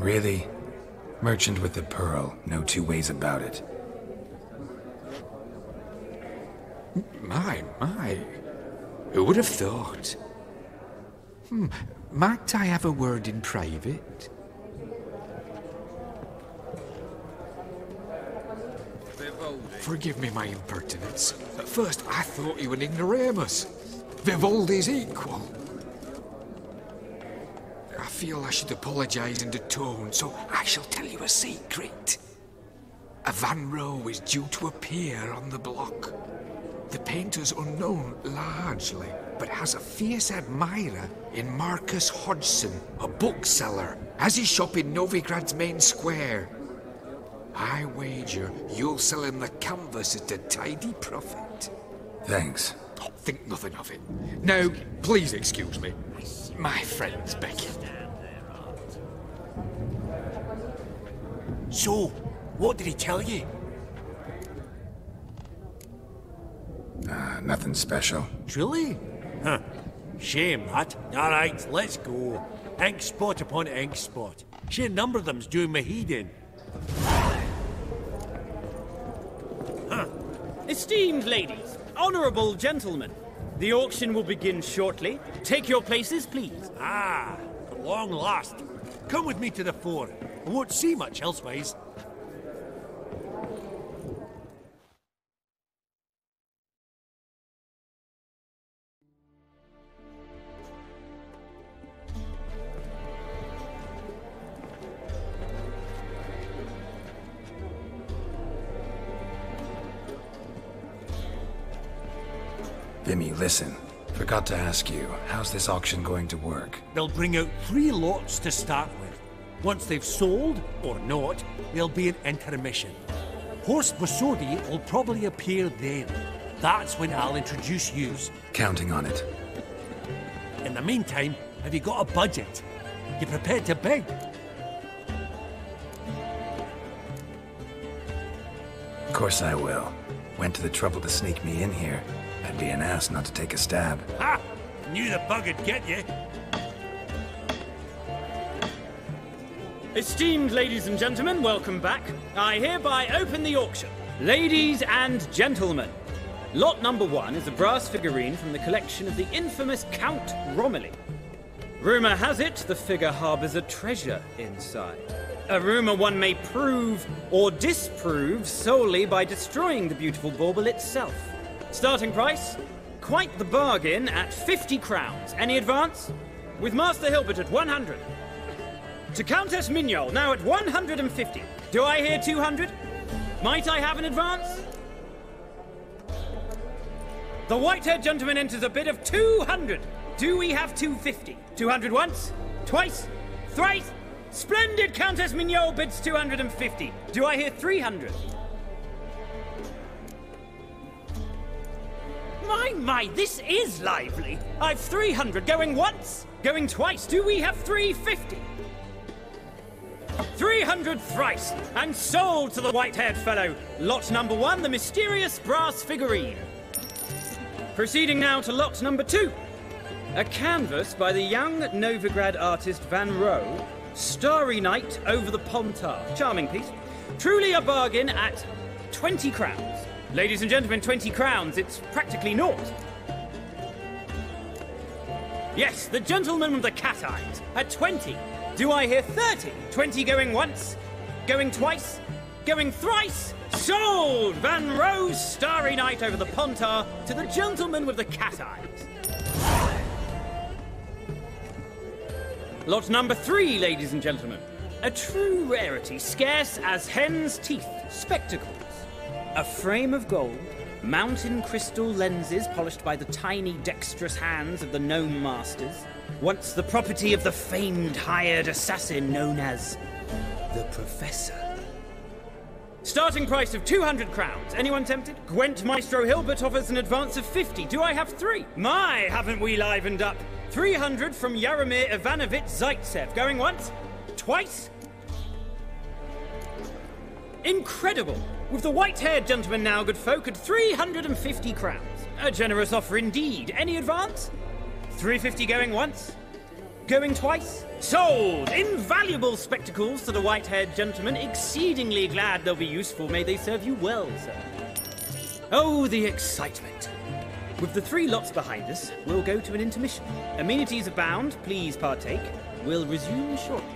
Really? Merchant with the pearl, no two ways about it. My. Who would have thought? Might I have a word in private? Forgive me my impertinence. At first I thought you an ignoramus. Vivaldi's equal. I feel I should apologize in the tone, so I shall tell you a secret. A Van Rohe is due to appear on the block. The painter's unknown largely, but has a fierce admirer in Marcus Hodgson, a bookseller, has his shop in Novigrad's main square. I wager you'll sell him the canvas at a tidy profit. Thanks. Oh, think nothing of it. Now, please excuse me. My friend's Becky. So, what did he tell you? Nothing special. Truly? Huh. Shame that. Alright, let's go. Ink spot upon ink spot. Sheer number of them's doing me heed in. Esteemed ladies, honourable gentlemen, the auction will begin shortly. Take your places, please. Ah, at long last. Come with me to the fore. I won't see much elsewise. Vimy, listen. Forgot to ask you, how's this auction going to work? They'll bring out 3 lots to start with. Once they've sold, or not, there'll be an intermission. Horst Bosodi will probably appear then. That's when I'll introduce yous. Counting on it. In the meantime, have you got a budget? You prepared to bid? Of course I will. Went to the trouble to sneak me in here. I'd be an ass not to take a stab. Ha! Knew the bug would get you. Esteemed ladies and gentlemen, welcome back. I hereby open the auction. Ladies and gentlemen, lot number 1 is a brass figurine from the collection of the infamous Count Romilly. Rumour has it the figure harbours a treasure inside. A rumour one may prove or disprove solely by destroying the beautiful bauble itself. Starting price? Quite the bargain at 50 crowns. Any advance? With Master Hilbert at 100. To Countess Mignol, now at 150. Do I hear 200? Might I have an advance? The white-haired gentleman enters a bid of 200. Do we have 250? 200 once? Twice? Thrice? Splendid! Countess Mignol bids 250. Do I hear 300? My, this is lively. I've 300 going once, going twice. Do we have 350? 300 thrice, and sold to the white-haired fellow. Lot number 1, the mysterious brass figurine. Proceeding now to lot number 2. A canvas by the young Novigrad artist Van Rohe, Starry Night over the Pontar. Charming piece. Truly a bargain at 20 crowns. Ladies and gentlemen, 20 crowns, it's practically naught. Yes, the gentleman with the cat eyes, at 20. Do I hear 30? 20 going once, going twice, going thrice? Sold! Van Rohe's Starry Night over the Pontar to the gentleman with the cat eyes. Lot number 3, ladies and gentlemen. A true rarity, scarce as hen's teeth, spectacles. A frame of gold, mountain crystal lenses polished by the tiny dexterous hands of the gnome masters, once the property of the famed hired assassin known as the Professor. Starting price of 200 crowns. Anyone tempted? Gwent Maestro Hilbert offers an advance of 50. Do I have 3? My, haven't we livened up? 300 from Yaromir Ivanovich Zaitsev. Going once? Twice? Incredible! With the white-haired gentleman now, good folk, at 350 crowns. A generous offer indeed. Any advance? 350 going once? Going twice? Sold! Invaluable spectacles to the white-haired gentleman. Exceedingly glad they'll be useful. May they serve you well, sir. Oh, the excitement. With the 3 lots behind us, we'll go to an intermission. Amenities abound. Please partake. We'll resume shortly.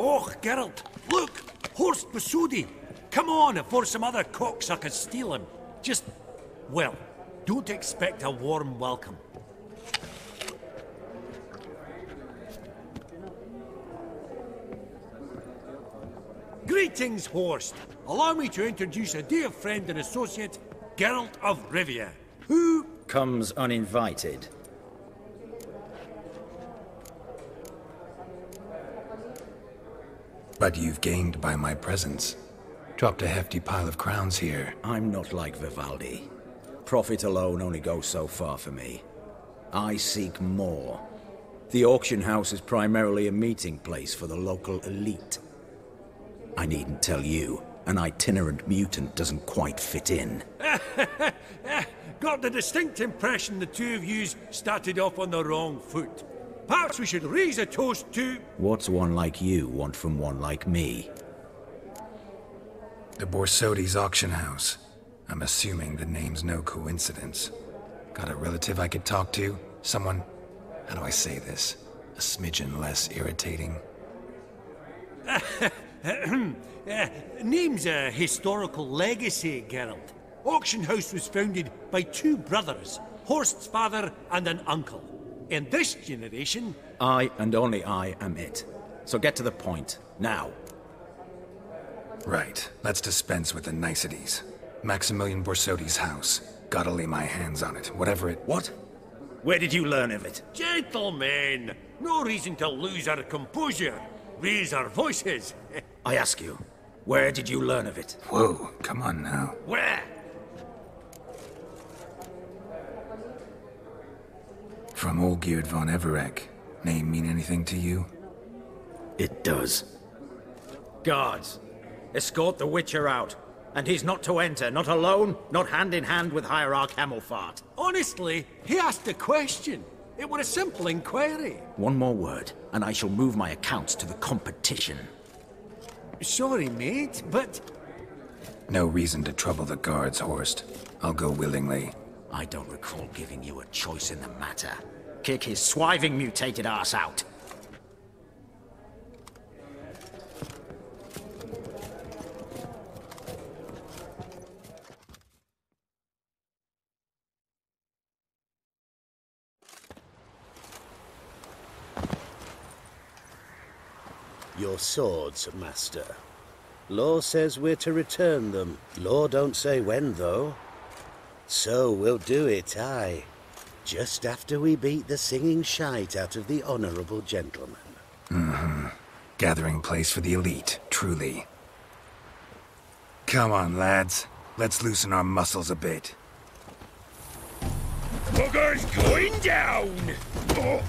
Oh, Geralt, look! Horst Basudi! Come on, before some other cocksuckers steal him. Just, well, don't expect a warm welcome. Greetings, Horst. Allow me to introduce a dear friend and associate, Geralt of Rivia, who comes uninvited. But you've gained by my presence. Dropped a hefty pile of crowns here. I'm not like Vivaldi. Profit alone only goes so far for me. I seek more. The auction house is primarily a meeting place for the local elite. I needn't tell you, an itinerant mutant doesn't quite fit in. got the distinct impression the two of yous started off on the wrong foot. Perhaps we should raise a toast to... What's one like you want from one like me? The Borsodi's auction house. I'm assuming the name's no coincidence. Got a relative I could talk to? Someone... how do I say this? A smidgen less irritating. Name's a historical legacy, Geralt. Auction house was founded by two brothers, Horst's father and an uncle. In this generation... I and only I am it. So get to the point, now. Right, let's dispense with the niceties. Maximilian Borsodi's house. Gotta lay my hands on it, whatever it... What? Where did you learn of it? Gentlemen, no reason to lose our composure. Raise our voices. I ask you, where did you learn of it? Whoa, come on now. Where? From Olgierd von Everek. Name mean anything to you? It does. Guards, escort the Witcher out. And he's not to enter, not alone, not hand in hand with Hierarch Hamelfart. Honestly, he asked a question. It were a simple inquiry. One more word, and I shall move my accounts to the competition. Sorry, mate, but... No reason to trouble the guards, Horst. I'll go willingly. I don't recall giving you a choice in the matter. Kick his swiving mutated ass out. Your swords, Master. Law says we're to return them. Law don't say when, though. So we'll do it, aye. Just after we beat the singing shite out of the honourable gentleman. Mm-hmm. Gathering place for the elite, truly. Come on, lads. Let's loosen our muscles a bit. Bugger's going down! Oh.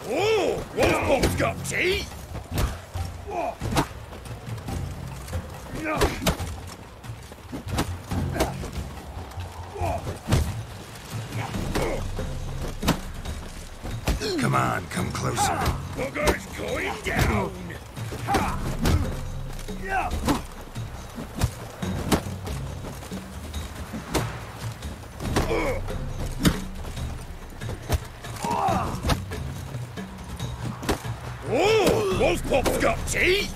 Oh, Wolf's got teeth! Come on, come closer. Bugger's going down! Oh, Wolfpop's got teeth!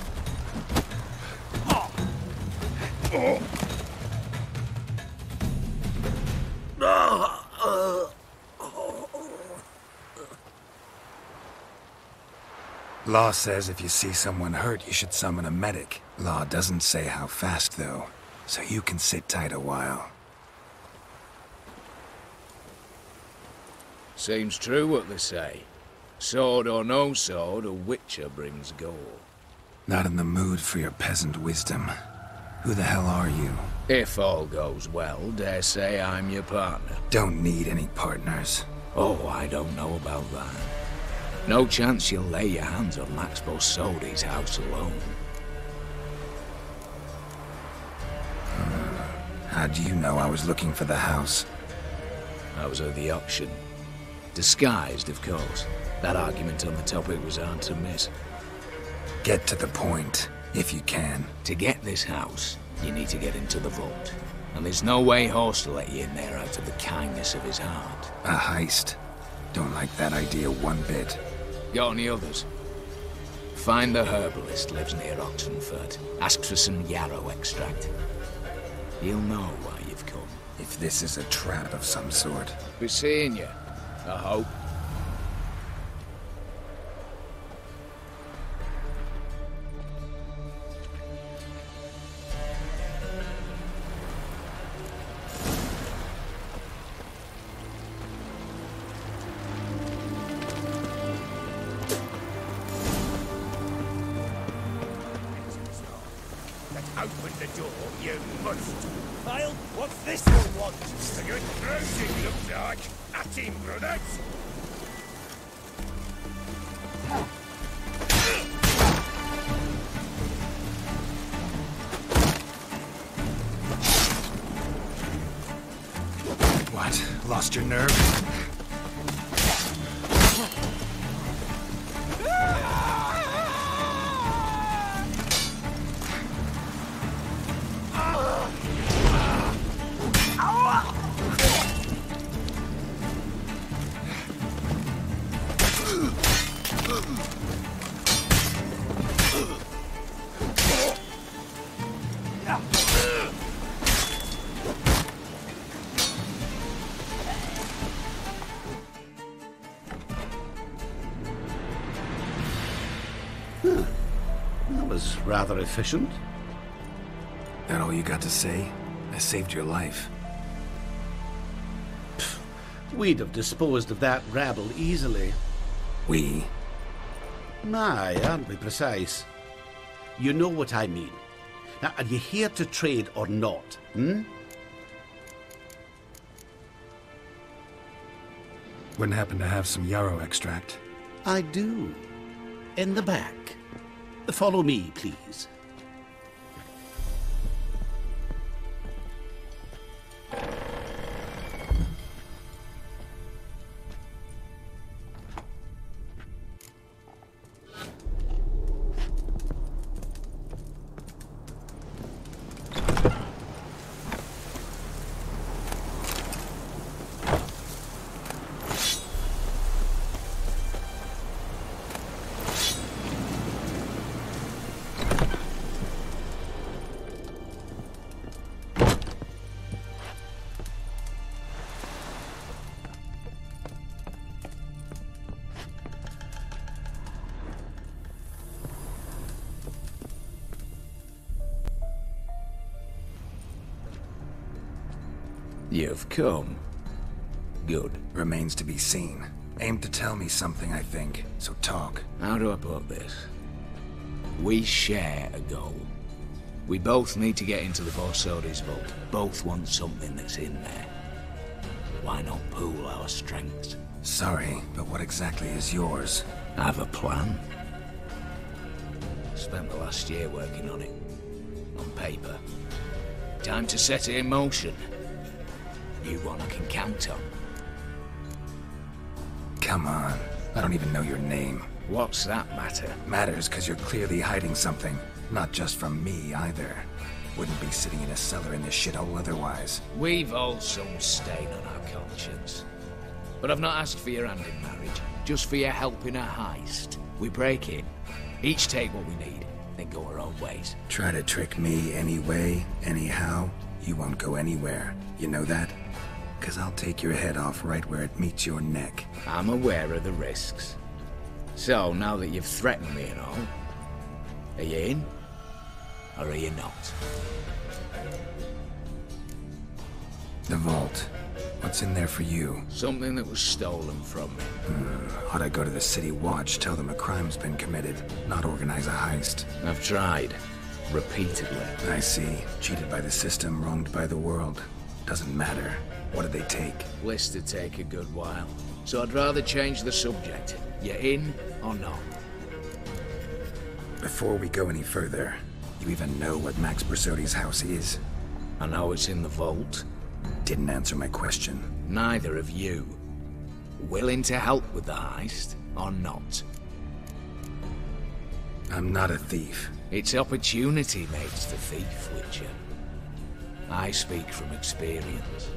Law says if you see someone hurt, you should summon a medic. Law doesn't say how fast, though, so you can sit tight a while. Seems true what they say. Sword or no sword, a witcher brings gold. Not in the mood for your peasant wisdom. Who the hell are you? If all goes well, dare say I'm your partner. Don't need any partners. Oh, I don't know about that. No chance you'll lay your hands on Max Bosodi's house alone. How do you know I was looking for the house? I was at the auction. Disguised, of course. That argument on the topic was hard to miss. Get to the point, if you can. To get this house, you need to get into the vault. And there's no way Horst will let you in there out of the kindness of his heart. A heist? Don't like that idea one bit. Got any others? Find the herbalist lives near Oxenfurt. Ask for some yarrow extract. He'll know why you've come. If this is a trap of some sort. Be seeing you, I hope. Open the door, you must. Kyle, what's this one want? A good closing, looks like. At him, brothers. What? Lost your nerve? That was rather efficient. That all you got to say? I saved your life. We'd have disposed of that rabble easily. We? Aye, aren't we precise? You know what I mean. Now, are you here to trade or not, Wouldn't happen to have some yarrow extract. I do. In the back. Follow me, please. You've come. Good. Remains to be seen. Aim to tell me something, I think. So talk. How do I put this? We share a goal. We both need to get into the Borsodi's vault. Both want something that's in there. Why not pool our strengths? Sorry, but what exactly is yours? I have a plan. Spent the last year working on it. On paper. Time to set it in motion. You one I can count on. Come on. I don't even know your name. What's that matter? Matters because you're clearly hiding something. Not just from me, either. Wouldn't be sitting in a cellar in this shithole otherwise. We've all some stain on our conscience. But I've not asked for your hand in marriage. Just for your help in a heist. We break in. Each take what we need, then go our own ways. Try to trick me anyway, anyhow. You won't go anywhere. You know that? Because I'll take your head off right where it meets your neck. I'm aware of the risks. So, now that you've threatened me and all, are you in? Or are you not? The vault. What's in there for you? Something that was stolen from me. Ought I go to the city watch, tell them a crime's been committed, not organize a heist? I've tried. repeatedly. I see. Cheated by the system, wronged by the world. Doesn't matter. What did they take? List to take a good while. So I'd rather change the subject. You in or not? Before we go any further, you even know what Max Bersodi's house is? I know it's in the vault. Didn't answer my question. Neither of you. Willing to help with the heist or not? I'm not a thief. It's opportunity makes the thief, Witcher. I speak from experience.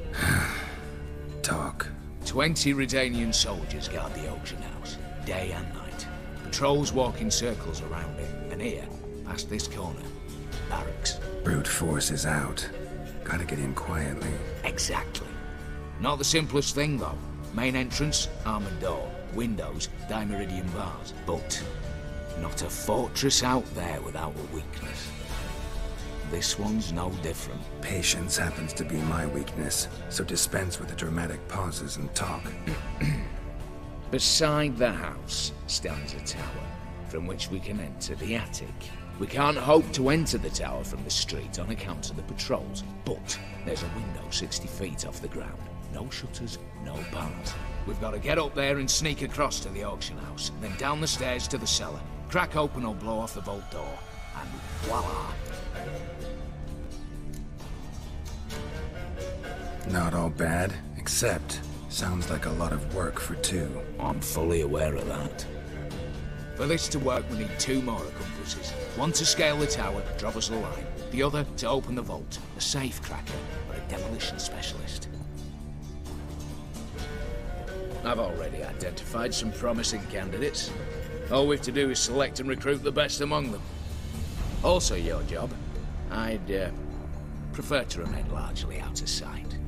Talk. 20 Redanian soldiers guard the auction house, day and night. Patrols walk in circles around it, and here, past this corner, barracks. Brute force is out. Gotta get in quietly. Exactly. Not the simplest thing, though. Main entrance, armored door. Windows, dimeridian bars. But not a fortress out there without a weakness. This one's no different. Patience happens to be my weakness, so dispense with the dramatic pauses and talk. Beside the house stands a tower, from which we can enter the attic. We can't hope to enter the tower from the street on account of the patrols, but there's a window 60 feet off the ground. No shutters, no bars. We've got to get up there and sneak across to the auction house, then down the stairs to the cellar, crack open or blow off the vault door, and voila! Not all bad, except sounds like a lot of work for two. I'm fully aware of that. For this to work, we need 2 more accomplices. One to scale the tower, drop us a line. The other to open the vault, a safe cracker, or a demolition specialist. I've already identified some promising candidates. All we have to do is select and recruit the best among them. Also your job. I'd prefer to remain largely out of sight.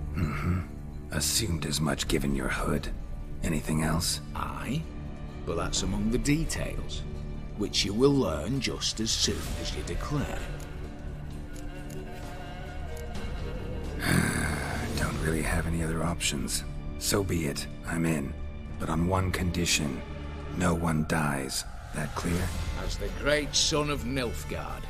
Assumed as much given your hood. Anything else? Aye, but that's among the details, which you will learn just as soon as you declare. Don't really have any other options. So be it, I'm in. But on one condition. No one dies. That clear? As the great son of Nilfgaard.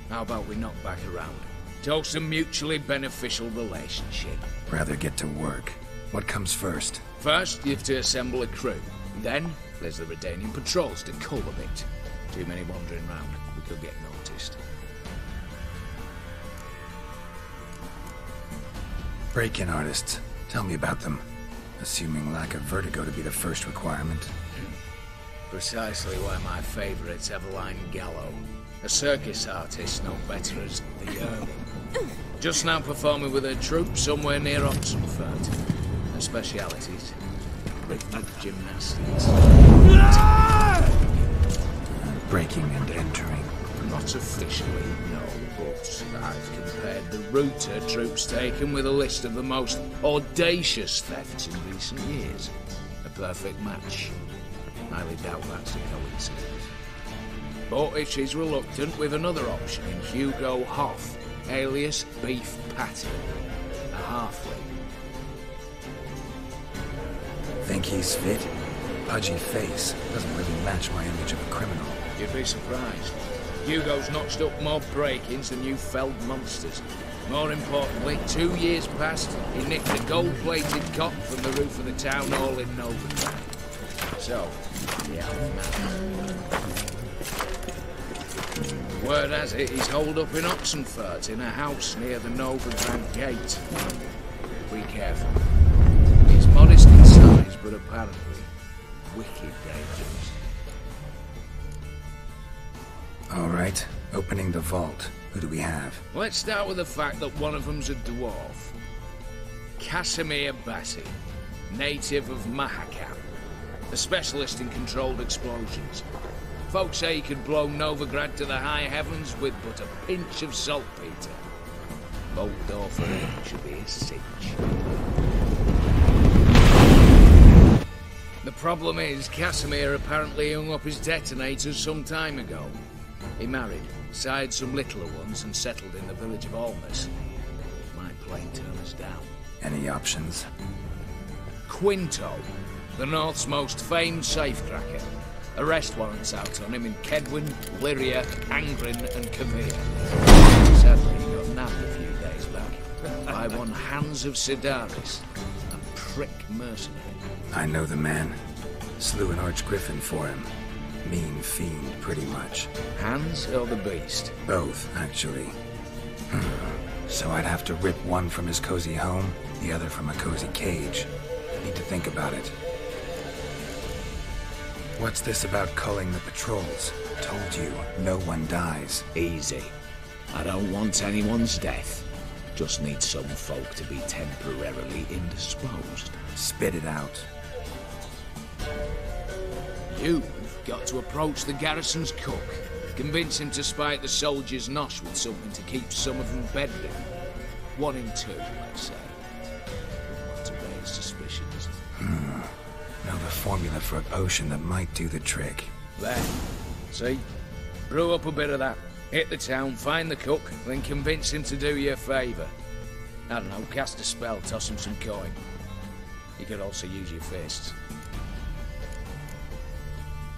How about we knock back around? Toast a mutually beneficial relationship. Rather get to work. What comes first? First, you have to assemble a crew. Then, there's the Redanian patrols to cull a bit. Too many wandering round. We could get noticed. Break-in artists. Tell me about them. Assuming lack of vertigo to be the first requirement. Precisely why my favourite's Eveline Gallo. A circus artist known better as the Yearling. Just now performing with her troupe somewhere near Oxenford. Her specialities: rhythmic gymnastics. Breaking and entering. Not officially, no, but I've compared the route her troope's taken with a list of the most audacious thefts in recent years. A perfect match. Highly doubt that's a coincidence. But if she's reluctant, with another option in Hugo Hoff, alias Beef Patty, a halfling. Think he's fit? Pudgy face doesn't really match my image of a criminal. You'd be surprised. Hugo's notched up more break-ins than you felled monsters. More importantly, 2 years past, he nicked a gold-plated cot from the roof of the town hall in Novigrad. So, yeah, word has it he's holed up in Oxenfurt in a house near the Novigrad gate. Be careful. He's modest in size, but apparently wicked dangerous. All right, opening the vault. Who do we have? Let's start with the fact that one of them's a dwarf. Casimir Bassi, native of Mahakam. A specialist in controlled explosions. Folks say he could blow Novigrad to the high heavens with but a pinch of saltpeter. Bolt door for him should be a cinch. The problem is, Casimir apparently hung up his detonators some time ago. He married, sired some littler ones, and settled in the village of Almas. Might plain turn us down. Any options? Quinto, the North's most famed safecracker. Arrest warrants out on him in Kedwin, Lyria, Angren, and Kavir. Sadly, he got nabbed a few days back by one Hans of Sidaris, a prick mercenary. I know the man. Slew an archgriffin for him. Mean fiend, pretty much. Hans or the beast? Both, actually. So I'd have to rip one from his cozy home, the other from a cozy cage. Need to think about it. What's this about culling the patrols? Told you, no one dies. Easy. I don't want anyone's death. Just need some folk to be temporarily indisposed. Spit it out. You've got to approach the garrison's cook. Convince him to spike the soldiers' nosh with something to keep some of them bedridden. 1 in 2, let's say. Don't want to raise suspicions. Know the formula for a potion that might do the trick. There. See? Brew up a bit of that. Hit the town, find the cook, then convince him to do you a favour. I don't know, cast a spell, toss him some coin. You could also use your fists.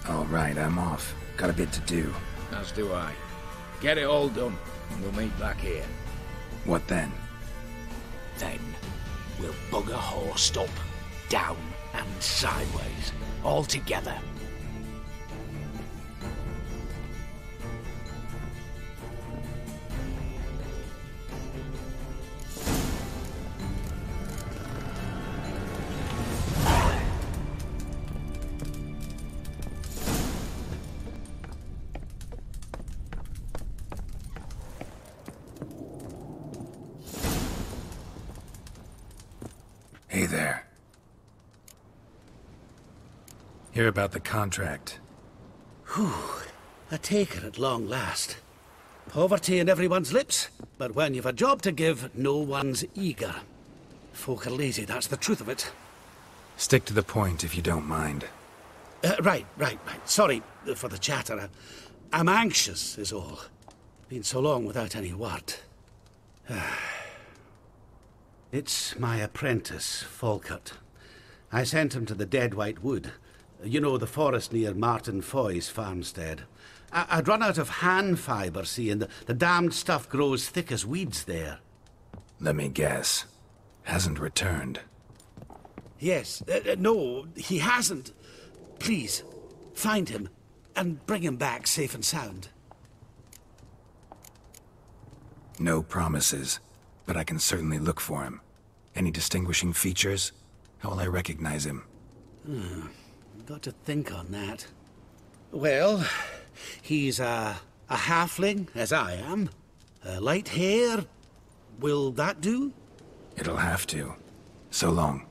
All right, I'm off. Got a bit to do. As do I. Get it all done, and we'll meet back here. What then? Then, we'll bugger horsed up, down, and sideways, all together. Hey there. Hear about the contract. Whew. A taker at long last. Poverty in everyone's lips, but when you've a job to give, no one's eager. Folk are lazy, that's the truth of it. Stick to the point if you don't mind. Right. Sorry for the chatter. I'm anxious, is all. Been so long without any word. It's my apprentice, Falkert. I sent him to the Dead White Wood. You know, the forest near Martin Foy's farmstead. I'd run out of hand fibre, see, and the damned stuff grows thick as weeds there. Let me guess. Hasn't returned. Yes. No, he hasn't. Please, find him, and bring him back safe and sound. No promises, but I can certainly look for him. Any distinguishing features? How will I recognize him? Got to think on that. Well, he's a halfling, as I am. Light hair. Will that do? It'll have to. So long.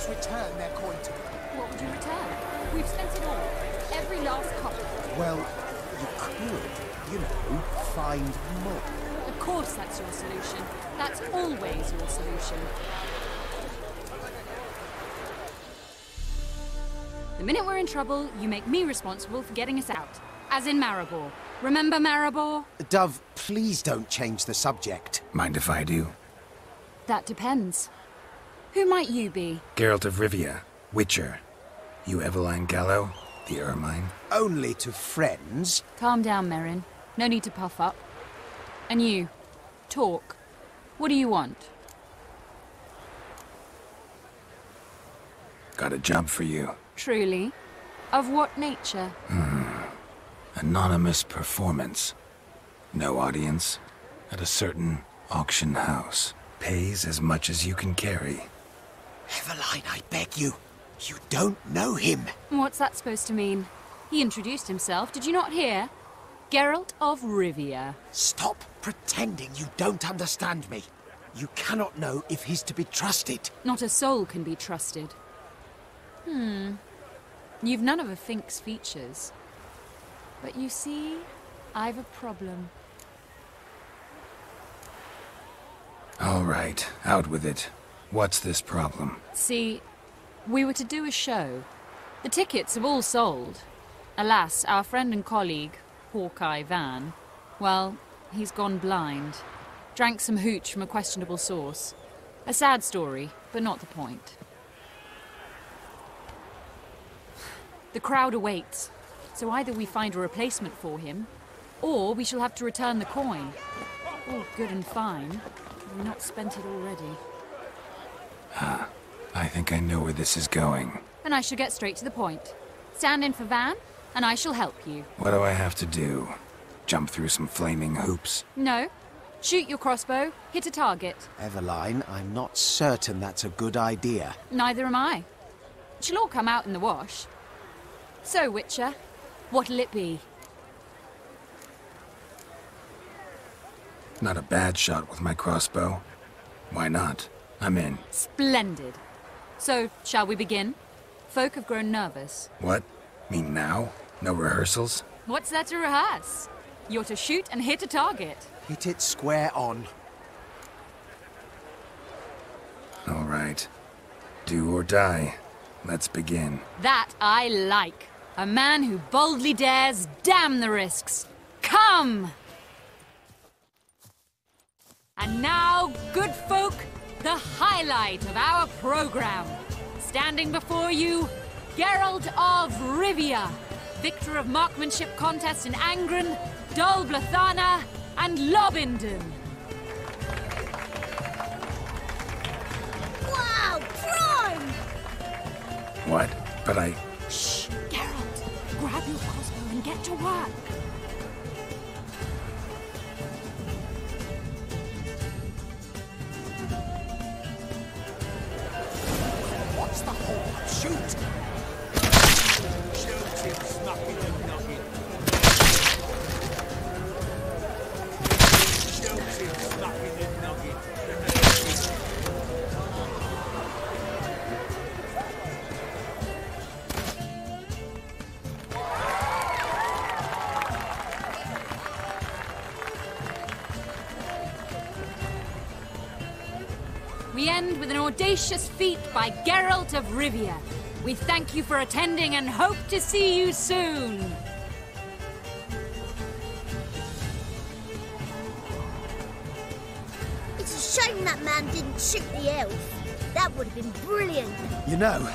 Return their coin to me. What would you return? We've spent it all. Every last copper. Well, you could, find more. Of course that's your solution. That's always your solution. The minute we're in trouble, you make me responsible for getting us out. As in Maribor. Remember Maribor? Dove, please don't change the subject. Mind if I do? That depends. Who might you be? Geralt of Rivia, Witcher. You Eveline Gallo, the Ermine? Only to friends. Calm down, Merrin. No need to puff up. And you, talk. What do you want? Got a job for you. Truly? Of what nature? Anonymous performance. No audience. At a certain auction house. Pays as much as you can carry. Eveline, I beg you. You don't know him. What's that supposed to mean? He introduced himself, did you not hear? Geralt of Rivia. Stop pretending you don't understand me. You cannot know if he's to be trusted. Not a soul can be trusted. You've none of a Fink's features. But you see, I've a problem. All right, out with it. What's this problem? See, We were to do a show. The tickets have all sold. Alas, our friend and colleague, Hawkeye Van, well, he's gone blind. Drank some hooch from a questionable source. A sad story, but not the point. The crowd awaits, so either we find a replacement for him, or we shall have to return the coin. All good and fine. We've not spent it already. I think I know where this is going. And I shall get straight to the point. Stand in for Van, and I shall help you. What do I have to do? Jump through some flaming hoops? No. Shoot your crossbow, hit a target. Eveline, I'm not certain that's a good idea. Neither am I. It shall all come out in the wash. So, Witcher, what'll it be? Not a bad shot with my crossbow. Why not? I'm in. Splendid. So, shall we begin? Folk have grown nervous. What? Mean now? No rehearsals? What's there to rehearse? You're to shoot and hit a target. Hit it square on. All right. Do or die. Let's begin. That I like. A man who boldly dares, damn the risks. Come! And now, good folk, the highlight of our program. Standing before you, Geralt of Rivia, victor of marksmanship contests in Angren, Dol Blathana, and Lobindon. Wow, prime! What? But I... Shh, Geralt. Grab your crossbow and get to work. What's the whole shoot? Shoot him, snuffing and knocking. Shoot him, snuffing and knocking. We end with an audacious feat by Geralt of Rivia. We thank you for attending and hope to see you soon. It's a shame that man didn't shoot the elf. That would have been brilliant. You know,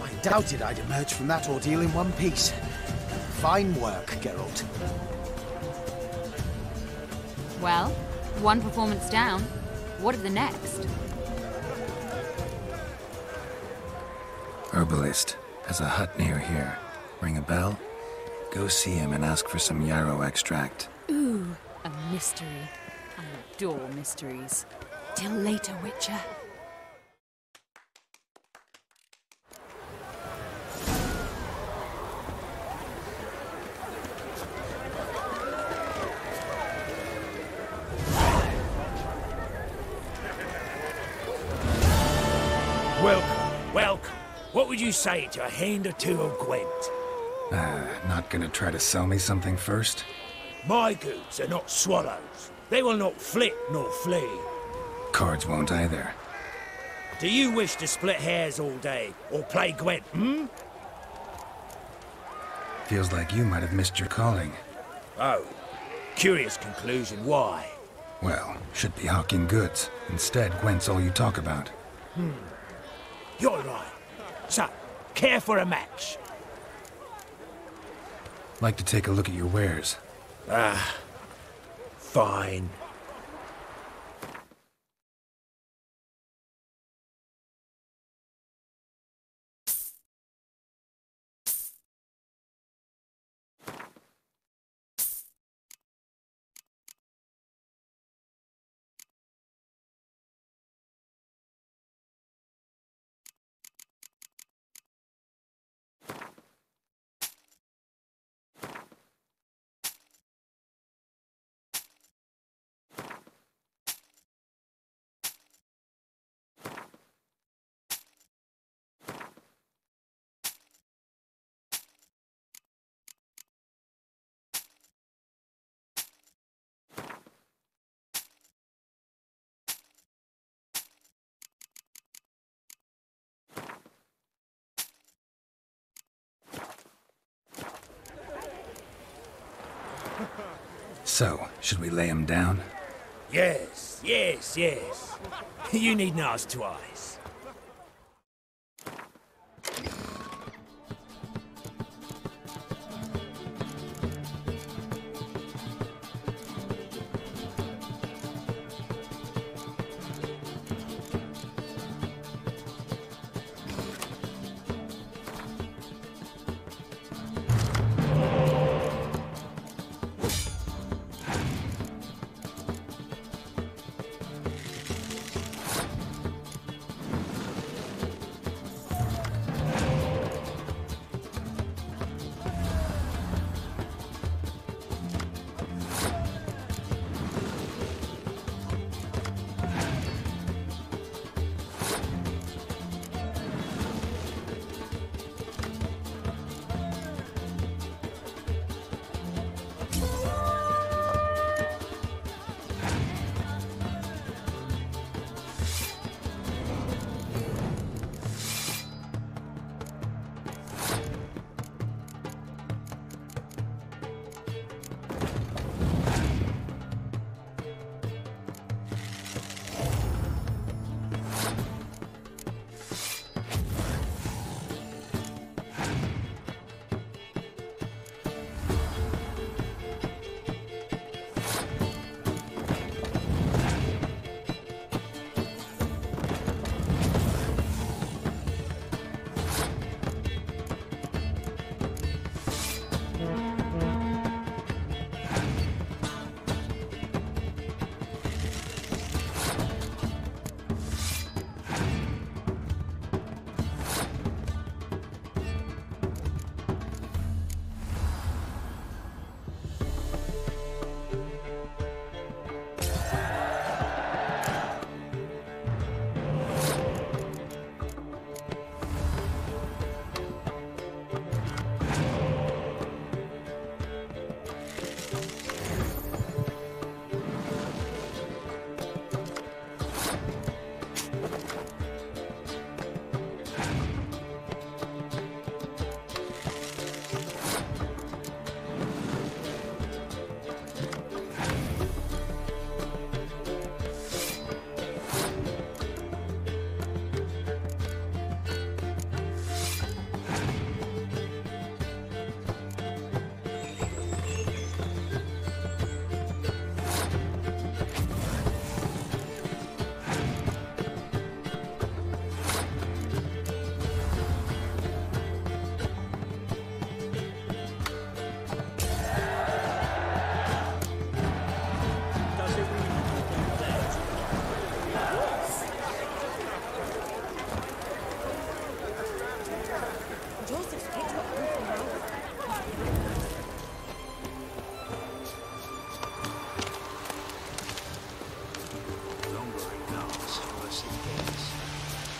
I doubted I'd emerge from that ordeal in one piece. Fine work, Geralt. Well, one performance down. What of the next? Herbalist has a hut near here. Ring a bell? Go see him and ask for some yarrow extract. Ooh, a mystery. I adore mysteries. Till later, Witcher. Welcome, welcome. What would you say to a hand or two of Gwent? Not gonna try to sell me something first? My goods are not swallows. They will not flit nor flee. Cards won't either. Do you wish to split hairs all day, or play Gwent, hmm? Feels like you might have missed your calling. Oh, curious conclusion. Why? Well, should be hawking goods. Instead, Gwent's all you talk about. You're right. So, care for a match? Like to take a look at your wares. Fine. So, should we lay him down? Yes. You needn't ask twice.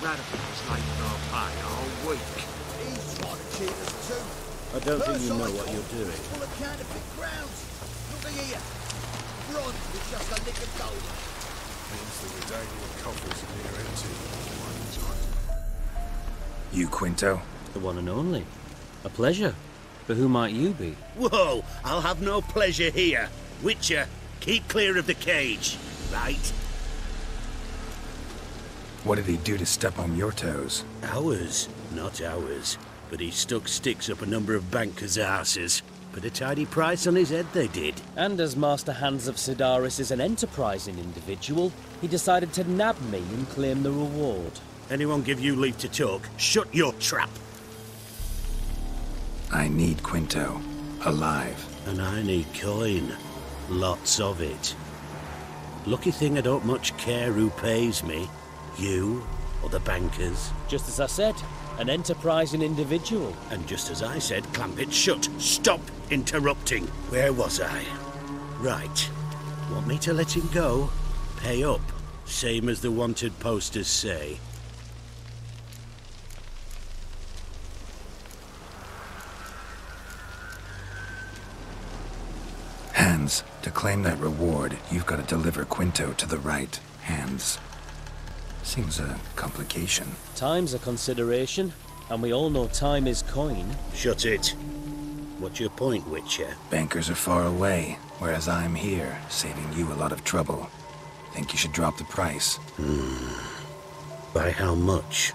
Radicals like our pie all week. He's trying to cheat us too. I don't think you know what you're doing. Full of counterfeit crowns. Look here. Bronze with just a lick of gold. Means that the daily coffers are near empty one time. You Quinto? The one and only. A pleasure. But who might you be? Whoa! I'll have no pleasure here. Witcher, keep clear of the cage, right? What did he do to step on your toes? Ours, not ours. But he stuck sticks up a number of bankers' asses. Put a tidy price on his head, they did. And as Master Hands of Sidaris is an enterprising individual, he decided to nab me and claim the reward. Anyone give you leave to talk? Shut your trap! I need Quinto. Alive. And I need coin. Lots of it. Lucky thing I don't much care who pays me. You or the bankers. Just as I said, an enterprising individual. And just as I said, clamp it shut. Stop interrupting. Where was I? Right. Want me to let him go? Pay up. Same as the wanted posters say. Hands, to claim that reward, you've got to deliver Quinto to the right hands. Seems a complication. Time's a consideration, and we all know time is coin. Shut it. What's your point, Witcher? Bankers are far away, whereas I'm here, saving you a lot of trouble. Think you should drop the price? By how much?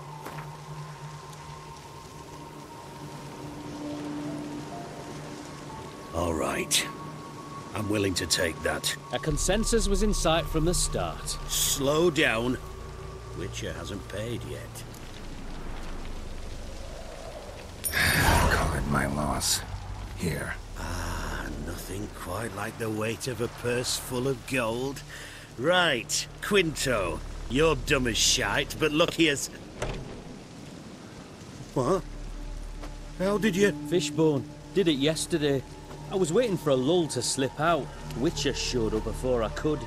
All right. I'm willing to take that. A consensus was in sight from the start. Slow down. Witcher hasn't paid yet. Call it my loss. Here. Nothing quite like the weight of a purse full of gold. Right, Quinto. You're dumb as shite, but lucky as... What? How did you... Fishbone. Did it yesterday. I was waiting for a lull to slip out. Witcher showed up before I could.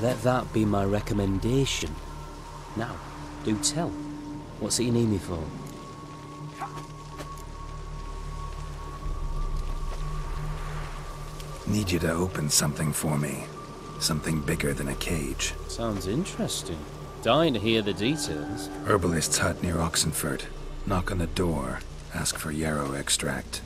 Let that be my recommendation. Now, do tell. What's it you need me for? Need you to open something for me. Something bigger than a cage. Sounds interesting. Dying to hear the details. Herbalist's hut near Oxenford. Knock on the door. Ask for yarrow extract.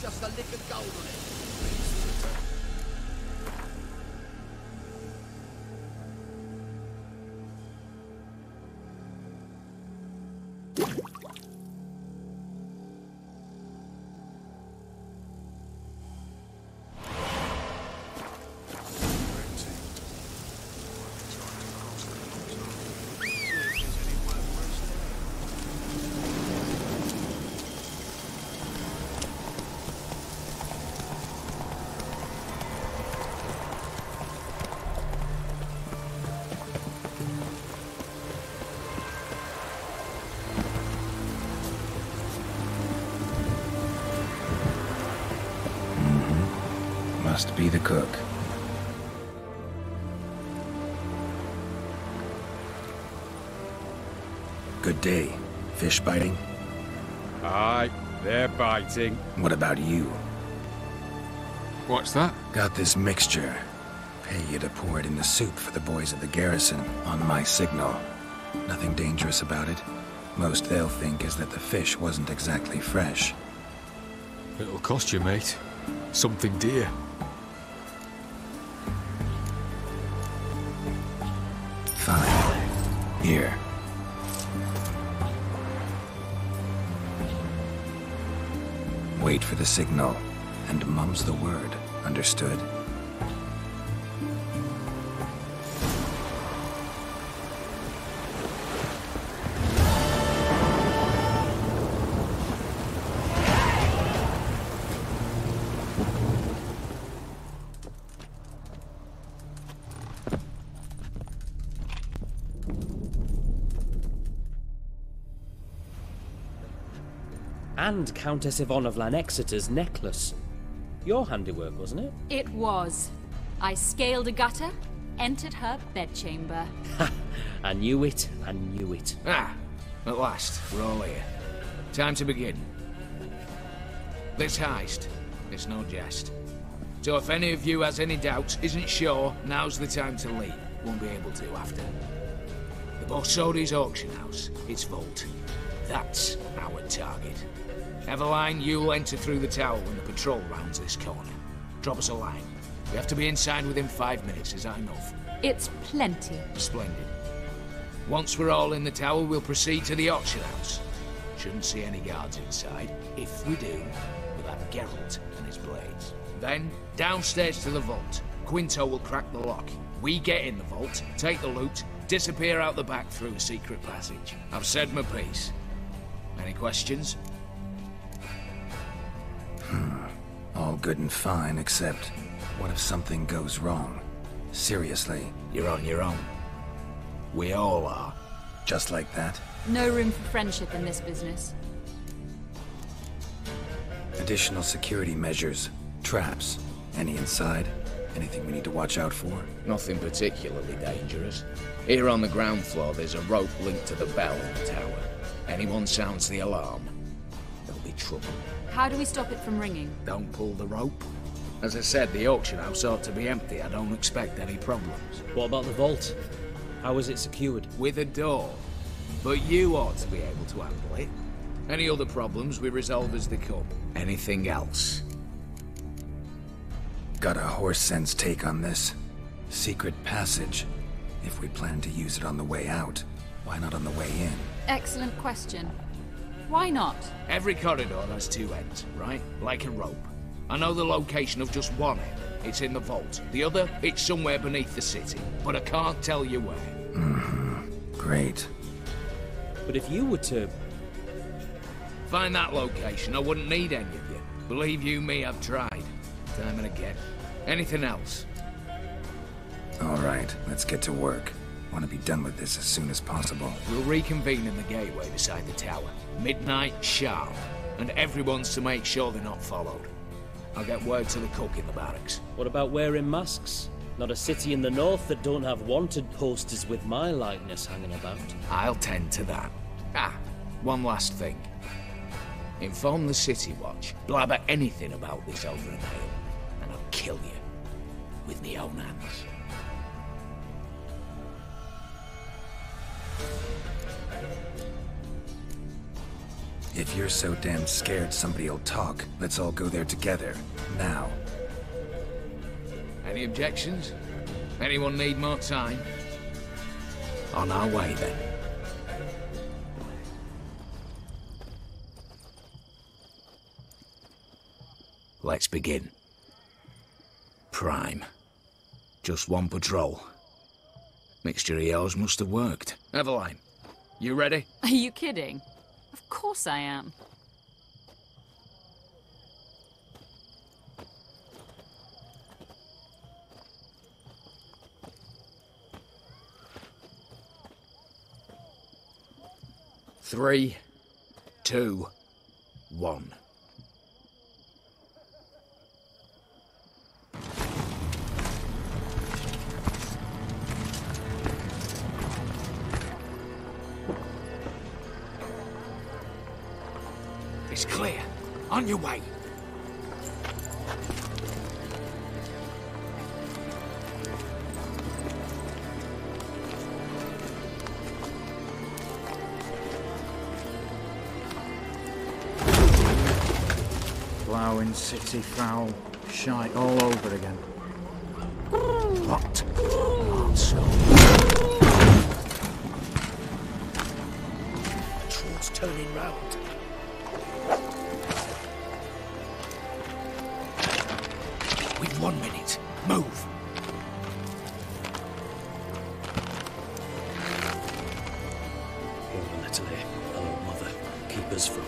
Just a lick of gold on it. Must be the cook. Good day. Fish biting? Aye, they're biting. What about you? What's that? Got this mixture. Pay you to pour it in the soup for the boys of the garrison on my signal. Nothing dangerous about it. Most they'll think is that the fish wasn't exactly fresh. It'll cost you, mate. Something dear. Fine. Here. Wait for the signal, and mum's the word. Understood? And Countess Yvonne of Lanexeter's necklace. Your handiwork, wasn't it? It was. I scaled a gutter, entered her bedchamber. Ha! I knew it, I knew it. Ah, at last, we're all here. Time to begin. This heist, it's no jest. So if any of you has any doubts, isn't sure, now's the time to leave. Won't be able to after. The Borsodi's auction house, its vault. That's our target. Eveline, you'll enter through the tower when the patrol rounds this corner. Drop us a line. We have to be inside within 5 minutes, is that enough? It's plenty. Splendid. Once we're all in the tower, we'll proceed to the auction house. Shouldn't see any guards inside. If we do, we'll have Geralt and his blades. Then, downstairs to the vault. Quinto will crack the lock. We get in the vault, take the loot, disappear out the back through a secret passage. I've said my piece. Any questions? All good and fine, except what if something goes wrong? Seriously. You're on your own. We all are. Just like that? No room for friendship in this business. Additional security measures. Traps. Any inside? Anything we need to watch out for? Nothing particularly dangerous. Here on the ground floor, there's a rope linked to the bell in the tower. Anyone sounds the alarm, there'll be trouble. How do we stop it from ringing? Don't pull the rope. As I said, the auction house ought to be empty. I don't expect any problems. What about the vault? How is it secured? With a door. But you ought to be able to handle it. Any other problems we resolve as they come. Anything else? Got a horse sense take on this. Secret passage. If we plan to use it on the way out, why not on the way in? Excellent question. Why not? Every corridor has two ends, right? Like a rope. I know the location of just one end. It's in the vault. The other, it's somewhere beneath the city. But I can't tell you where. Great. But if you were to... Find that location, I wouldn't need any of you. Believe you me, I've tried. Time and again. Anything else? All right, let's get to work. Want to be done with this as soon as possible. We'll reconvene in the gateway beside the tower. Midnight sharp. And everyone's to make sure they're not followed. I'll get word to the cook in the barracks. What about wearing masks? Not a city in the north that don't have wanted posters with my likeness hanging about. I'll tend to that. One last thing. Inform the City Watch. Blabber anything about this over a nail, and I'll kill you. With me own hands. If you're so damn scared somebody'll talk, let's all go there together. Now. Any objections? Anyone need more time? On our way, then. Let's begin. Prime. Just one patrol. Mixture of yours must have worked. Eveline, you ready? Are you kidding? Of course I am. Three, 2, 1. It's clear. On your way. Ploughing city foul, shite all over again. What? Not so. Patrol's turning round. We've 1 minute. Move. Hold a little here. Hello, Mother. Keep us from...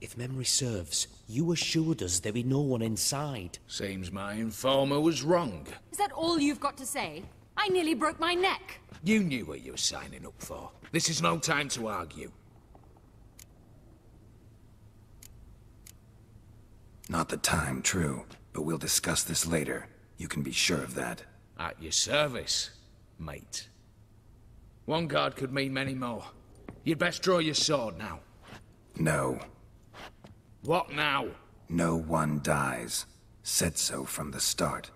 If memory serves, you assured us there be no one inside. Seems my informer was wrong. Is that all you've got to say? I nearly broke my neck. You knew what you were signing up for. This is no time to argue. Not the time, true. But we'll discuss this later. You can be sure of that. At your service, mate. One guard could mean many more. You'd best draw your sword now. No. What now? No one dies. Said so from the start.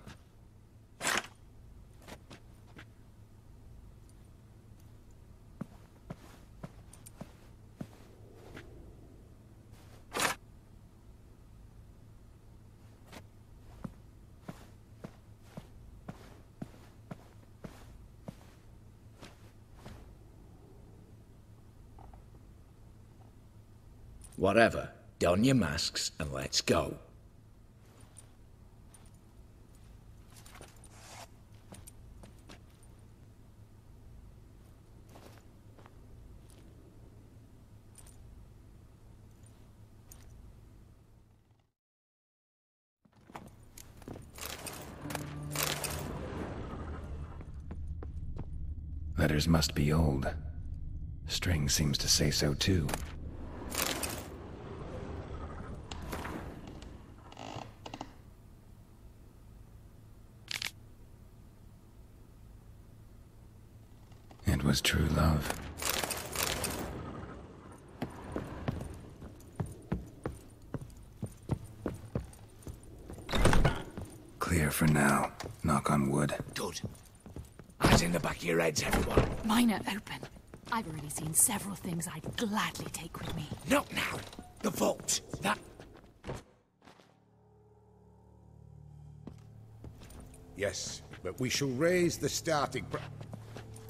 Whatever. Don your masks and let's go. Letters must be old. String seems to say so too. It was true love. Clear for now. Knock on wood. Good. Eyes in the back of your heads, everyone. Mine are open. I've already seen several things I'd gladly take with me. Not now. The vault. That... Yes, but we shall raise the starting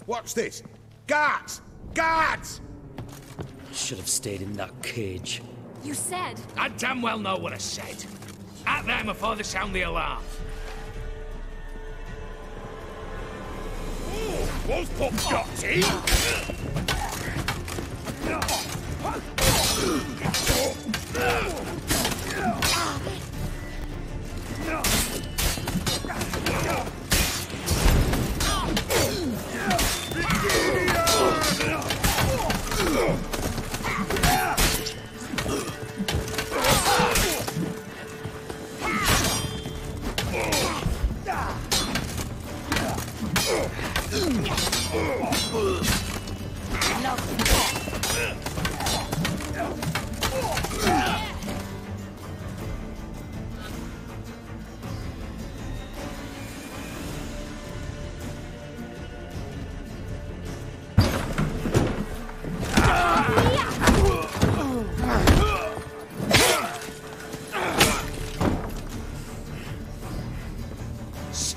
What's this? Guards! Guards! Should have stayed in that cage. You said... I damn well know what I said. At them before they sound the alarm. What's pop shots, eh?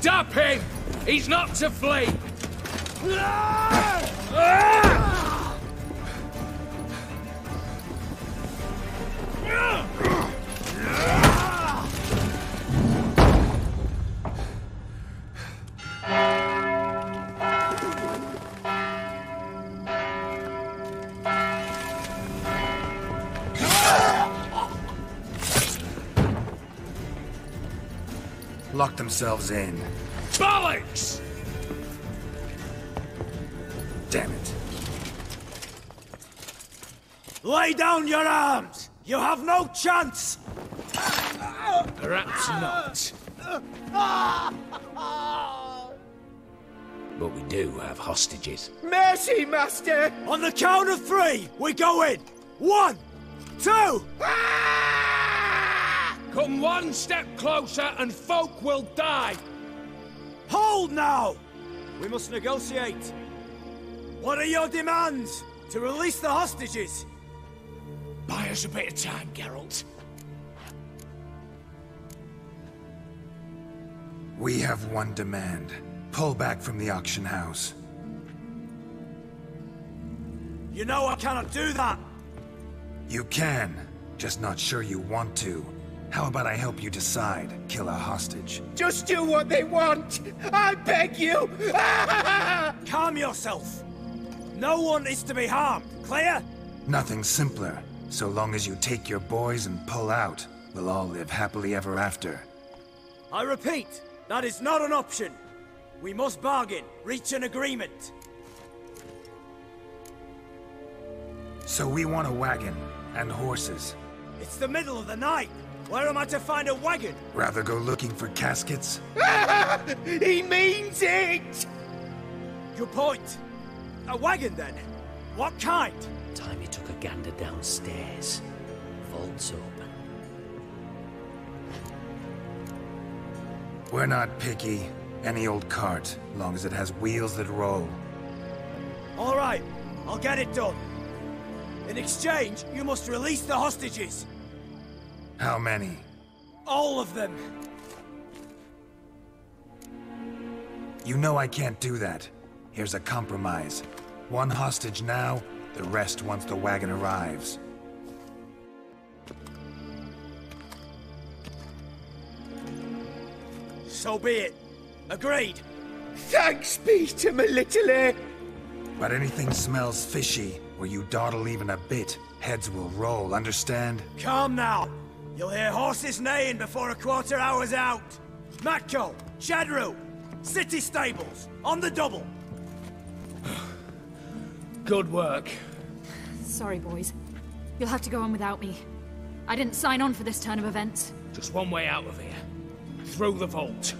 Stop him! He's not to flee! Lock themselves in. Bollocks! Damn it. Lay down your arms! You have no chance! Perhaps not. But we do have hostages. Mercy, Master! On the count of 3, we go in! 1, 2... Come one step closer and folk will die! Hold now! We must negotiate. What are your demands? To release the hostages? Buy us a bit of time, Geralt. We have one demand. Pull back from the auction house. You know I cannot do that! You can, just not sure you want to. How about I help you decide? Kill a hostage. Just do what they want! I beg you! Calm yourself! No one is to be harmed, clear? Nothing simpler. So long as you take your boys and pull out, we'll all live happily ever after. I repeat, that is not an option. We must bargain, reach an agreement. So we want a wagon, and horses. It's the middle of the night. Where am I to find a wagon? Rather go looking for caskets? He means it! Good point. A wagon, then? What kind? Time he took a gander downstairs. Vault's open. We're not picky. Any old cart, long as it has wheels that roll. All right, I'll get it done. In exchange, you must release the hostages. How many? All of them. You know I can't do that. Here's a compromise. One hostage now, the rest once the wagon arrives. so be it. Agreed. Thanks be to my little But anything smells fishy, or you dawdle even a bit, heads will roll, understand? Calm now. You'll hear horses neighing before a quarter hour's out. Matko, Shadru, city stables, on the double. Good work. Sorry, boys. You'll have to go on without me. I didn't sign on for this turn of events. Just one way out of here. Through the vault.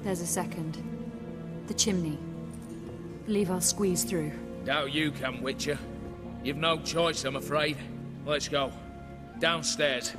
There's a second. The chimney. Believe I'll squeeze through. Doubt you can, Witcher. You've no choice, I'm afraid. Let's go. Downstairs.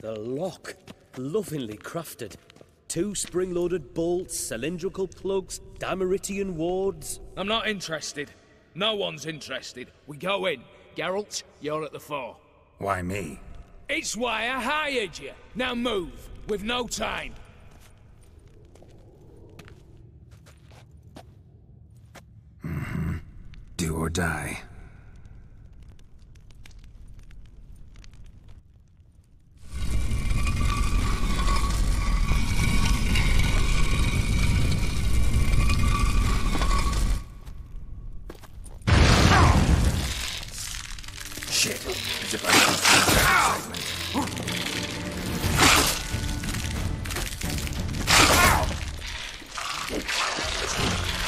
The lock. Lovingly crafted. 2 spring-loaded bolts, cylindrical plugs, Dameritian wards. I'm not interested. No one's interested. We go in. Geralt, you're at the fore. Why me? It's why I hired you. Now move. We've no time. Do or die. Shit. As if I don't feel that excitement.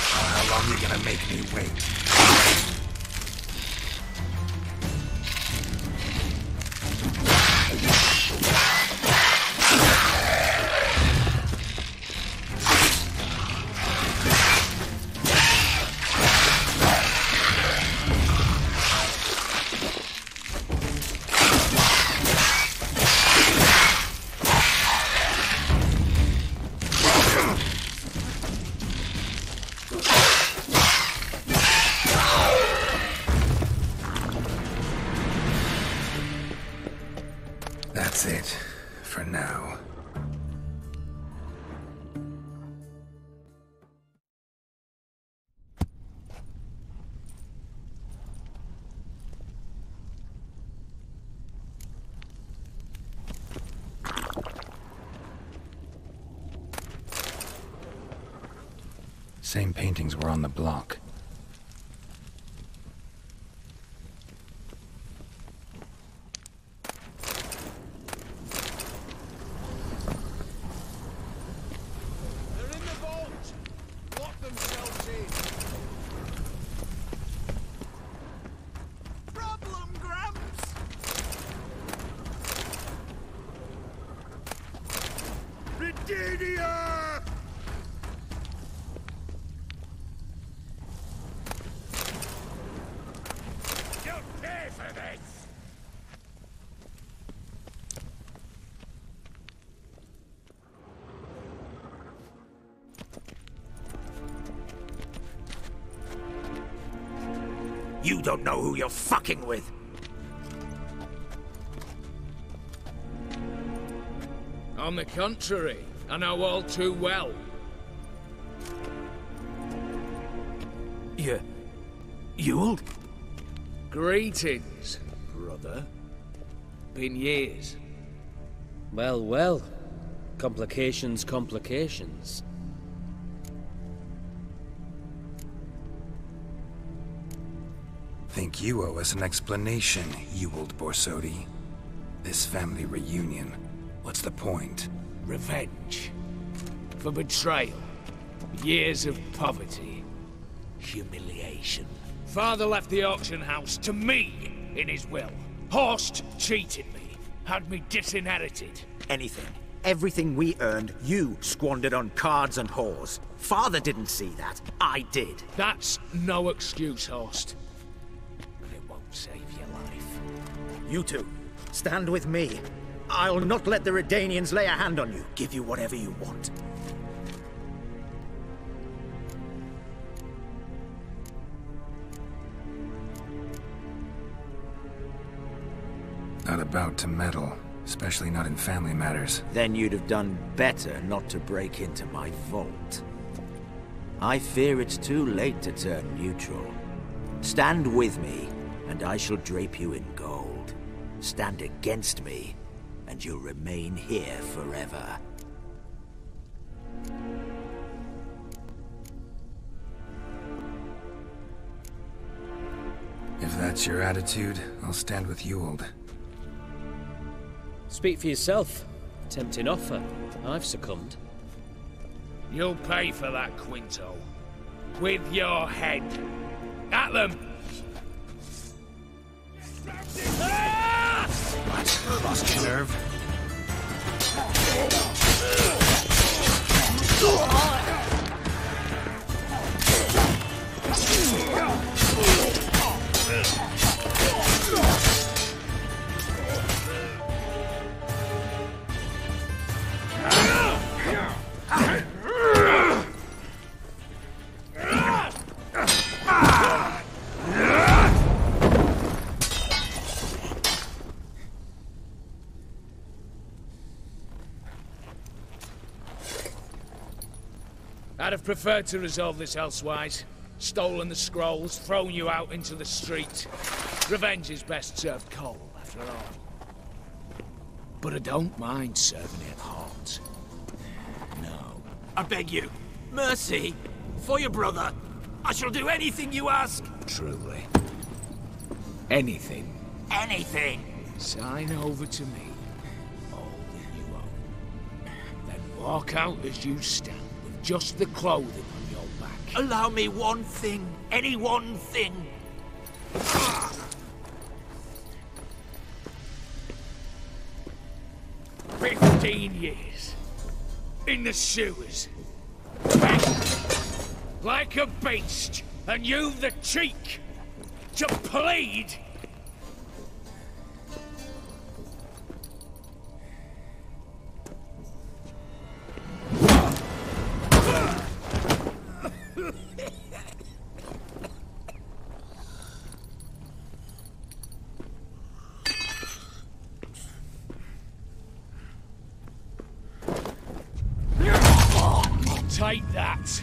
How long are you gonna make me wait? That's it, for now. Same paintings were on the block. You don't know who you're fucking with. On the contrary, I know all too well. Ewald? Greetings, brother. Been years. Well, well. Complications, complications. Think you owe us an explanation, Ewald Borsodi. This family reunion, what's the point? Revenge. For betrayal. Years of poverty. Humiliation. Father left the auction house to me in his will. Horst cheated me. Had me disinherited. Anything. Everything we earned, you squandered on cards and whores. Father didn't see that. I did. That's no excuse, Horst. But it won't save your life. You two, stand with me. I'll not let the Redanians lay a hand on you. Give you whatever you want. Not about to meddle, especially not in family matters. Then you'd have done better not to break into my vault. I fear it's too late to turn neutral. Stand with me, and I shall drape you in gold. Stand against me, and you'll remain here forever. If that's your attitude, I'll stand with Ewald. Speak for yourself. Tempting offer. I've succumbed. You'll pay for that, Quinto. With your head. At them! What? Lost your nerve? I'd have preferred to resolve this elsewise. Stolen the scrolls, thrown you out into the street. Revenge is best served cold, after all. But I don't mind serving it hot. No. I beg you, mercy, for your brother. I shall do anything you ask. Truly. Anything. Anything. Sign over to me all that you own. Then walk out as you stand. Just the clothing on your back. Allow me one thing. Any one thing. 15 years. In the sewers. Like a beast. And you've the cheek to plead. Take that.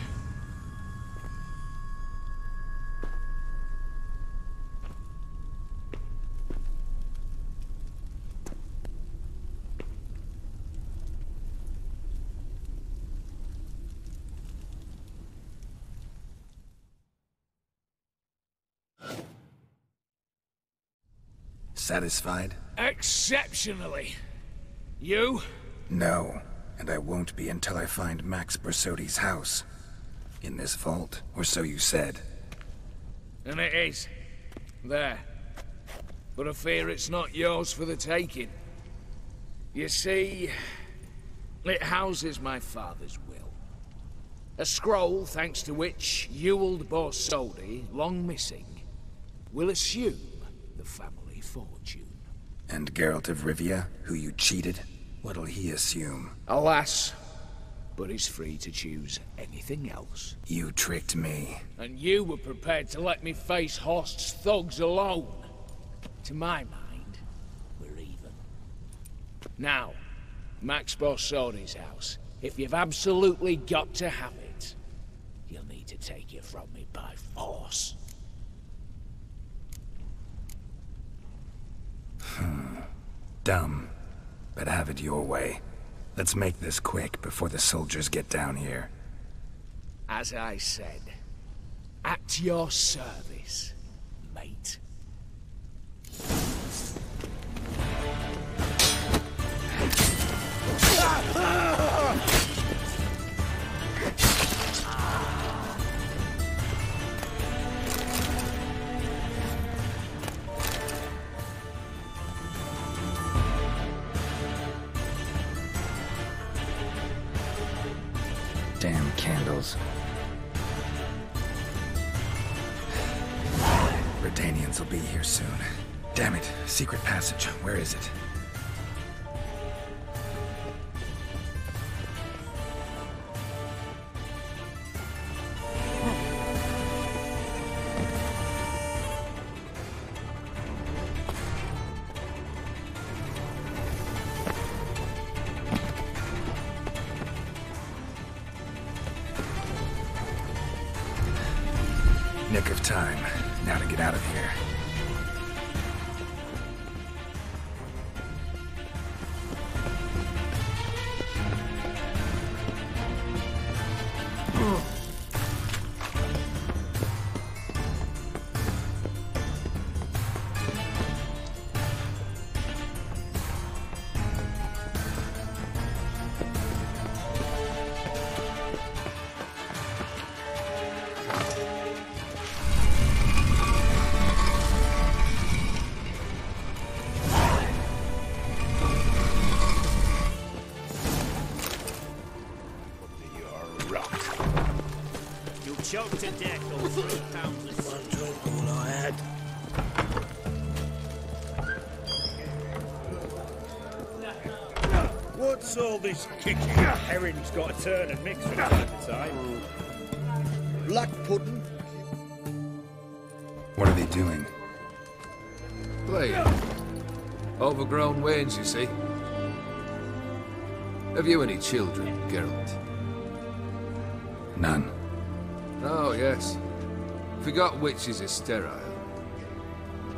Satisfied? Exceptionally. You? No. And I won't be until I find Max Borsodi's house. In this vault, or so you said. And it is. There. But I fear it's not yours for the taking. You see, it houses my father's will. A scroll thanks to which Ewald Borsodi, long missing, will assume the family fortune. And Geralt of Rivia, who you cheated? What'll he assume? Alas, but is free to choose anything else. You tricked me. And you were prepared to let me face Horst's thugs alone. To my mind, we're even. Now, Max Borsodi's house. If you've absolutely got to have it, you'll need to take it from me by force. Dumb, but have it your way. Let's make this quick before the soldiers get down here. As I said, at your service, mate. Damn candles. Redanians will be here soon. Damn it, secret passage. Where is it? Nick of time. Now to get out of here. Choked to death on 3 pounds of One drink, all I had. What's all this kicking? Herring's got to turn and mix from time to time. Black pudding. What are they doing? Playing. Overgrown wains, you see. Have you any children, Geralt? None. Oh, yes. Forgot witches are sterile.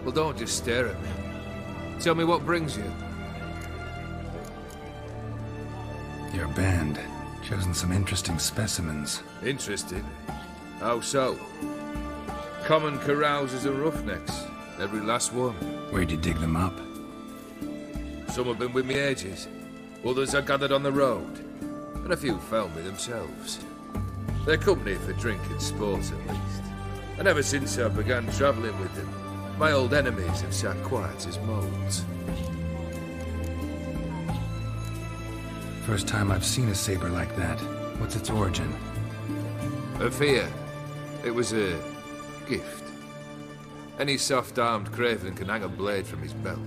Well, don't just stare at me. Tell me what brings you. Your band. Chosen some interesting specimens. Interesting? How so? Common carousers and roughnecks. Every last one. Where'd you dig them up? Some have been with me ages. Others I gathered on the road. And a few found me themselves. They're company for drink and sport, at least. And ever since I began travelling with them, my old enemies have sat quiet as moles. First time I've seen a saber like that. What's its origin? A fear. It was a gift. Any soft-armed craven can hang a blade from his belt,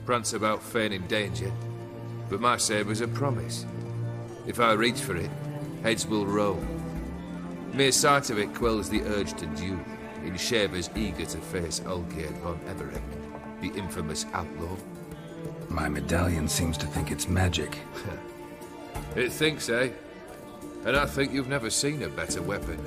prance about feigning danger, but my saber's a promise. If I reach for it, heads will roll. Mere sight of it quells the urge to duel, in shavers eager to face Olgierd von Everec, the infamous outlaw. My medallion seems to think it's magic. It thinks, eh? And I think you've never seen a better weapon.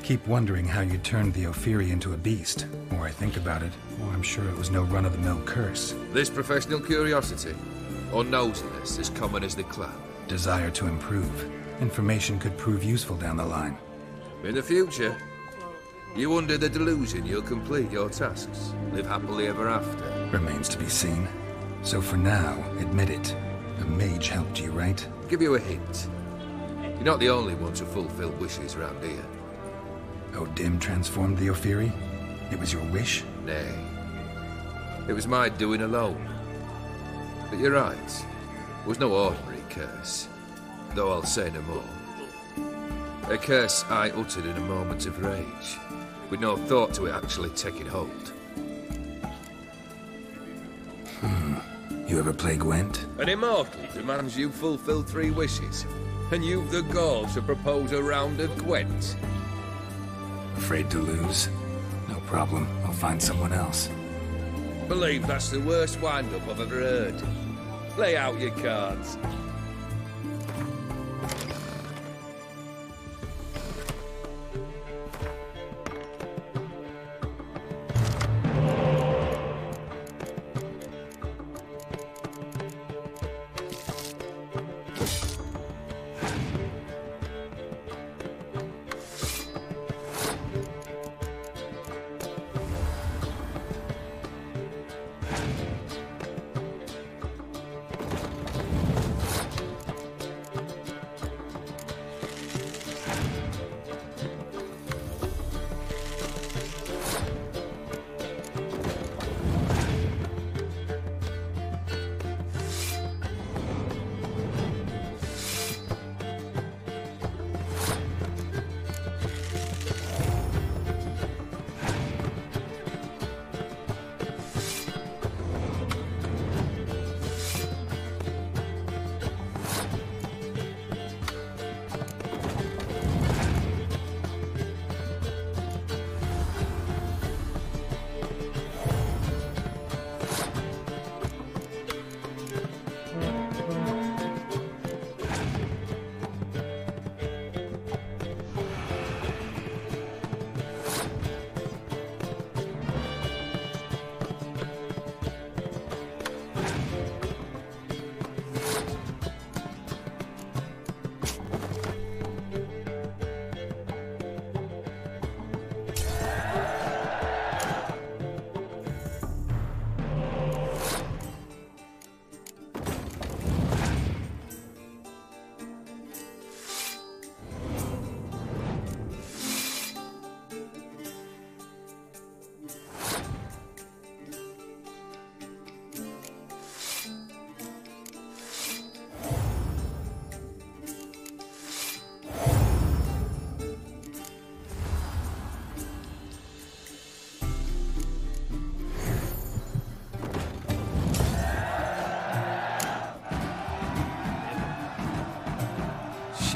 Keep wondering how you turned the Ophiri into a beast. The more I think about it, the more I'm sure it was no run-of-the-mill curse. This professional curiosity, or nosiness as common as the cloud. Desire to improve. Information could prove useful down the line. In the future, you under the delusion you'll complete your tasks, live happily ever after. Remains to be seen. So for now, admit it. A mage helped you, right? Give you a hint. You're not the only one to fulfill wishes around here. Odim transformed the Ophiri? It was your wish? Nay. It was my doing alone. But you're right. It was no ordinary curse. Though I'll say no more. A curse I uttered in a moment of rage, with no thought to it actually taking hold. You ever play Gwent? An immortal demands you fulfill 3 wishes, and you've the gall to propose a round of Gwent. Afraid to lose? No problem. I'll find someone else. Believe that's the worst wind-up I've ever heard. Lay out your cards.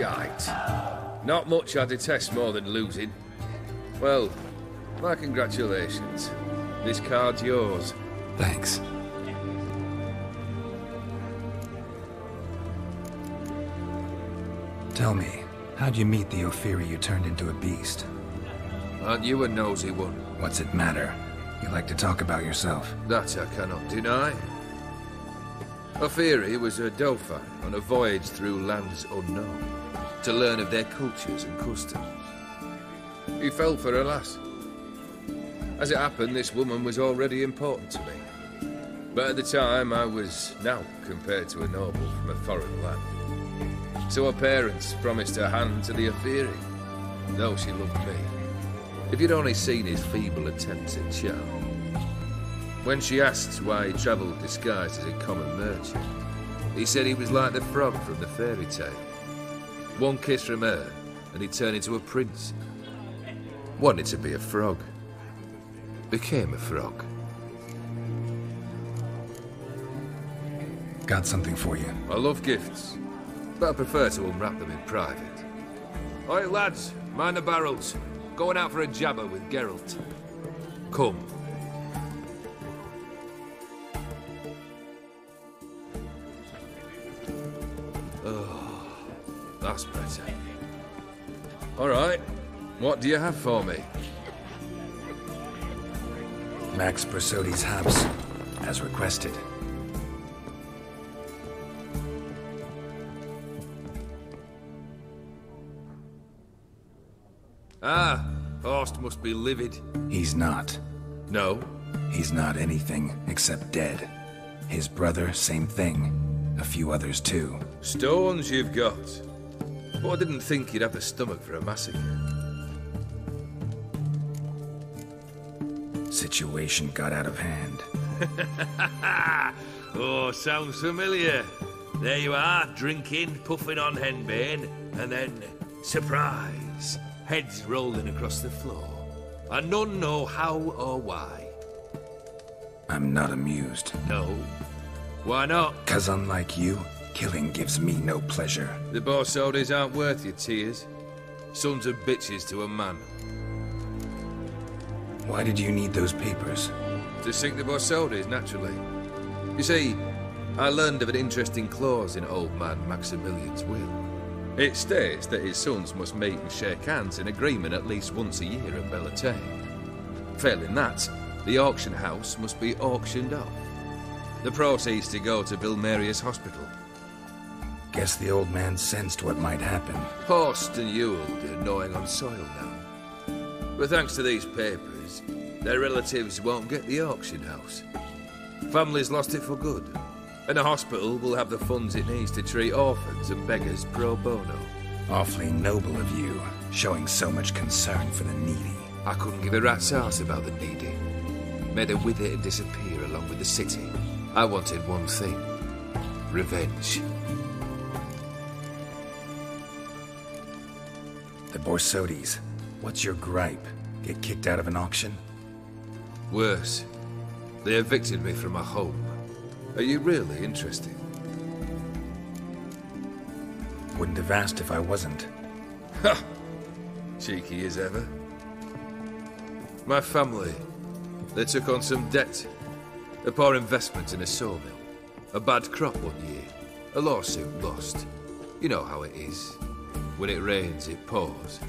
Shite. Not much I detest more than losing. Well, my congratulations. This card's yours. Thanks. Tell me, how'd you meet the Ophiri you turned into a beast? Aren't you a nosy one? What's it matter? You like to talk about yourself. That I cannot deny. Ophiri was a Dauphin on a voyage through lands unknown, to learn of their cultures and customs. He fell for a lass. As it happened, this woman was already important to me. But at the time, I was naught compared to a noble from a foreign land. So her parents promised her hand to the Ophiri, though she loved me. If you'd only seen his feeble attempts at charm. When she asked why he travelled disguised as a common merchant, he said he was like the frog from the fairy tale. One kiss from her, and he turned into a prince. Wanted to be a frog. Became a frog. Got something for you. I love gifts, but I prefer to unwrap them in private. Oi, lads, mind the barrels. Going out for a jabber with Geralt. Come. Oh, that's better. All right, what do you have for me? Max Brasodi's house, as requested. Ah, Horst must be livid. He's not. No? He's not anything except dead. His brother, same thing. A few others too. Stones you've got. But I didn't think you'd have the stomach for a massacre. Situation got out of hand. Oh, sounds familiar. There you are, drinking, puffing on henbane, and then, surprise, heads rolling across the floor. And none know how or why. I'm not amused. No, Why not? 'Cause unlike you, killing gives me no pleasure. The Borsodis aren't worth your tears. Sons of bitches to a man. Why did you need those papers? To sink the Borsodis, naturally. You see, I learned of an interesting clause in old man Maximilian's will. It states that his sons must meet and shake hands in agreement at least once a year at Bellatane. Failing that, the auction house must be auctioned off. The proceeds to go to Vilmeria's hospital. Guess the old man sensed what might happen. Horst and Ewald are gnawing on soil now. But thanks to these papers, their relatives won't get the auction house. Families lost it for good, and the hospital will have the funds it needs to treat orphans and beggars pro bono. Awfully noble of you, showing so much concern for the needy. I couldn't give a rat's ass about the needy. Made them with it and disappear along with the city. I wanted one thing. Revenge. The Borsodis. What's your gripe? Get kicked out of an auction? Worse. They evicted me from my home. Are you really interested? Wouldn't have asked if I wasn't. Ha! Cheeky as ever. My family, they took on some debt. A poor investment in a sawmill. A bad crop one year. A lawsuit lost. You know how it is. When it rains, it pours.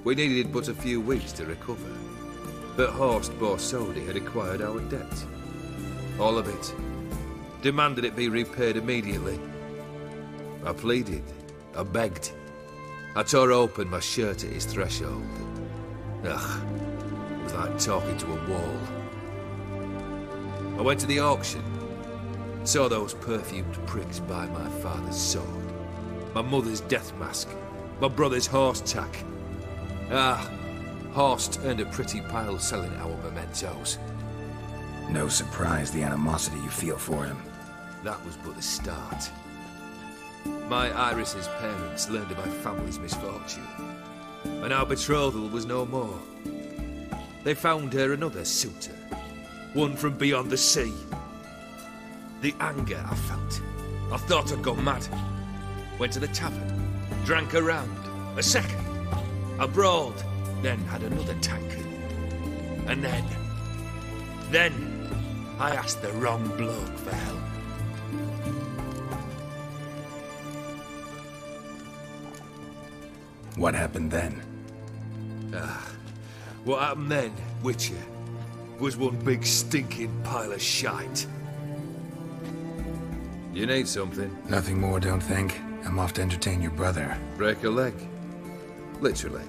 We needed but a few weeks to recover. But Horst Borsodi had acquired our debt. All of it. Demanded it be repaid immediately. I pleaded. I begged. I tore open my shirt at his threshold. Ugh. It was like talking to a wall. I went to the auction. Saw those perfumed pricks buy my father's sword. My mother's death mask. My brother's horse tack. Ah, Horst earned a pretty pile selling our mementos. No surprise the animosity you feel for him. That was but the start. My Iris's parents learned of my family's misfortune, and our betrothal was no more. They found her another suitor, one from beyond the sea. The anger I felt, I thought I'd gone mad. Went to the tavern, drank a round, a second. I brawled, then had another tankard. And then I asked the wrong bloke for help. What happened then? What happened then, Witcher, was one big stinking pile of shite. You need something? Nothing more, don't think. I'm off to entertain your brother. Break a leg. Literally.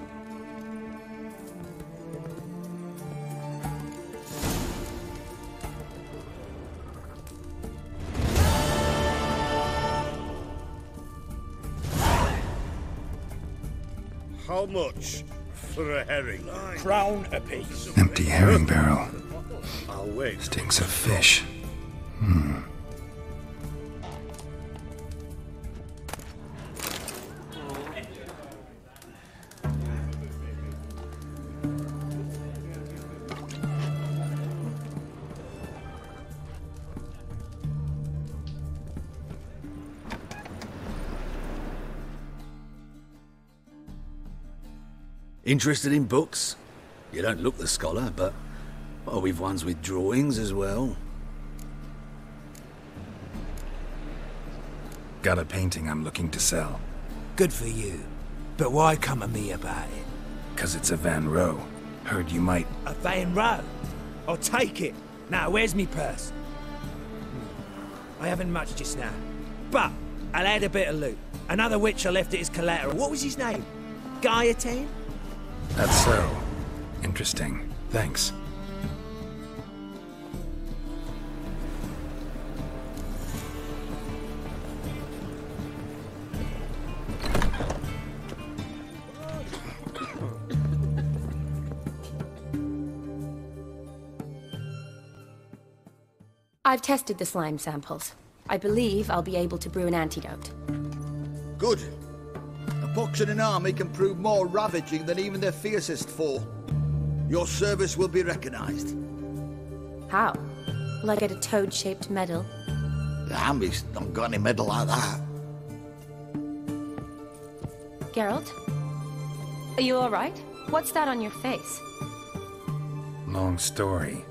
How much for a herring? Crown apiece. Empty herring barrel. I'll wait. Stinks of fish. Interested in books? You don't look the scholar, but well, we've ones with drawings as well. Got a painting I'm looking to sell. Good for you. But why come to me about it? 'Cause it's a Van Row. Heard you might... A Van Row? I'll take it. Now, where's me purse? I haven't much just now. But I'll add a bit of loot. Another witcher left it as collateral. What was his name? Gaiatan? That's so. Interesting. Thanks. I've tested the slime samples. I believe I'll be able to brew an antidote. Good. A pox in an army can prove more ravaging than even their fiercest foe. Your service will be recognized. How? Will I get a toad-shaped medal? The Hammies don't got any medal like that. Geralt? Are you alright? What's that on your face? Long story.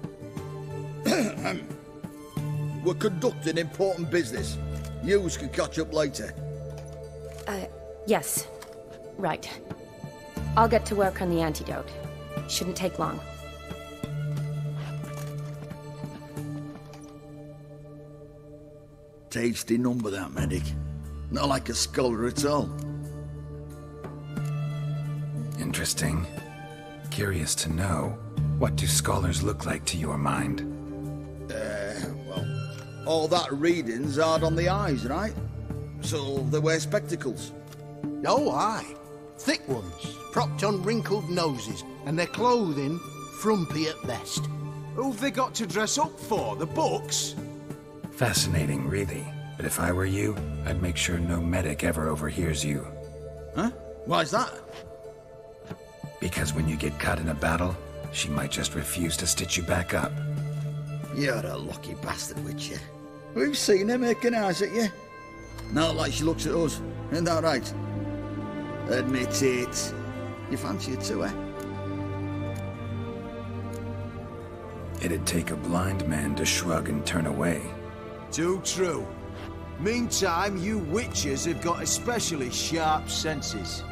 We're conducting important business. Yous can catch up later. Yes. Right. I'll get to work on the antidote. Shouldn't take long. Tasty number, that medic. Not like a scholar at all. Interesting. Curious to know, what do scholars look like to your mind? Well, all that reading's hard on the eyes, right? So they wear spectacles. Oh, aye. Thick ones, propped on wrinkled noses, and their clothing frumpy at best. Who've they got to dress up for? The books? Fascinating, really. But if I were you, I'd make sure no medic ever overhears you. Huh? Why's that? Because when you get caught in a battle, she might just refuse to stitch you back up. You're a lucky bastard, Witcher. We've seen her making eyes at you. Not like she looks at us. Isn't that right? Admit it. You fancy her too, eh? It'd take a blind man to shrug and turn away. Too true. Meantime, you witches have got especially sharp senses.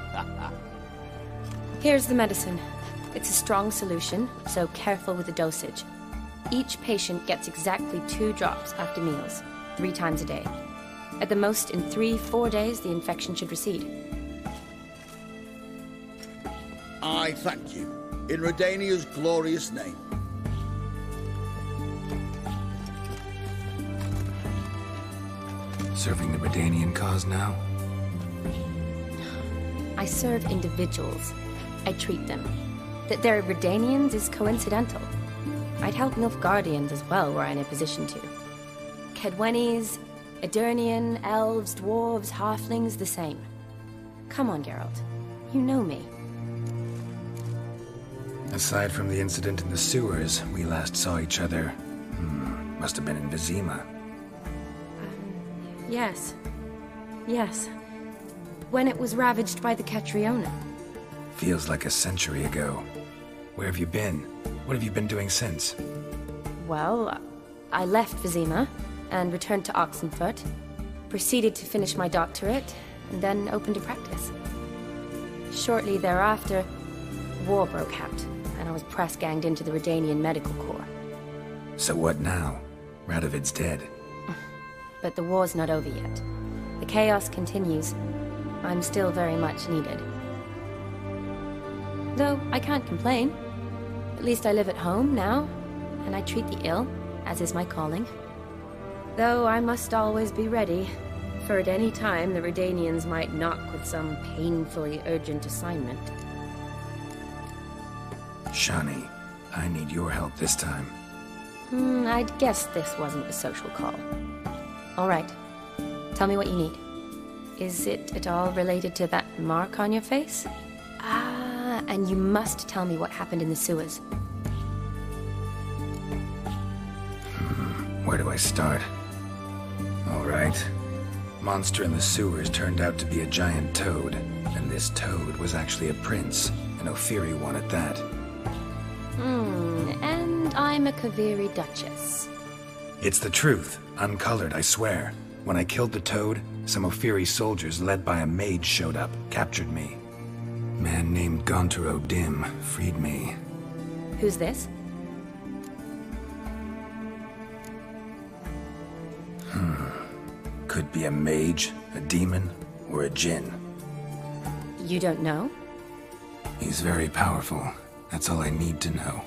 Here's the medicine. It's a strong solution, so careful with the dosage. Each patient gets exactly 2 drops after meals, 3 times a day. At the most, in 3-4 days, the infection should recede. I thank you. In Redania's glorious name. Serving the Redanian cause now? I serve individuals. I treat them. That they're Redanians is coincidental. I'd help Nilfgaardians as well were I in a position to. Kedwenis, Edirnian, elves, dwarves, halflings, the same. Come on, Geralt. You know me. Aside from the incident in the sewers, we last saw each other... must have been in Vizima. Yes. Yes. When it was ravaged by the Catriona. Feels like a century ago. Where have you been? What have you been doing since? Well, I left Vizima and returned to Oxenfurt, proceeded to finish my doctorate, and then opened a practice. Shortly thereafter, war broke out, and I was press-ganged into the Redanian Medical Corps. So what now? Radovid's dead. But the war's not over yet. The chaos continues. I'm still very much needed. Though I can't complain. At least I live at home now, and I treat the ill, as is my calling. Though I must always be ready, for at any time the Redanians might knock with some painfully urgent assignment. Shani, I need your help this time. I'd guess this wasn't a social call. All right. Tell me what you need. Is it at all related to that mark on your face? Ah, and you must tell me what happened in the sewers. Where do I start? All right. Monster in the sewers turned out to be a giant toad, and this toad was actually a prince, an Ophiri one at that. And I'm a Kaviri Duchess. It's the truth, uncolored, I swear. When I killed the toad, some Ophiri soldiers led by a mage showed up, captured me. Man named Gontaro Dim freed me. Who's this? Could be a mage, a demon, or a djinn. You don't know? He's very powerful. That's all I need to know.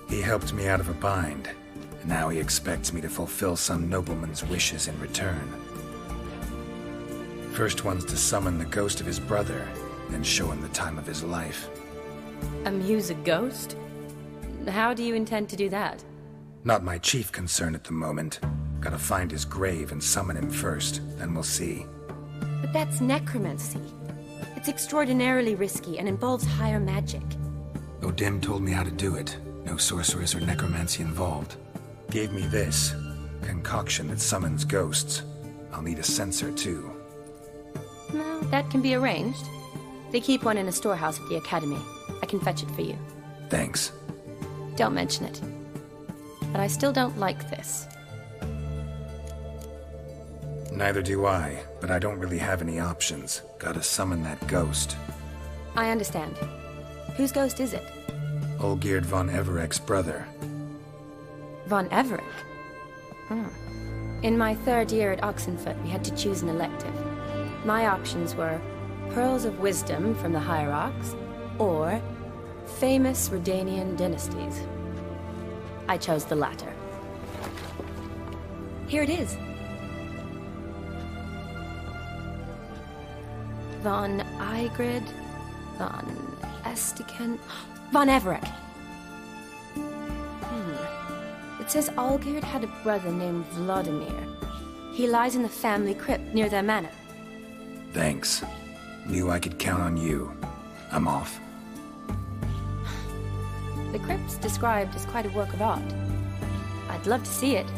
He helped me out of a bind, and now he expects me to fulfill some nobleman's wishes in return. First one's to summon the ghost of his brother, then show him the time of his life. Amuse a ghost? How do you intend to do that? Not my chief concern at the moment. Gotta find his grave and summon him first, then we'll see. But that's necromancy. It's extraordinarily risky and involves higher magic. Odim told me how to do it. No sorceress or necromancy involved. Gave me this. Concoction that summons ghosts. I'll need a sensor, too. No, that can be arranged. They keep one in a storehouse at the Academy. I can fetch it for you. Thanks. Don't mention it. But I still don't like this. Neither do I, but I don't really have any options. Gotta summon that ghost. I understand. Whose ghost is it? Olgierd von Everek's brother. Von Everek? In my third year at Oxenfoot, we had to choose an elective. My options were Pearls of Wisdom from the Hierarchs, or Famous Redanian Dynasties. I chose the latter. Here it is. Von Igrid, Von Estiken, Von Everek. It says Olgierd had a brother named Vladimir. He lies in the family crypt near their manor. Thanks. Knew I could count on you. I'm off. The crypt's described as quite a work of art. I'd love to see it.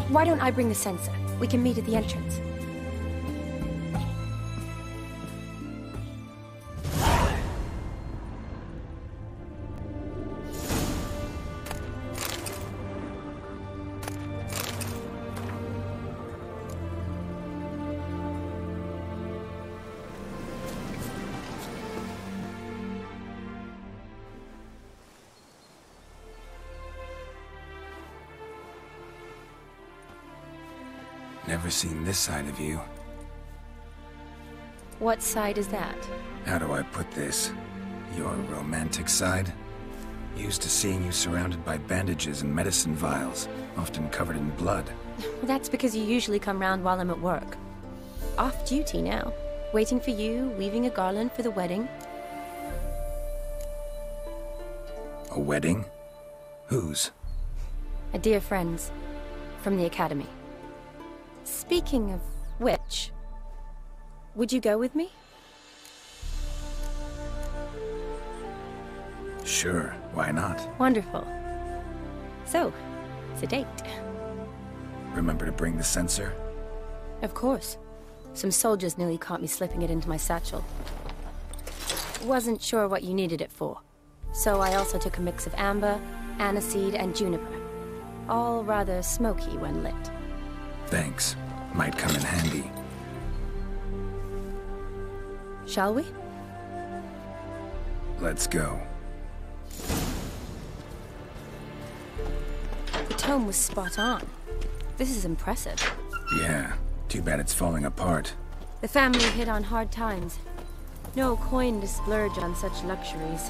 Why don't I bring the sensor? We can meet at the entrance. Never seen this side of you. What side is that? How do I put this? Your romantic side? Used to seeing you surrounded by bandages and medicine vials, often covered in blood. That's because you usually come round while I'm at work. Off duty now. Waiting for you, weaving a garland for the wedding. A wedding? Whose? A dear friend's. From the Academy. Speaking of which, would you go with me? Sure, why not? Wonderful. So, it's a date. Remember to bring the sensor? Of course. Some soldiers nearly caught me slipping it into my satchel. Wasn't sure what you needed it for. So I also took a mix of amber, aniseed, and juniper. All rather smoky when lit. Thanks. Might come in handy. Shall we? Let's go. The tome was spot on. This is impressive. Yeah, too bad it's falling apart. The family hit on hard times. No coin to splurge on such luxuries.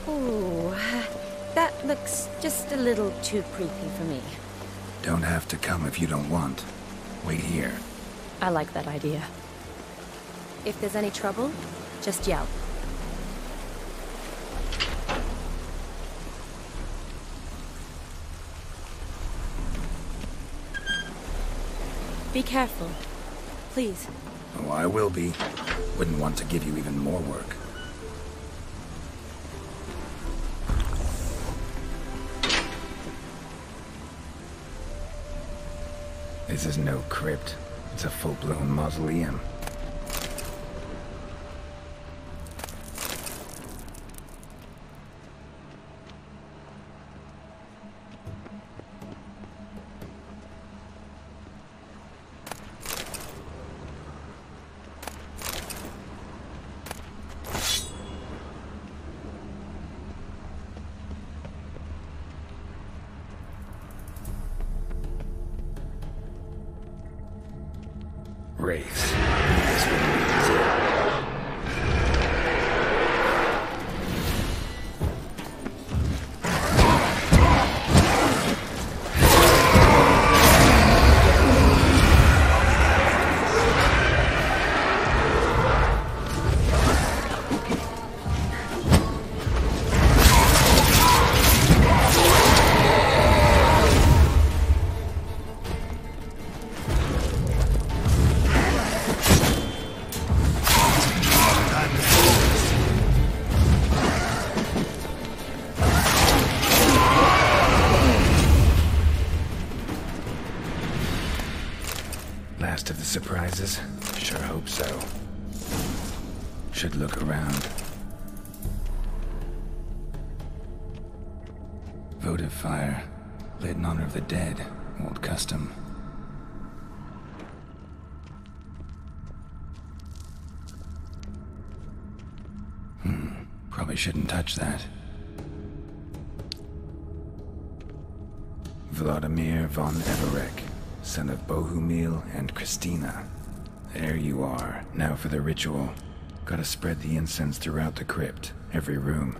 Ooh, that looks just a little too creepy for me. Don't have to come if you don't want. Wait here. I like that idea. If there's any trouble, just yell. Be careful, please. Oh, I will be. Wouldn't want to give you even more work. This is no crypt. It's a full-blown mausoleum. Wraiths. This wouldn't be easy. last of the surprises? Sure hope so. Should look around. Votive fire. Lit in honor of the dead. Old custom. Probably shouldn't touch that. Vladimir von Everek, son of Bohumil and Christina. There you are. Now for the ritual. Gotta spread the incense throughout the crypt, every room.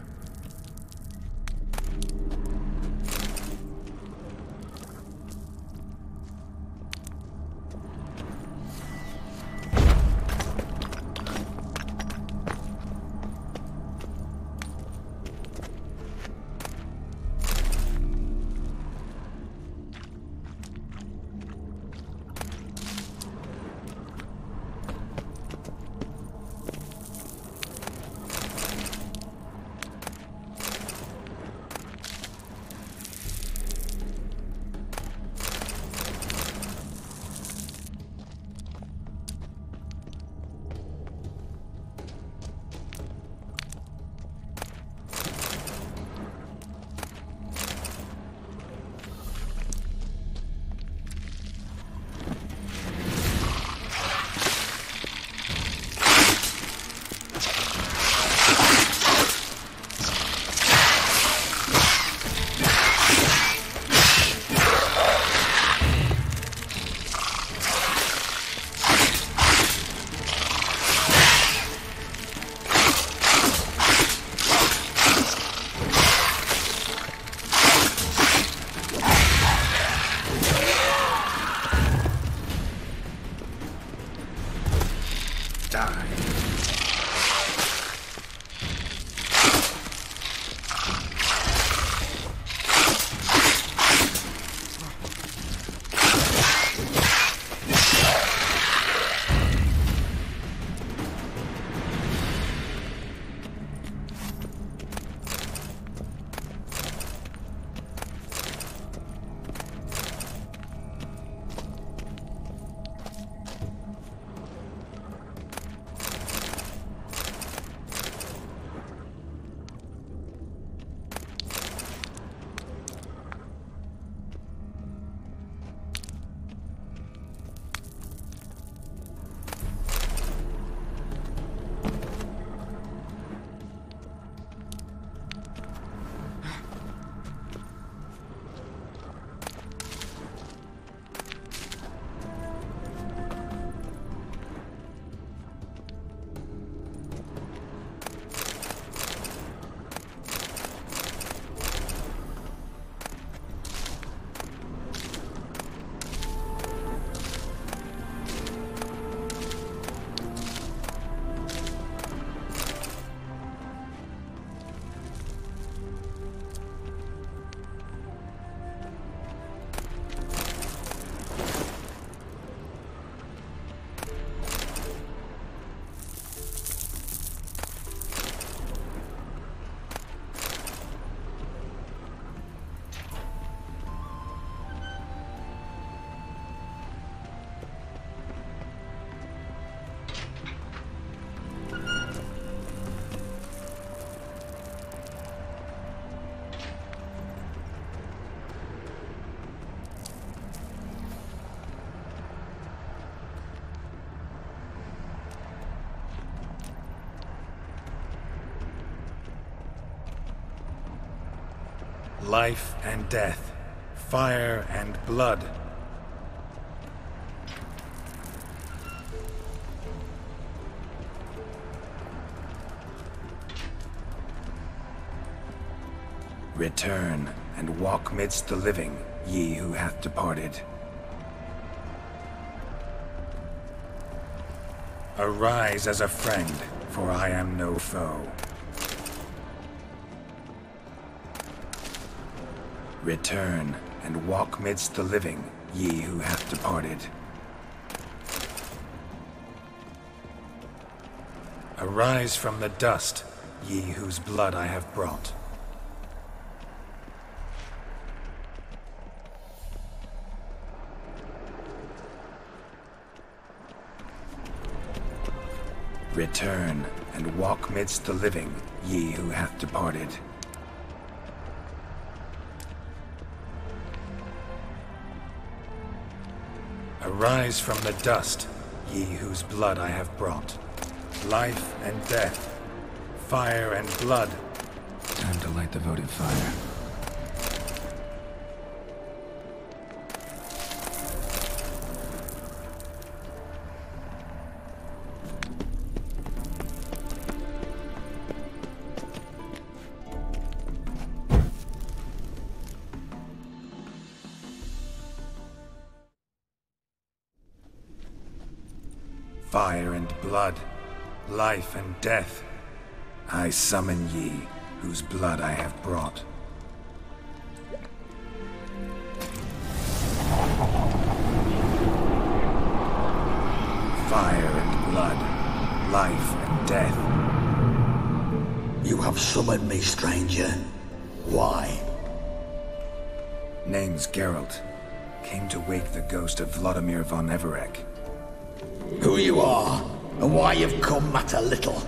Life and death, fire and blood. Return and walk midst the living, ye who hath departed. Arise as a friend, for I am no foe. Return and walk midst the living, ye who hath departed. Arise from the dust, ye whose blood I have brought. Return, and walk midst the living, ye who hath departed. Arise from the dust, ye whose blood I have brought. Life and death, fire and blood. Time to light the votive fire. Fire and blood, life and death, I summon ye, whose blood I have brought. Fire and blood, life and death. You have summoned me, stranger. Why? Name's Geralt. Came to wake the ghost of Vladimir von Everec. Who you are, and why you've come matter little.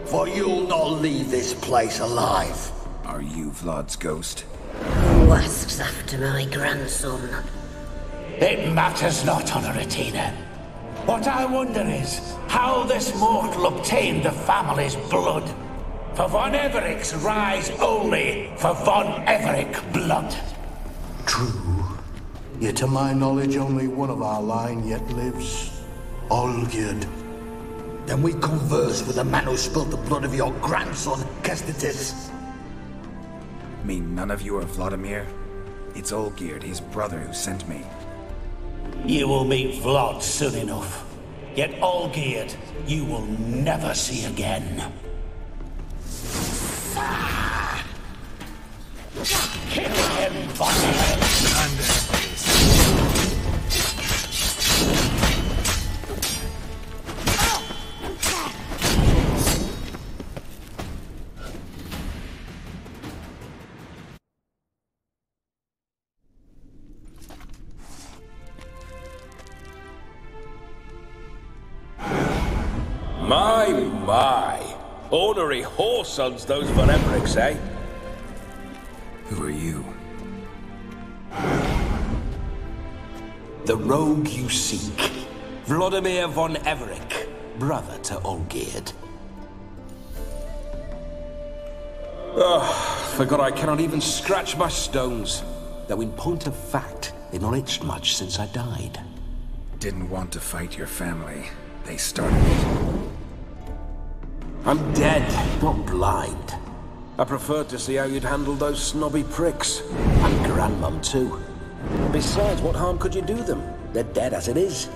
For you'll not leave this place alive. Are you Vlad's ghost? Who asks after my grandson? It matters not, Honoratina. What I wonder is how this mortal obtained the family's blood. For von Everic's rise only for von Everec blood. True. Yet to my knowledge, only one of our line yet lives. Olgierd. Then we converse with the man who spilled the blood of your grandson, Kestitis. Mean none of you are Vladimir? It's Olgierd, his brother, who sent me. You will meet Vlad soon enough. Yet Olgierd, you will never see again. Kill him, Von Everec! My. Ornery whoresons those von Everecs, eh? Who are you? The rogue you seek. Vladimir von Everec, brother to Olgierd. Forgot I cannot even scratch my stones. Though in point of fact, they've not itched much since I died. Didn't want to fight your family. They started it. I'm dead, not blind. I preferred to see how you'd handle those snobby pricks. And Grandmum, too. Besides, what harm could you do them? They're dead as it is.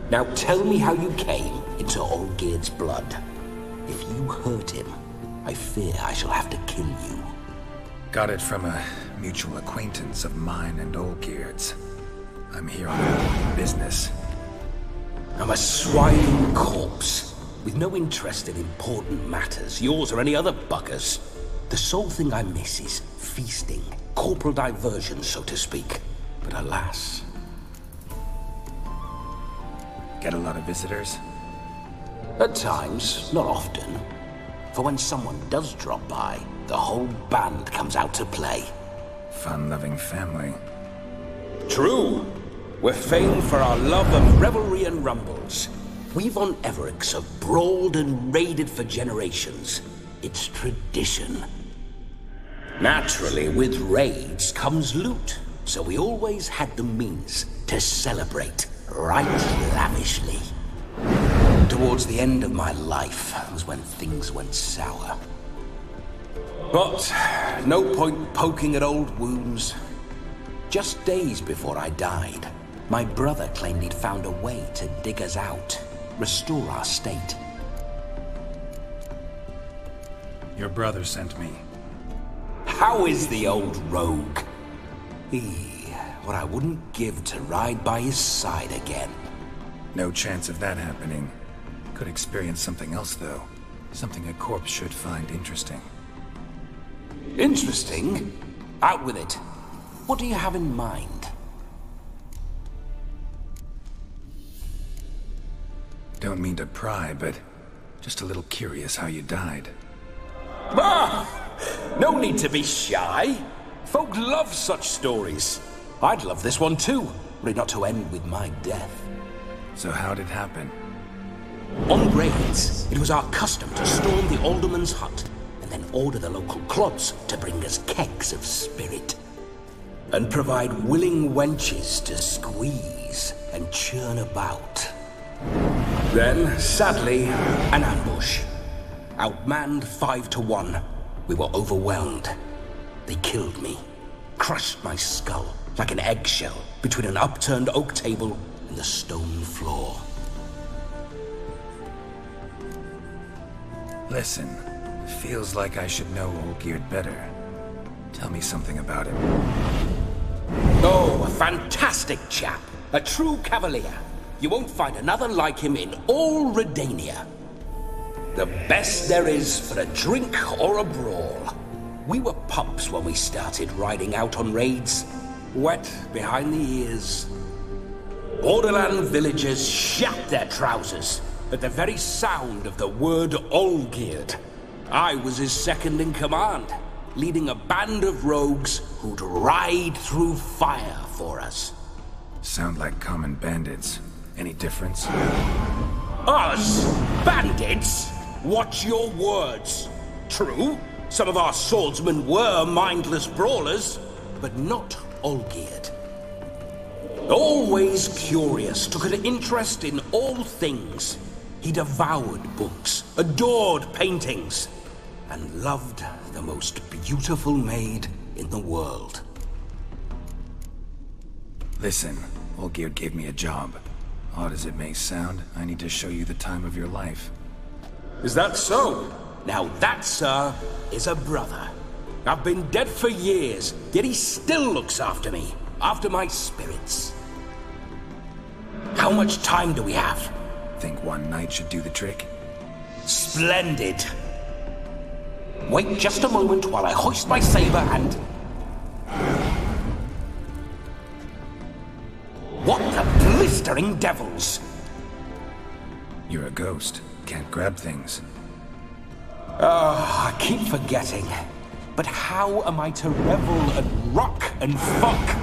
Now tell me how you came into Olgierd's blood. If you hurt him, I fear I shall have to kill you. Got it from a mutual acquaintance of mine and Olgierd's. I'm here on business. I'm a swine corpse, with no interest in important matters, yours or any other buggers. The sole thing I miss is feasting, corporal diversion, so to speak. But alas... Get a lot of visitors? At times, not often. For when someone does drop by, the whole band comes out to play. Fun-loving family. True. We're famed for our love of revelry and rumbles. We von Everecs have brawled and raided for generations. It's tradition. Naturally, with raids comes loot, so we always had the means to celebrate right lavishly. Towards the end of my life was when things went sour. But no point poking at old wounds. Just days before I died, my brother claimed he'd found a way to dig us out, restore our state. Your brother sent me. How is the old rogue? What I wouldn't give to ride by his side again. No chance of that happening. Could experience something else, though. Something a corpse should find interesting. Interesting? Out with it. What do you have in mind? Don't mean to pry, but just a little curious how you died. Ah! No need to be shy. Folk love such stories. I'd love this one too, were it not to end with my death. So how'd it happen? On raids, it was our custom to storm the alderman's hut and then order the local clubs to bring us kegs of spirit. And provide willing wenches to squeeze and churn about. Then, sadly, an ambush. Outmanned 5 to 1. We were overwhelmed. They killed me. Crushed my skull like an eggshell between an upturned oak table and the stone floor. Listen, feels like I should know Olgierd better. Tell me something about him. Oh, a fantastic chap. A true cavalier. You won't find another like him in all Redania. The best there is for a drink or a brawl. We were pups when we started riding out on raids. Wet behind the ears. Borderland villagers shat their trousers at the very sound of the word Olgierd. I was his second in command, leading a band of rogues who'd ride through fire for us. Sound like common bandits. Any difference? Us? Bandits? Watch your words. True, some of our swordsmen were mindless brawlers, but not Olgierd. Always curious, took an interest in all things. He devoured books, adored paintings, and loved the most beautiful maid in the world. Listen, Olgierd gave me a job. Odd as it may sound, I need to show you the time of your life. Is that so? Now that, sir, is a brother. I've been dead for years, yet he still looks after me, after my spirits. How much time do we have? Think one night should do the trick? Splendid. Wait just a moment while I hoist my saber and... What the blistering devils? You're a ghost. Can't grab things. I keep forgetting. But how am I to revel and rock and fuck?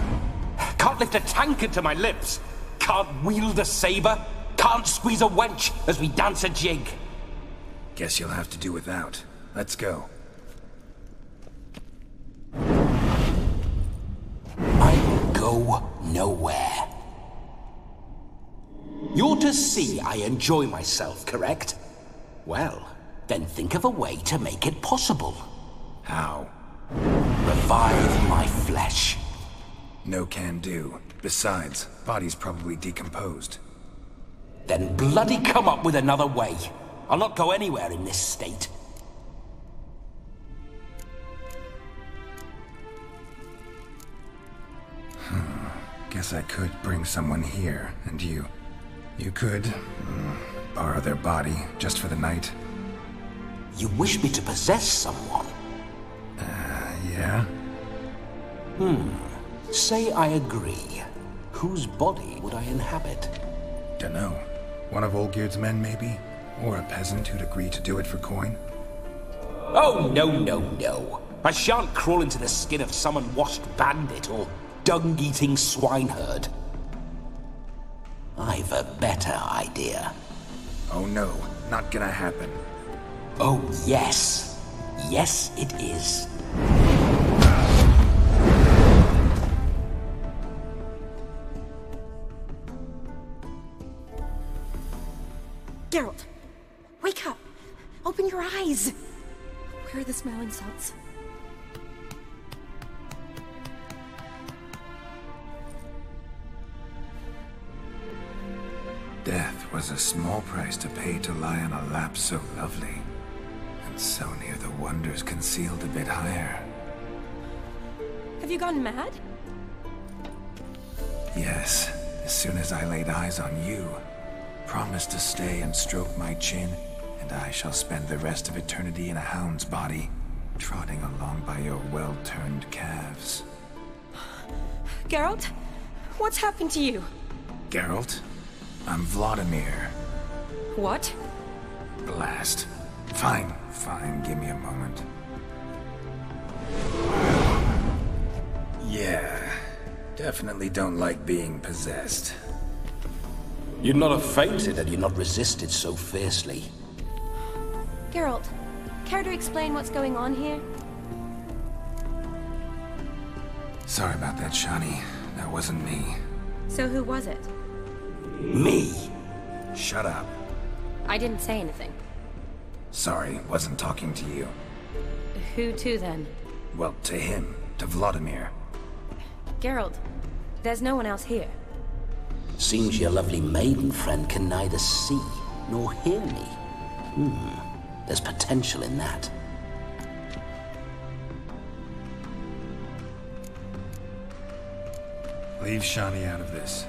Can't lift a tankard to my lips. Can't wield a saber. Can't squeeze a wench as we dance a jig. Guess you'll have to do without. Let's go. I will go nowhere. You're to see I enjoy myself, correct? Well, then think of a way to make it possible. How? Revive my flesh. No can do. Besides, body's probably decomposed. Then bloody come up with another way. I'll not go anywhere in this state. Guess I could bring someone here, and you could borrow their body just for the night. You wish me to possess someone? Yeah? Say I agree. Whose body would I inhabit? Dunno. One of Olgierd's men, maybe? Or a peasant who'd agree to do it for coin? Oh, no. I shan't crawl into the skin of some unwashed bandit or dung-eating swineherd. I've a better idea. Oh no, not gonna happen. Oh yes. Yes, it is. Geralt, wake up! Open your eyes! Where are the smiling salts? Death was a small price to pay to lie on a lap so lovely, and so near the wonders concealed a bit higher. Have you gone mad? Yes, as soon as I laid eyes on you, promised to stay and stroke my chin, and I shall spend the rest of eternity in a hound's body. trotting along by your well-turned calves. Geralt? What's happened to you? Geralt? I'm Vladimir. What? Blast. Fine, give me a moment. Yeah, definitely don't like being possessed. You'd not have fainted had you not resisted so fiercely. Geralt, care to explain what's going on here? Sorry about that, Shani. That wasn't me. So who was it? Me. Shut up. I didn't say anything. Sorry, wasn't talking to you. Who to then? Well, to him. To Vladimir. Geralt, there's no one else here. Seems your lovely maiden friend can neither see nor hear me. There's potential in that. Leave Shani out of this.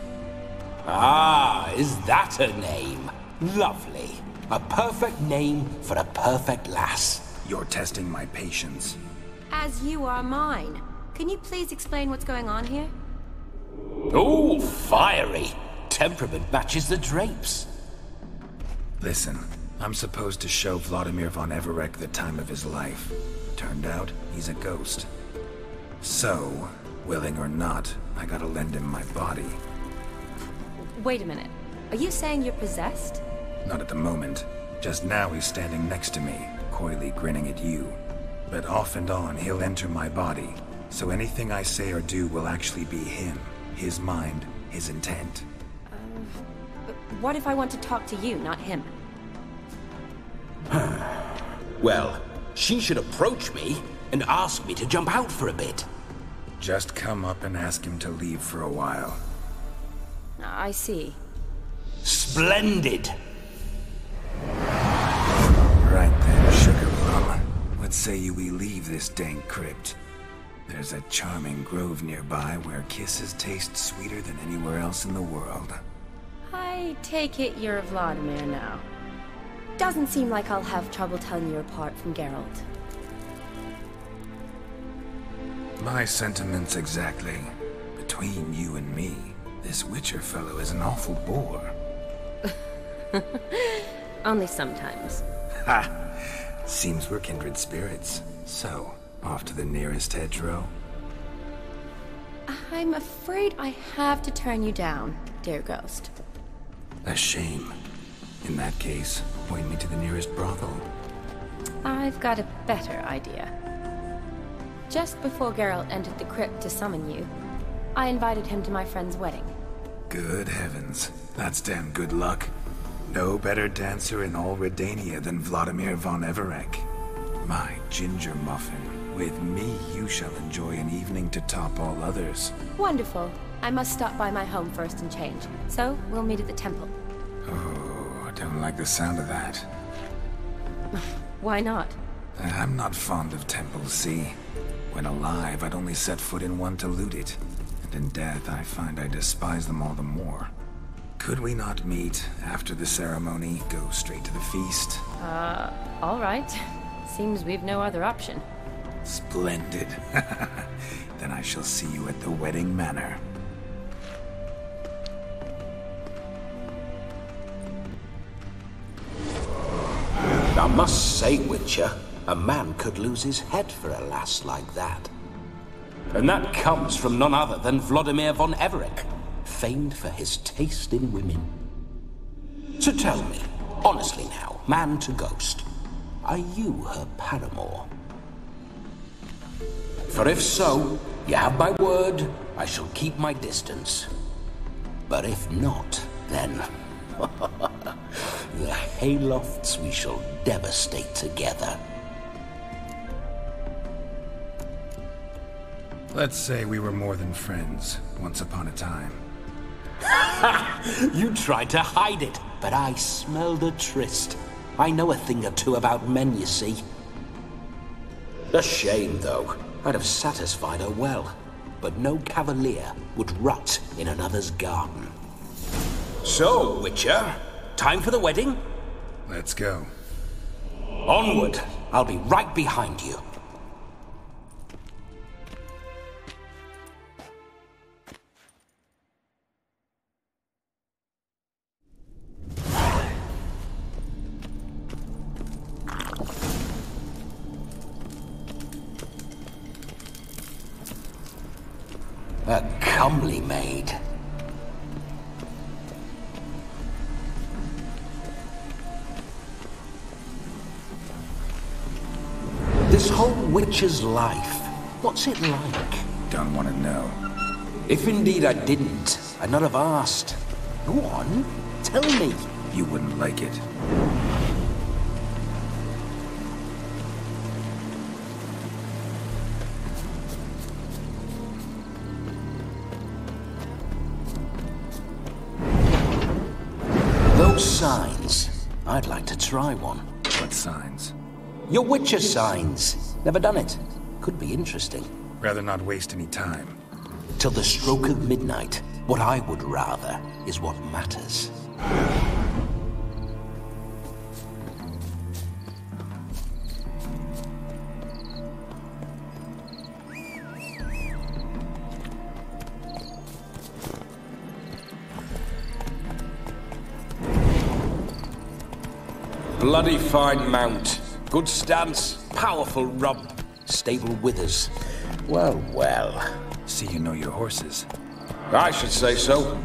Ah, is that her name? Lovely. A perfect name for a perfect lass. You're testing my patience. As you are mine. Can you please explain what's going on here? Oh, fiery. Temperament matches the drapes. Listen, I'm supposed to show Vladimir von Everec the time of his life. Turned out, he's a ghost. So, willing or not, I gotta lend him my body. Wait a minute. Are you saying you're possessed? Not at the moment. Just now he's standing next to me, coyly grinning at you. But off and on, he'll enter my body. So anything I say or do will actually be him. His mind, his intent. What if I want to talk to you, not him? Well, she should approach me and ask me to jump out for a bit. Just come up and ask him to leave for a while. I see. Splendid! Right then, sugar plum. What say you we leave this dank crypt? There's a charming grove nearby where kisses taste sweeter than anywhere else in the world. I take it you're Vladimir now. Doesn't seem like I'll have trouble telling you apart from Geralt. My sentiments exactly. Between you and me, this Witcher fellow is an awful bore. Only sometimes. Ha! Seems we're kindred spirits. So, off to the nearest hedgerow? I'm afraid I have to turn you down, dear ghost. A shame. In that case, point me to the nearest brothel. I've got a better idea. Just before Geralt entered the crypt to summon you, I invited him to my friend's wedding. Good heavens. That's damn good luck. No better dancer in all Redania than Vladimir von Everec. My ginger muffin. With me, you shall enjoy an evening to top all others. Wonderful. I must stop by my home first and change. So, we'll meet at the temple. Oh, I don't like the sound of that. Why not? I'm not fond of temples, see? When alive, I'd only set foot in one to loot it. And in death, I find I despise them all the more. Could we not meet after the ceremony, go straight to the feast? All right. Seems we've no other option. Splendid. Then I shall see you at the wedding manor. I must say, Witcher, a man could lose his head for a lass like that. And that comes from none other than Vladimir von Everec, famed for his taste in women. So tell me, honestly now, man to ghost, are you her paramour? For if so, you have my word, I shall keep my distance. But if not, then the haylofts we shall devastate together. Let's say we were more than friends, once upon a time. You tried to hide it, but I smelled a tryst. I know a thing or two about men, you see. A shame, though. I'd have satisfied her well, but no cavalier would rot in another's garden. So, Witcher, time for the wedding? Let's go. Onward! I'll be right behind you. A comely maid. This whole witcher's life, what's it like? Don't want to know. If indeed I didn't, I'd not have asked. Go on, tell me. You wouldn't like it. Those signs, I'd like to try one. What signs? Your Witcher signs. Never done it. Could be interesting. Rather not waste any time. Till the stroke of midnight, what I would rather is what matters. Bloody fine mount. Good stance, powerful rump, stable withers. Well, well. See you know your horses. I should say so.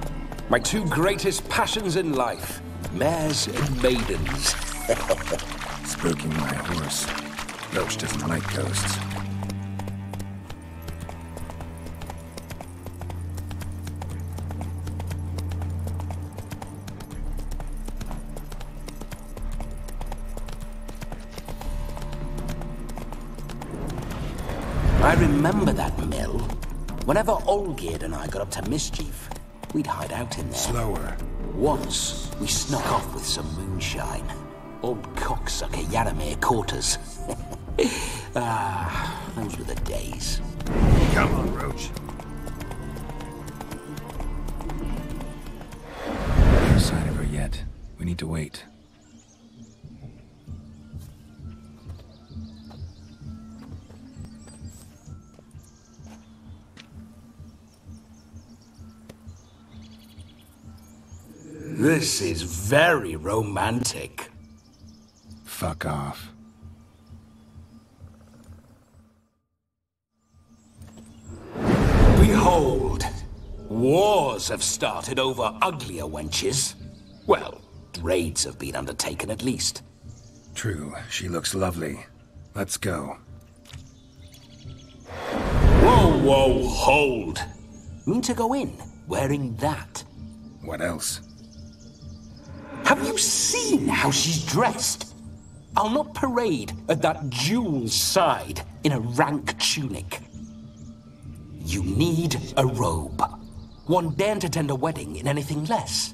My two greatest passions in life, mares and maidens. Spooking my horse. Roach doesn't like ghosts. I remember that mill. Whenever Olgerd and I got up to mischief, we'd hide out in there. Slower. Once, we snuck off with some moonshine. Old cocksucker Yaramir caught us. Those were the days. Come on, Roach. No sign of her yet. We need to wait. This is very romantic. Fuck off. Behold! Wars have started over uglier wenches. Well, raids have been undertaken at least. True, she looks lovely. Let's go. Whoa, whoa, hold! Mean to go in, wearing that? What else? Have you seen how she's dressed? I'll not parade at that jewel's side in a rank tunic. You need a robe. One daren't attend a wedding in anything less.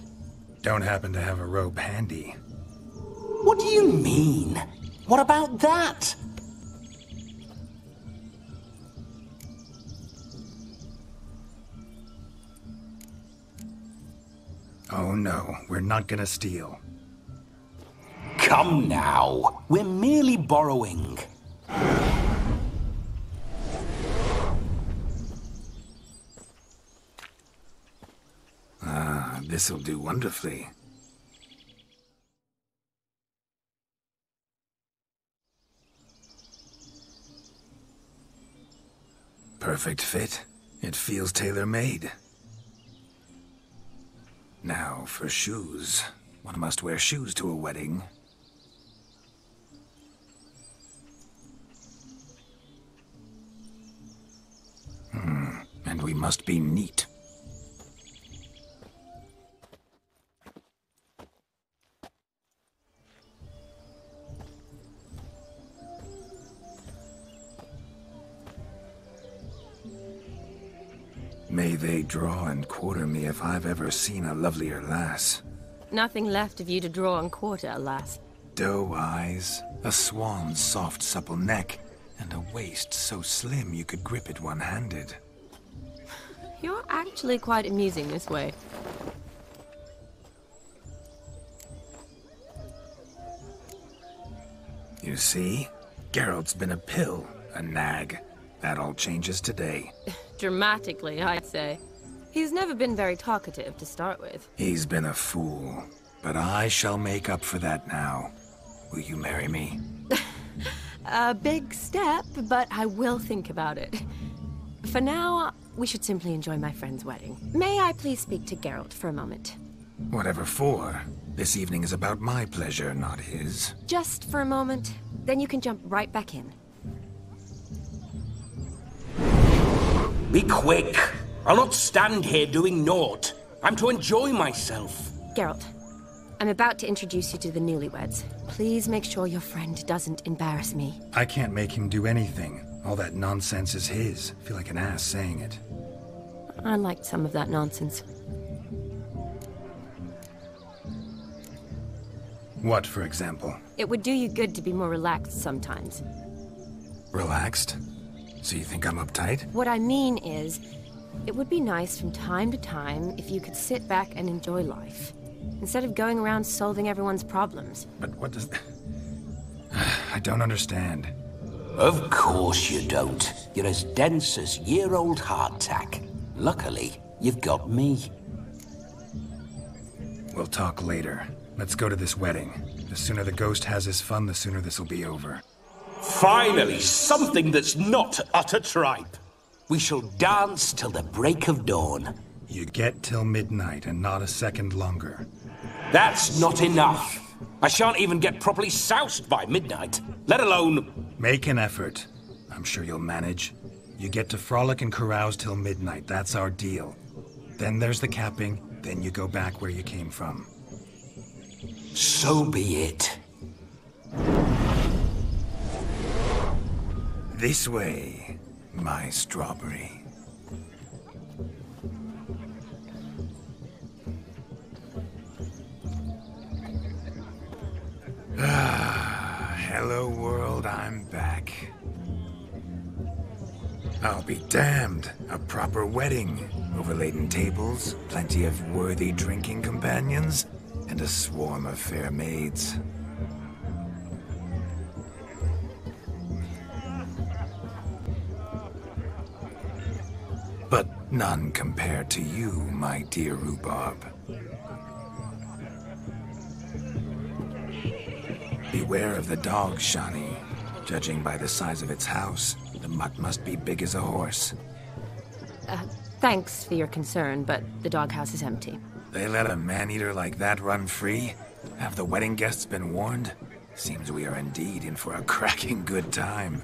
Don't happen to have a robe handy. What do you mean? What about that? Oh no, we're not gonna steal. Come now, we're merely borrowing. Ah, this'll do wonderfully. Perfect fit. It feels tailor-made. Now for shoes. One must wear shoes to a wedding. And we must be neat. May they draw and quarter me if I've ever seen a lovelier lass. Nothing left of you to draw and quarter, alas. Doe eyes, a swan's soft supple neck, and a waist so slim you could grip it one-handed. You're actually quite amusing this way. You see? Geralt's been a pill, a nag. That all changes today. Dramatically, I'd say. He's never been very talkative to start with. He's been a fool, but I shall make up for that now. Will you marry me? A big step, but I will think about it. For now, we should simply enjoy my friend's wedding. May I please speak to Geralt for a moment? Whatever for. This evening is about my pleasure, not his. Just for a moment, then you can jump right back in. Be quick! I'll not stand here doing naught. I'm to enjoy myself. Geralt, I'm about to introduce you to the newlyweds. Please make sure your friend doesn't embarrass me. I can't make him do anything. All that nonsense is his. I feel like an ass saying it. I liked some of that nonsense. What, for example? It would do you good to be more relaxed sometimes. Relaxed? So you think I'm uptight? What I mean is, it would be nice from time to time if you could sit back and enjoy life, instead of going around solving everyone's problems. But what does... I don't understand. Of course you don't. You're as dense as year-old hardtack. Luckily, you've got me. We'll talk later. Let's go to this wedding. The sooner the ghost has his fun, the sooner this'll be over. Finally, something that's not utter tripe. We shall dance till the break of dawn. You get till midnight and not a second longer. That's not enough. I shan't even get properly soused by midnight, let alone... Make an effort. I'm sure you'll manage. You get to frolic and carouse till midnight. That's our deal. Then there's the capping. Then you go back where you came from. So be it. This way, my strawberry. Hello world, I'm back. I'll be damned. A proper wedding. Overladen tables, plenty of worthy drinking companions, and a swarm of fair maids. But none compared to you, my dear rhubarb. Beware of the dog, Shani. Judging by the size of its house, the mutt must be big as a horse. Thanks for your concern, but the doghouse is empty. They let a man-eater like that run free? Have the wedding guests been warned? Seems we are indeed in for a cracking good time.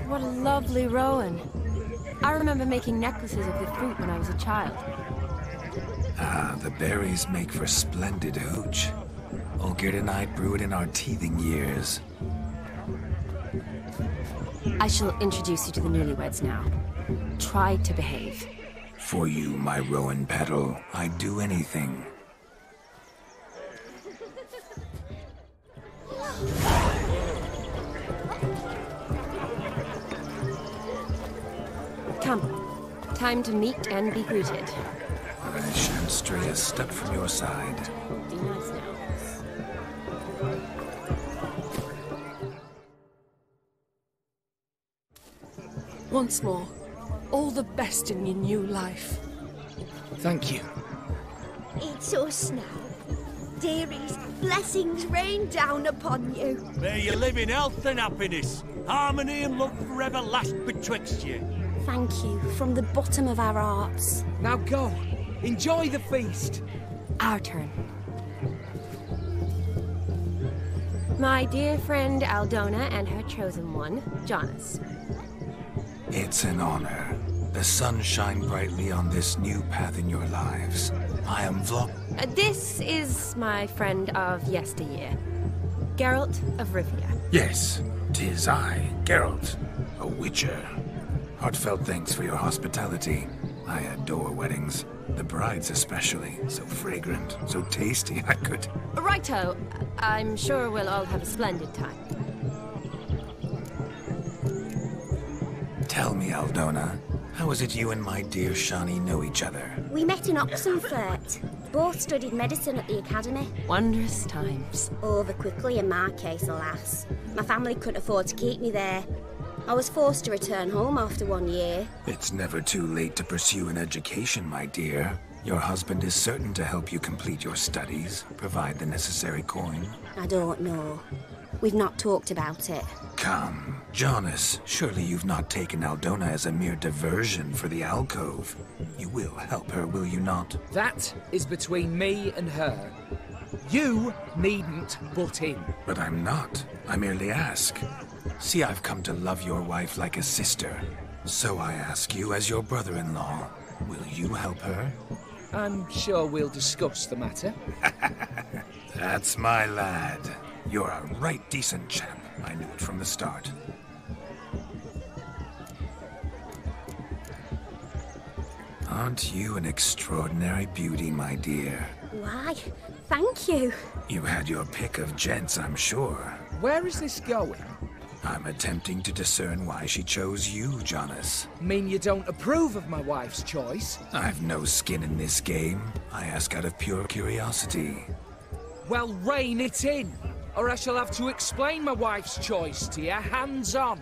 What a lovely rowan. I remember making necklaces of the fruit when I was a child. Ah, the berries make for splendid hooch. Olgerd and I brew it in our teething years. I shall introduce you to the newlyweds now. Try to behave. For you, my rowan petal, I'd do anything. Come. Time to meet and be greeted. I shan't stray a step from your side. Be nice now. Once more, all the best in your new life. Thank you. It's us now. Dearies, blessings rain down upon you. May you live in health and happiness. Harmony and love forever last betwixt you. Thank you from the bottom of our hearts. Now go. Enjoy the feast. Our turn. My dear friend Aldona and her chosen one, Jonas. It's an honor. The sun shine brightly on this new path in your lives. I am This is my friend of yesteryear, Geralt of Rivia. Yes, 'tis I, Geralt, a witcher. Heartfelt thanks for your hospitality. I adore weddings. The brides especially. So fragrant, so tasty, I could... Righto. I'm sure we'll all have a splendid time. Tell me, Aldona, how is it you and my dear Shani know each other? We met in Oxenfurt. Both studied medicine at the academy. Wondrous times. Over quickly in my case, alas. My family couldn't afford to keep me there. I was forced to return home after 1 year. It's never too late to pursue an education, my dear. Your husband is certain to help you complete your studies, provide the necessary coin. I don't know. We've not talked about it. Come, Jonas, surely you've not taken Aldona as a mere diversion for the alcove. You will help her, will you not? That is between me and her. You needn't butt in. But I'm not. I merely ask. See, I've come to love your wife like a sister. So I ask you as your brother-in-law, will you help her? I'm sure we'll discuss the matter. That's my lad. You're a right decent chap. I knew it from the start. Aren't you an extraordinary beauty, my dear? Why, thank you. You had your pick of gents, I'm sure. Where is this going? I'm attempting to discern why she chose you, Jonas. Mean you don't approve of my wife's choice? I've no skin in this game. I ask out of pure curiosity. Well, rein it in, or I shall have to explain my wife's choice to you hands-on.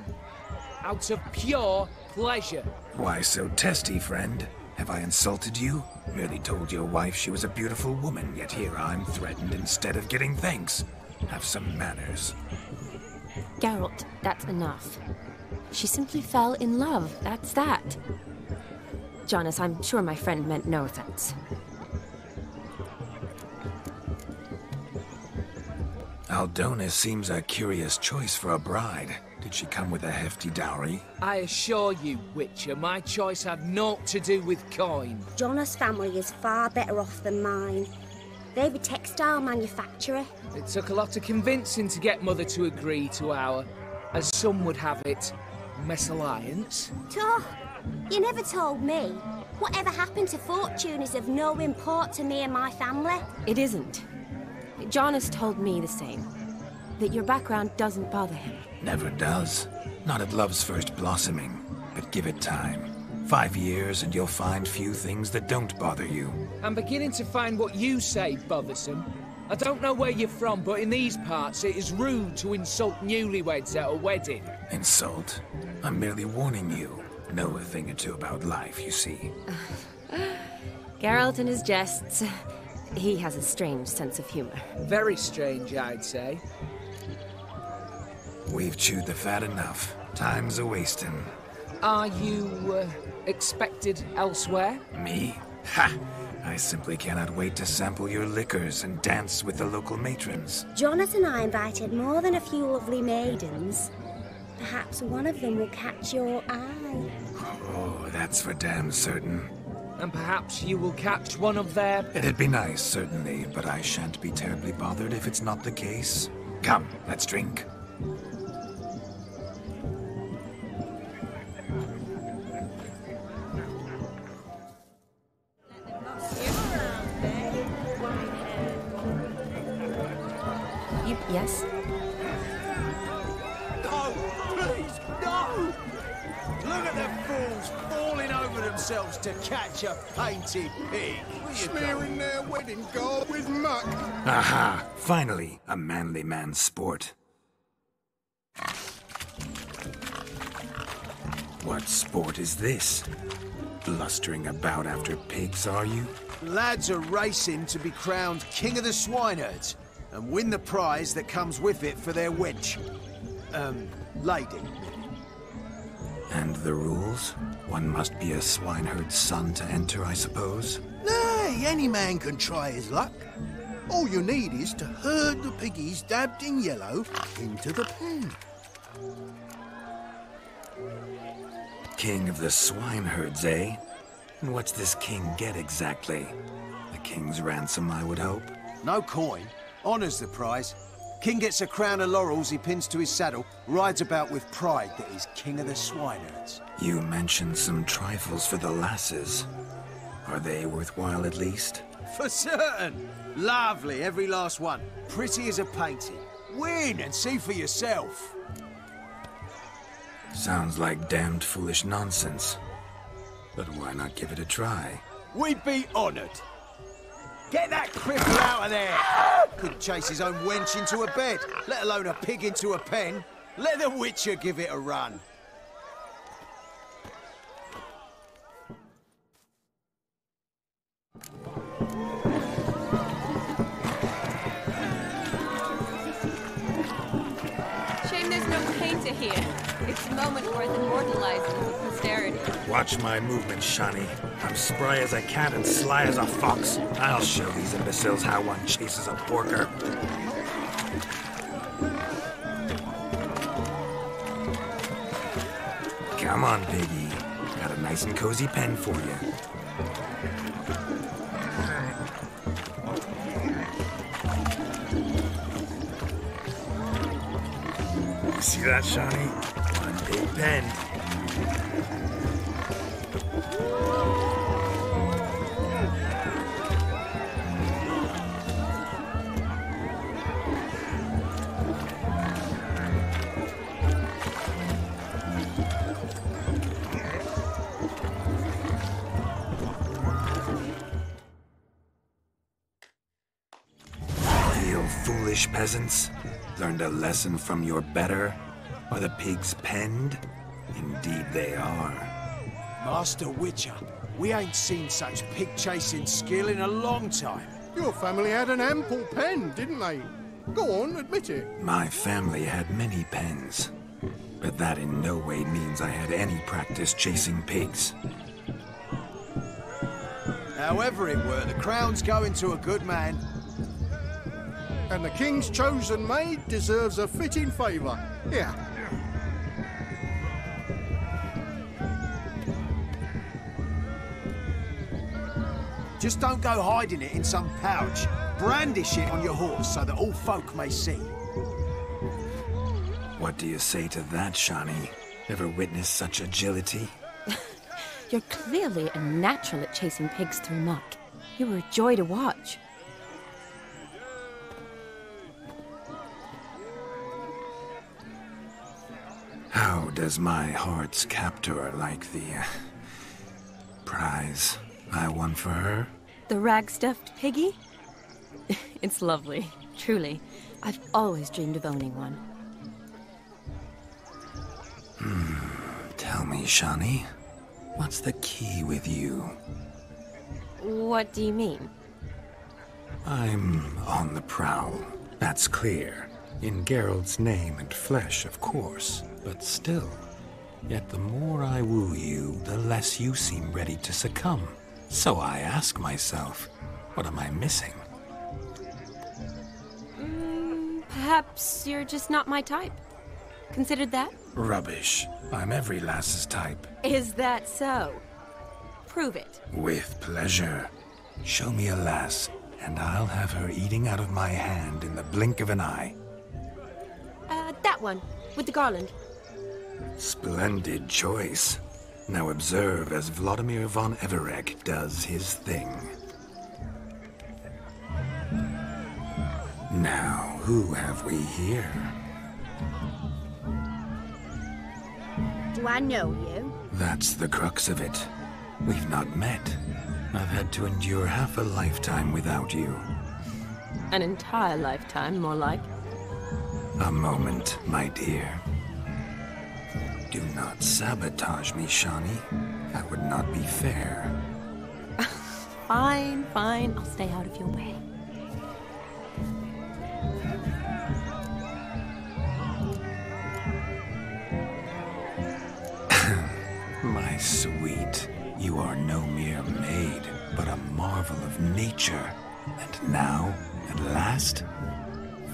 Out of pure pleasure. Why so testy, friend? Have I insulted you? Merely told your wife she was a beautiful woman, yet here I'm threatened instead of getting thanks. Have some manners. Geralt, that's enough. She simply fell in love, that's that. Jonas, I'm sure my friend meant no offense. Aldona seems a curious choice for a bride. Did she come with a hefty dowry? I assure you, Witcher, my choice had naught to do with coin. Jonas' family is far better off than mine. They're a textile manufacturer. It took a lot of convincing to get Mother to agree to our, as some would have it, mesalliance. You never told me. Whatever happened to fortune is of no import to me and my family. It isn't. Jonas told me the same. That your background doesn't bother him. Never does. Not at love's first blossoming. But give it time. 5 years and you'll find few things that don't bother you. I'm beginning to find what you say bothersome. I don't know where you're from, but in these parts it is rude to insult newlyweds at a wedding. Insult? I'm merely warning you. Know a thing or two about life, you see. Geralt and his jests. He has a strange sense of humor. Very strange, I'd say. We've chewed the fat enough. Time's a-wasting. Are you, expected elsewhere? Me? Ha! I simply cannot wait to sample your liquors and dance with the local matrons. Jonas and I invited more than a few lovely maidens. Perhaps one of them will catch your eye. Oh, that's for damn certain. And perhaps you will catch one of their... It'd be nice, certainly, but I shan't be terribly bothered if it's not the case. Come, let's drink. Yes? No! Please, no! Look at the fools falling over themselves to catch a painted pig. Smearing their wedding garb with muck. Aha! Finally, a manly man's sport. What sport is this? Blustering about after pigs, are you? Lads are racing to be crowned King of the Swineherds and win the prize that comes with it for their wench. Lady. And the rules? One must be a swineherd's son to enter, I suppose? Nay, any man can try his luck. All you need is to herd the piggies dabbed in yellow into the pen. King of the swineherds, eh? And what's this king get exactly? The king's ransom, I would hope. No coin. Honours the prize. King gets a crown of laurels he pins to his saddle, rides about with pride that he's king of the swineherds. You mentioned some trifles for the lasses. Are they worthwhile at least? For certain. Lovely, every last one. Pretty as a painting. Win and see for yourself. Sounds like damned foolish nonsense. But why not give it a try? We'd be honoured. Get that cripple out of there! Couldn't chase his own wench into a bed, let alone a pig into a pen. Let the Witcher give it a run. here. It's a moment worth immortalizing for posterity. Watch my movement, Shani. I'm spry as a cat and sly as a fox. I'll show these imbeciles how one chases a porker. Come on, Piggy. Got a nice and cozy pen for you. See that, Shani? One big pen. You foolish peasants. Learned a lesson from your better? Are the pigs penned? Indeed they are. Master Witcher, we ain't seen such pig-chasing skill in a long time. Your family had an ample pen, didn't they? Go on, admit it. My family had many pens, but that in no way means I had any practice chasing pigs. However it were, the crown's going to a good man. And the king's chosen maid deserves a fitting favour. Here. Just don't go hiding it in some pouch. Brandish it on your horse so that all folk may see. What do you say to that, Shani? Ever witnessed such agility? You're clearly a natural at chasing pigs through muck. You were a joy to watch. How does my heart's captor like the prize I won for her? The rag-stuffed piggy? It's lovely, truly. I've always dreamed of owning one. Tell me, Shani, what's the key with you? What do you mean? I'm on the prowl, that's clear. In Geralt's name and flesh, of course. But still, yet the more I woo you, the less you seem ready to succumb. So I ask myself, what am I missing? Perhaps you're just not my type. Considered that? Rubbish. I'm every lass's type. Is that so? Prove it. With pleasure. Show me a lass, and I'll have her eating out of my hand in the blink of an eye. That one, with the garland. Splendid choice. Now observe as Vladimir von Everek does his thing. Now, who have we here? Do I know you? That's the crux of it. We've not met. I've had to endure half a lifetime without you. An entire lifetime, more like. A moment, my dear. Do not sabotage me, Shani. That would not be fair. Fine, fine. I'll stay out of your way. My sweet, you are no mere maid, but a marvel of nature. And now, at last,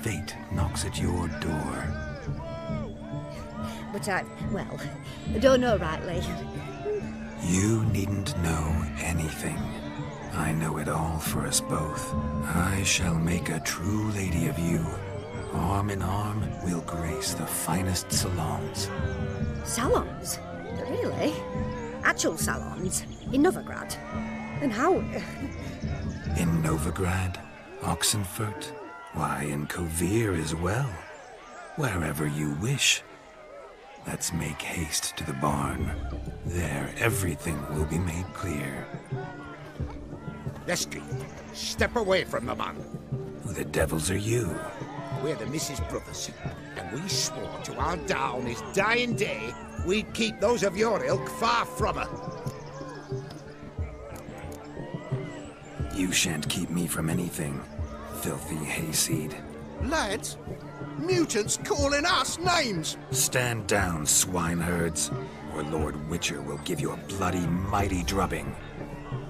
fate knocks at your door. But I don't know rightly. You needn't know anything. I know it all for us both. I shall make a true lady of you. Arm in arm, we'll grace the finest salons. Salons? Really? Actual salons? In Novigrad? And how? In Novigrad, Oxenfurt, why, in Kovir as well. Wherever you wish. Let's make haste to the barn. There, everything will be made clear. Lesky, step away from the man. Who the devils are you? We're the Mrs. Brothers, and we swore to our down his dying day we'd keep those of your ilk far from her. You shan't keep me from anything, filthy hayseed. Lads? Mutants calling us names! Stand down, swineherds, or Lord Witcher will give you a bloody mighty drubbing.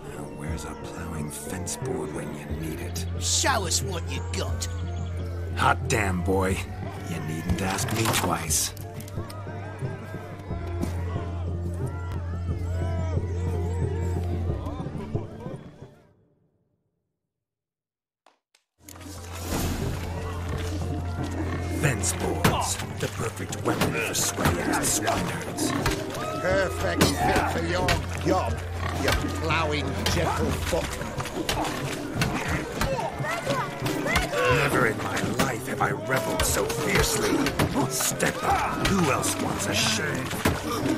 Now where's a plowing fence board when you need it? Show us what you got. Hot damn, boy. You needn't ask me twice. Fence boards, the perfect weapon for sweaty-ass swineherds. Perfect fit for your job, you ploughing gentlefoot. Never in my life have I reveled so fiercely. Step up. Who else wants a shave?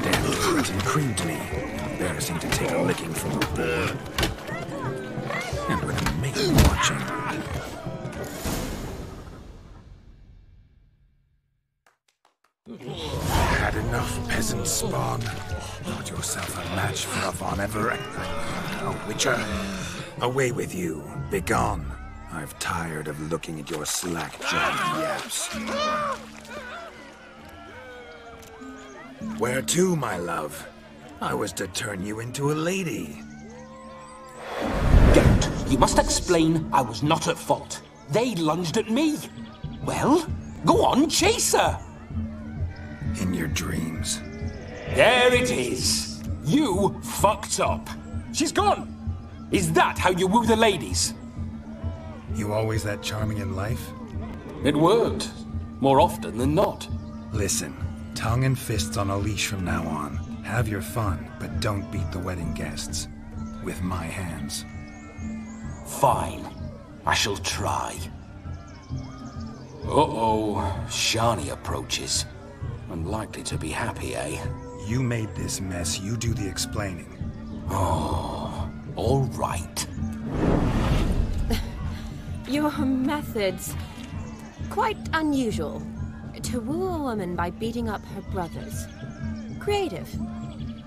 Damn cretin creamed me. Embarrassing to take a licking from a board. And with me watching. Had enough, peasant spawn. Not yourself a match for a Von Everett. A Witcher. Away with you. Begone. I've tired of looking at your slack-jawed yaps. Where to, my love? I was to turn you into a lady. Geralt, you must explain I was not at fault. They lunged at me. Well, go on, chase her. In your dreams. There it is. You fucked up. She's gone. Is that how you woo the ladies? You always that charming in life? It worked. More often than not. Listen, tongue and fists on a leash from now on. Have your fun, but don't beat the wedding guests. With my hands. Fine. I shall try. Uh-oh. Shani approaches. Unlikely to be happy, eh? You made this mess. You do the explaining. Oh, all right. Your methods... quite unusual. To woo a woman by beating up her brothers. Creative.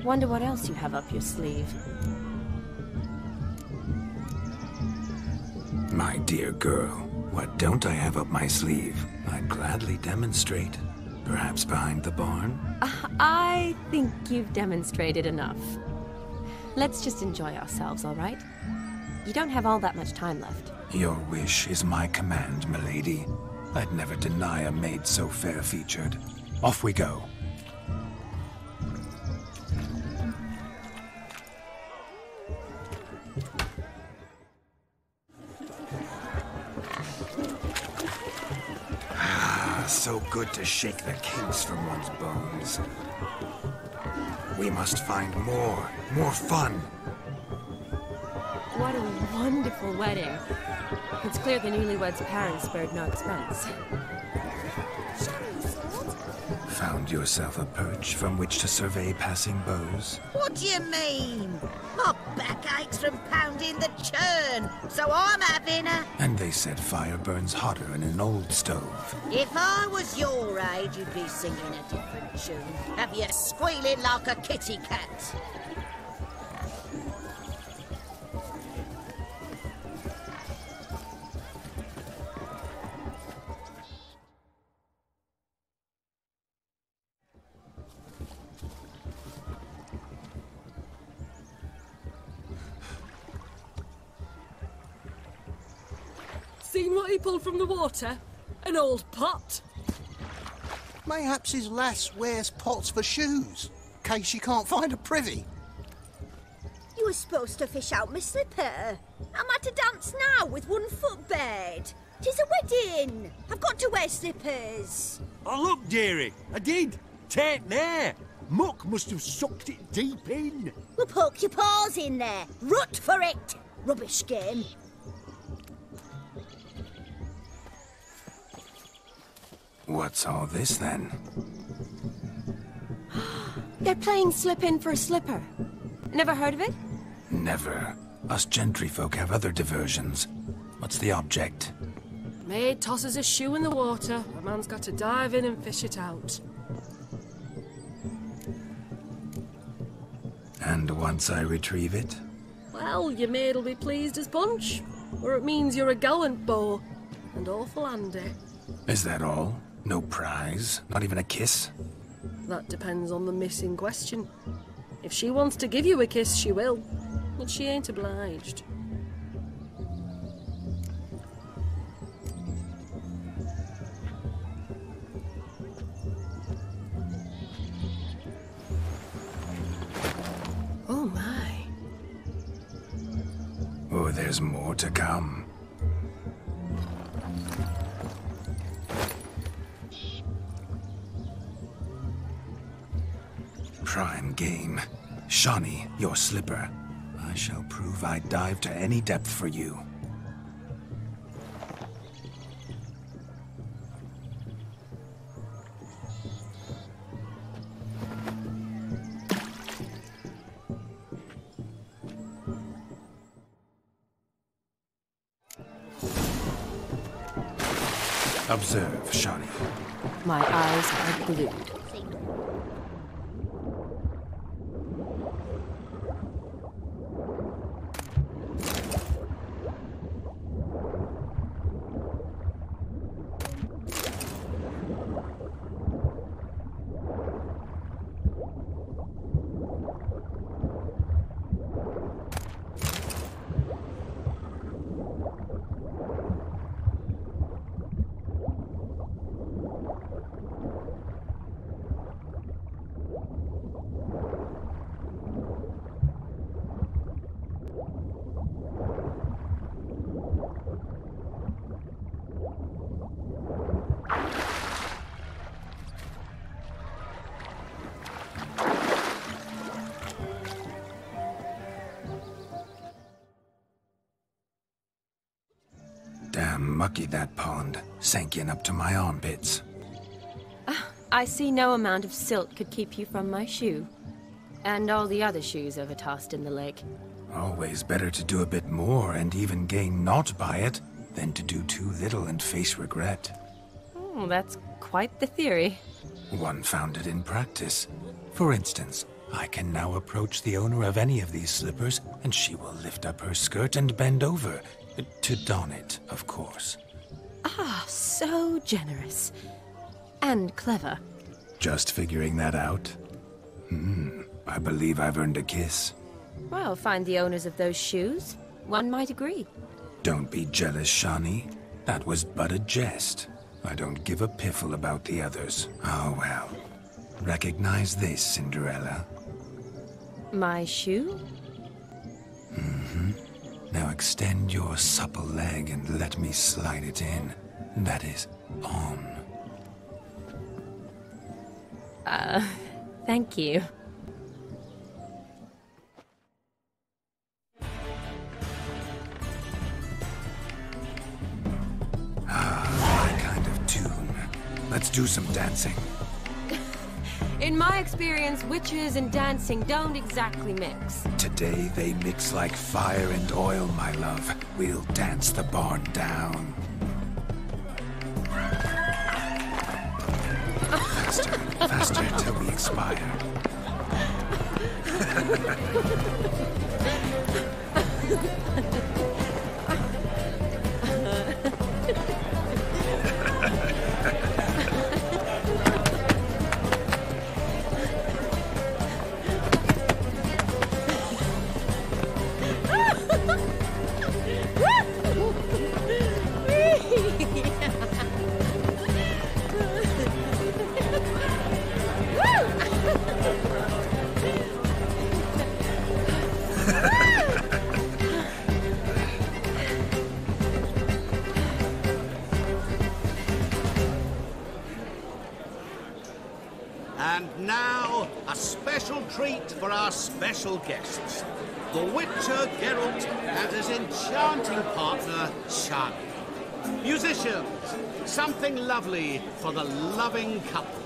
Wonder what else you have up your sleeve. My dear girl, what don't I have up my sleeve? I'd gladly demonstrate. Perhaps behind the barn? I think you've demonstrated enough. Let's just enjoy ourselves, all right? You don't have all that much time left. Your wish is my command, milady. I'd never deny a maid so fair-featured. Off we go. So good to shake the kinks from one's bones. We must find more fun. What a wonderful wedding. It's clear the newlyweds' parents spared no expense. Found yourself a perch from which to survey passing beaux? What do you mean? My back aches from pounding the churn, so I'm having a... And they said fire burns hotter in an old stove. If I was your age, you'd be singing a different tune. Have you squealing like a kitty cat? Seen what he pulled from the water? An old pot. Mayhaps his lass wears pots for shoes, in case she can't find a privy. You were supposed to fish out my slipper. I'm at a dance now with 1 foot bared. 'Tis a wedding. I've got to wear slippers. Oh, look, dearie, I did. Take there. Muck must have sucked it deep in. Well, poke your paws in there. Rut for it. Rubbish game. What's all this, then? They're playing slip-in for a slipper. Never heard of it? Never. Us gentry folk have other diversions. What's the object? Maid tosses a shoe in the water. A man's got to dive in and fish it out. And once I retrieve it? Well, your maid'll be pleased as punch. Or it means you're a gallant beau. And awful handy. Is that all? No prize? Not even a kiss? That depends on the miss in question. If she wants to give you a kiss, she will. But she ain't obliged. Oh my. Oh, there's more to come. Prime game. Shawnee, your slipper. I shall prove I'd dive to any depth for you. Observe, Shawnee. My eyes are glued. Damn mucky that pond. Sank in up to my armpits. I see no amount of silt could keep you from my shoe. And all the other shoes overtossed in the lake. Always better to do a bit more and even gain naught by it than to do too little and face regret. Oh, that's quite the theory. One founded in practice. For instance, I can now approach the owner of any of these slippers, and she will lift up her skirt and bend over. To don it, of course. Ah, so generous. And clever. Just figuring that out? I believe I've earned a kiss. Well, find the owners of those shoes. One might agree. Don't be jealous, Shawnee. That was but a jest. I don't give a piffle about the others. Oh well. Recognize this, Cinderella. My shoe? Now extend your supple leg and let me slide it in. That is, on. Thank you. My kind of tune. Let's do some dancing. In my experience, witches and dancing don't exactly mix. Today they mix like fire and oil, my love. We'll dance the barn down. Faster, faster till we expire. And now, a special treat for our special guests. The Witcher Geralt and his enchanting partner, Shawnee. Musicians, something lovely for the loving couple.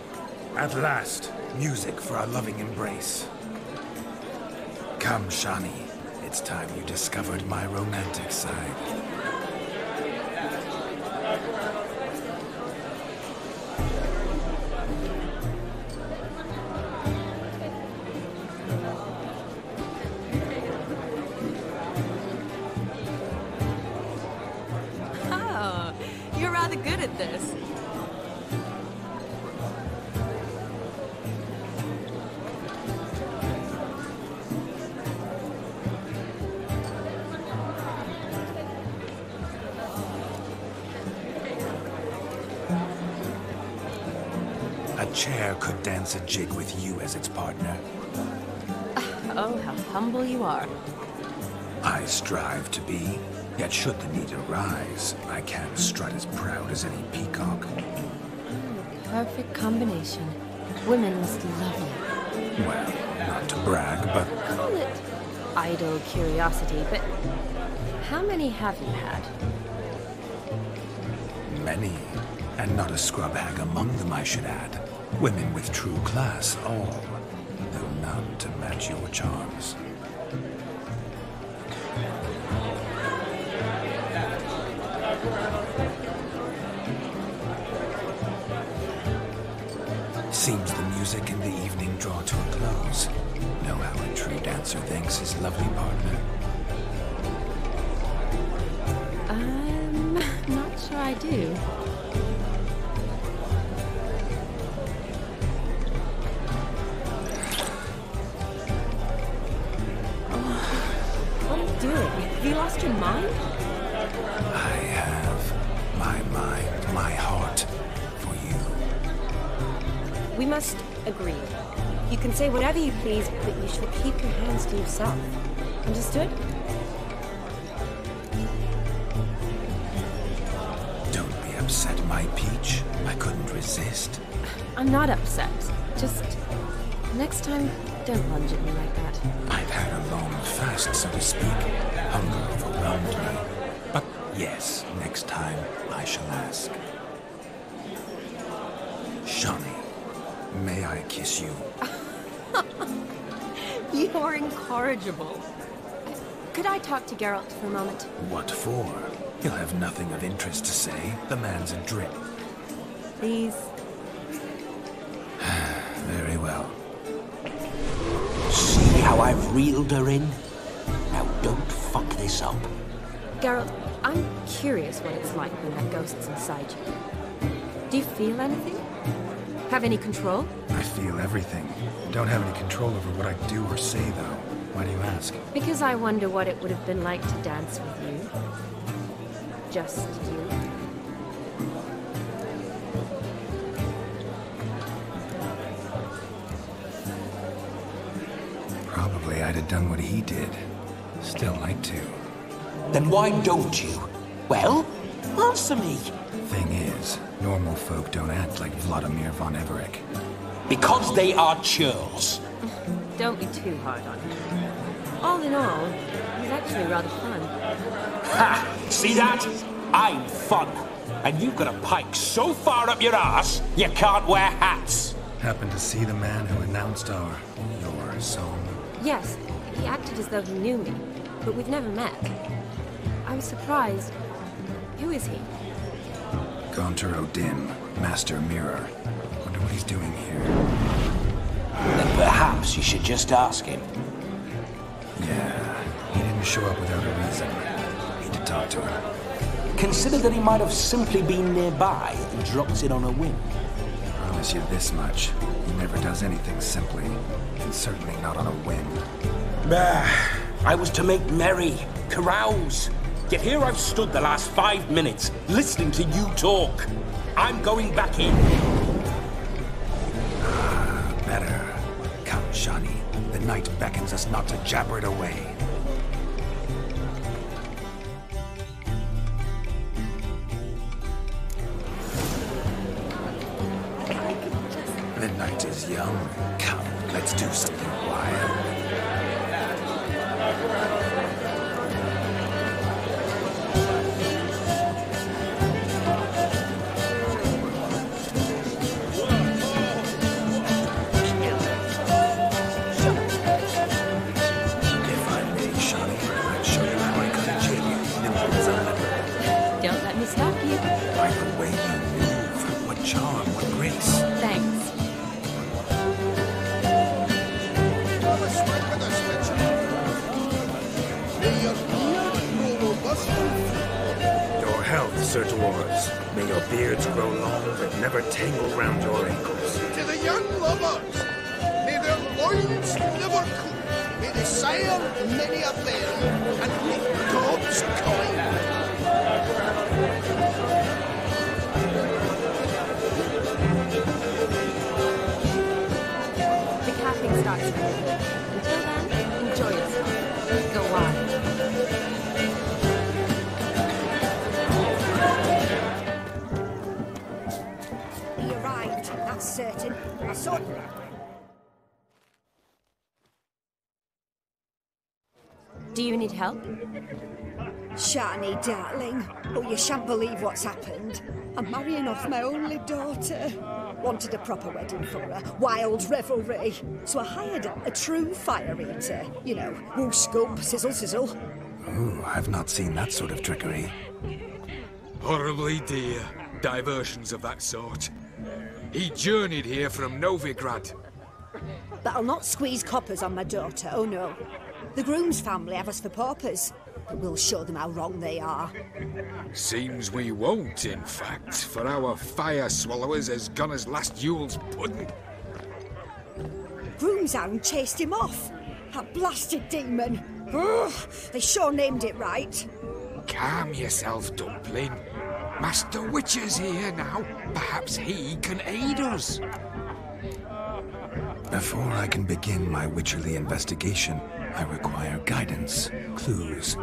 At last, music for our loving embrace. Come, Shawnee. It's time you discovered my romantic side. Oh, you're rather good at this. chair could dance a jig with you as its partner. Oh, how humble you are. I strive to be, yet should the need arise, I can strut as proud as any peacock. Perfect combination. Women must love you. Well, not to brag, but... Call it idle curiosity, but how many have you had? Many. And not a scrub hag among them, I should add. Women with true class, all. Though none to match your charms. Seems the music and the evening draw to a close. Know how a true dancer thanks his lovely partner. I'm not sure I do. What are you doing? Have you lost your mind? I have my mind, my heart for you. We must agree. You can say whatever you please, but you shall keep your hands to yourself. Understood? Don't be upset, my peach. I couldn't resist. I'm not upset. Just next time, don't lunge at me like that. I've had a long fast, so to speak. Hunger overwhelmed me. But yes, next time I shall ask. Shani, may I kiss you? You're incorrigible. Could I talk to Geralt for a moment? What for? He'll have nothing of interest to say. The man's adrift. Please. Very well. See how I've reeled her in? Now don't fuck this up. Geralt, I'm curious what it's like when that ghost's inside you. Do you feel anything? Have any control? I feel everything. Don't have any control over what I do or say, though. Why do you ask? Because I wonder what it would have been like to dance with you. Just you. Probably I'd have done what he did. Still like to. Then why don't you? Well, answer me. Thing is, normal folk don't act like Vladimir von Everett. Because they are churls. Don't be too hard on him. All in all, he's actually rather fun. Ha! See that? I'm fun. And you've got a pike so far up your ass, you can't wear hats. Happened to see the man who announced your song? Yes, he acted as though he knew me, but we've never met. I was surprised. Who is he? Gaunter O'Dim, Master Mirror. Wonder what he's doing here. Then perhaps you should just ask him. Yeah, he didn't show up without a reason. Need to talk to him. Consider that he might have simply been nearby and dropped it on a whim. Promise you this much. He never does anything simply. And certainly not on a whim. Bah! I was to make merry, carouse. Yet here I've stood the last 5 minutes, listening to you talk. I'm going back in. Better. Come, Shani. The night beckons us not to jabber it away. The night is young. Come, let's do something wild. Don't let me stop you. By the way you move, what charm, what grace. Thanks. Your health, Sir Dwarves. May your beards grow long and never tangle round your ankles. To the young lovers, may their loins never cool. May they sire many a bear and meet God's kind. Until then, enjoy yourself. Go wild. He arrived, that's certain. I saw... Do you need help? Shani, darling. Oh, you shan't believe what's happened. I'm marrying off my only daughter. Wanted a proper wedding for her. Wild revelry. So I hired a true fire eater. You know, whoosh scoop, sizzle sizzle. Ooh, I've not seen that sort of trickery. Horribly dear diversions of that sort. He journeyed here from Novigrad. But I'll not squeeze coppers on my daughter, oh no. The groom's family have us for paupers. But we'll show them how wrong they are. Seems we won't, in fact, for our fire swallowers has gone as last Yule's pudding. Groomshound chased him off. That blasted demon. Ugh, they sure named it right. Calm yourself, Dumpling. Master Witcher's here now. Perhaps he can aid us. Before I can begin my witcherly investigation, I require guidance, clues.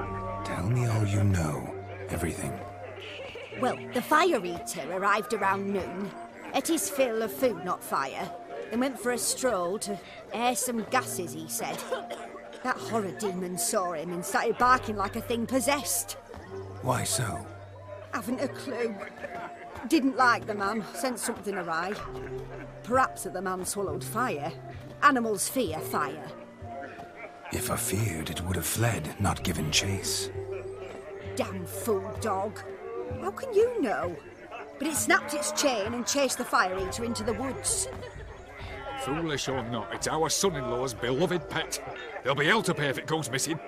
Tell me all you know. Everything. Well, the fire eater arrived around noon. Ate his fill of food, not fire. Then went for a stroll to air some gases, he said. That horror demon saw him and started barking like a thing possessed. Why so? Haven't a clue. Didn't like the man, sent something awry. Perhaps that the man swallowed fire. Animals fear fire. If I feared, it would have fled, not given chase. Damn fool dog. How can you know? But it snapped its chain and chased the fire eater into the woods. Foolish or not, it's our son-in-law's beloved pet. There'll be hell to pay if it goes missing.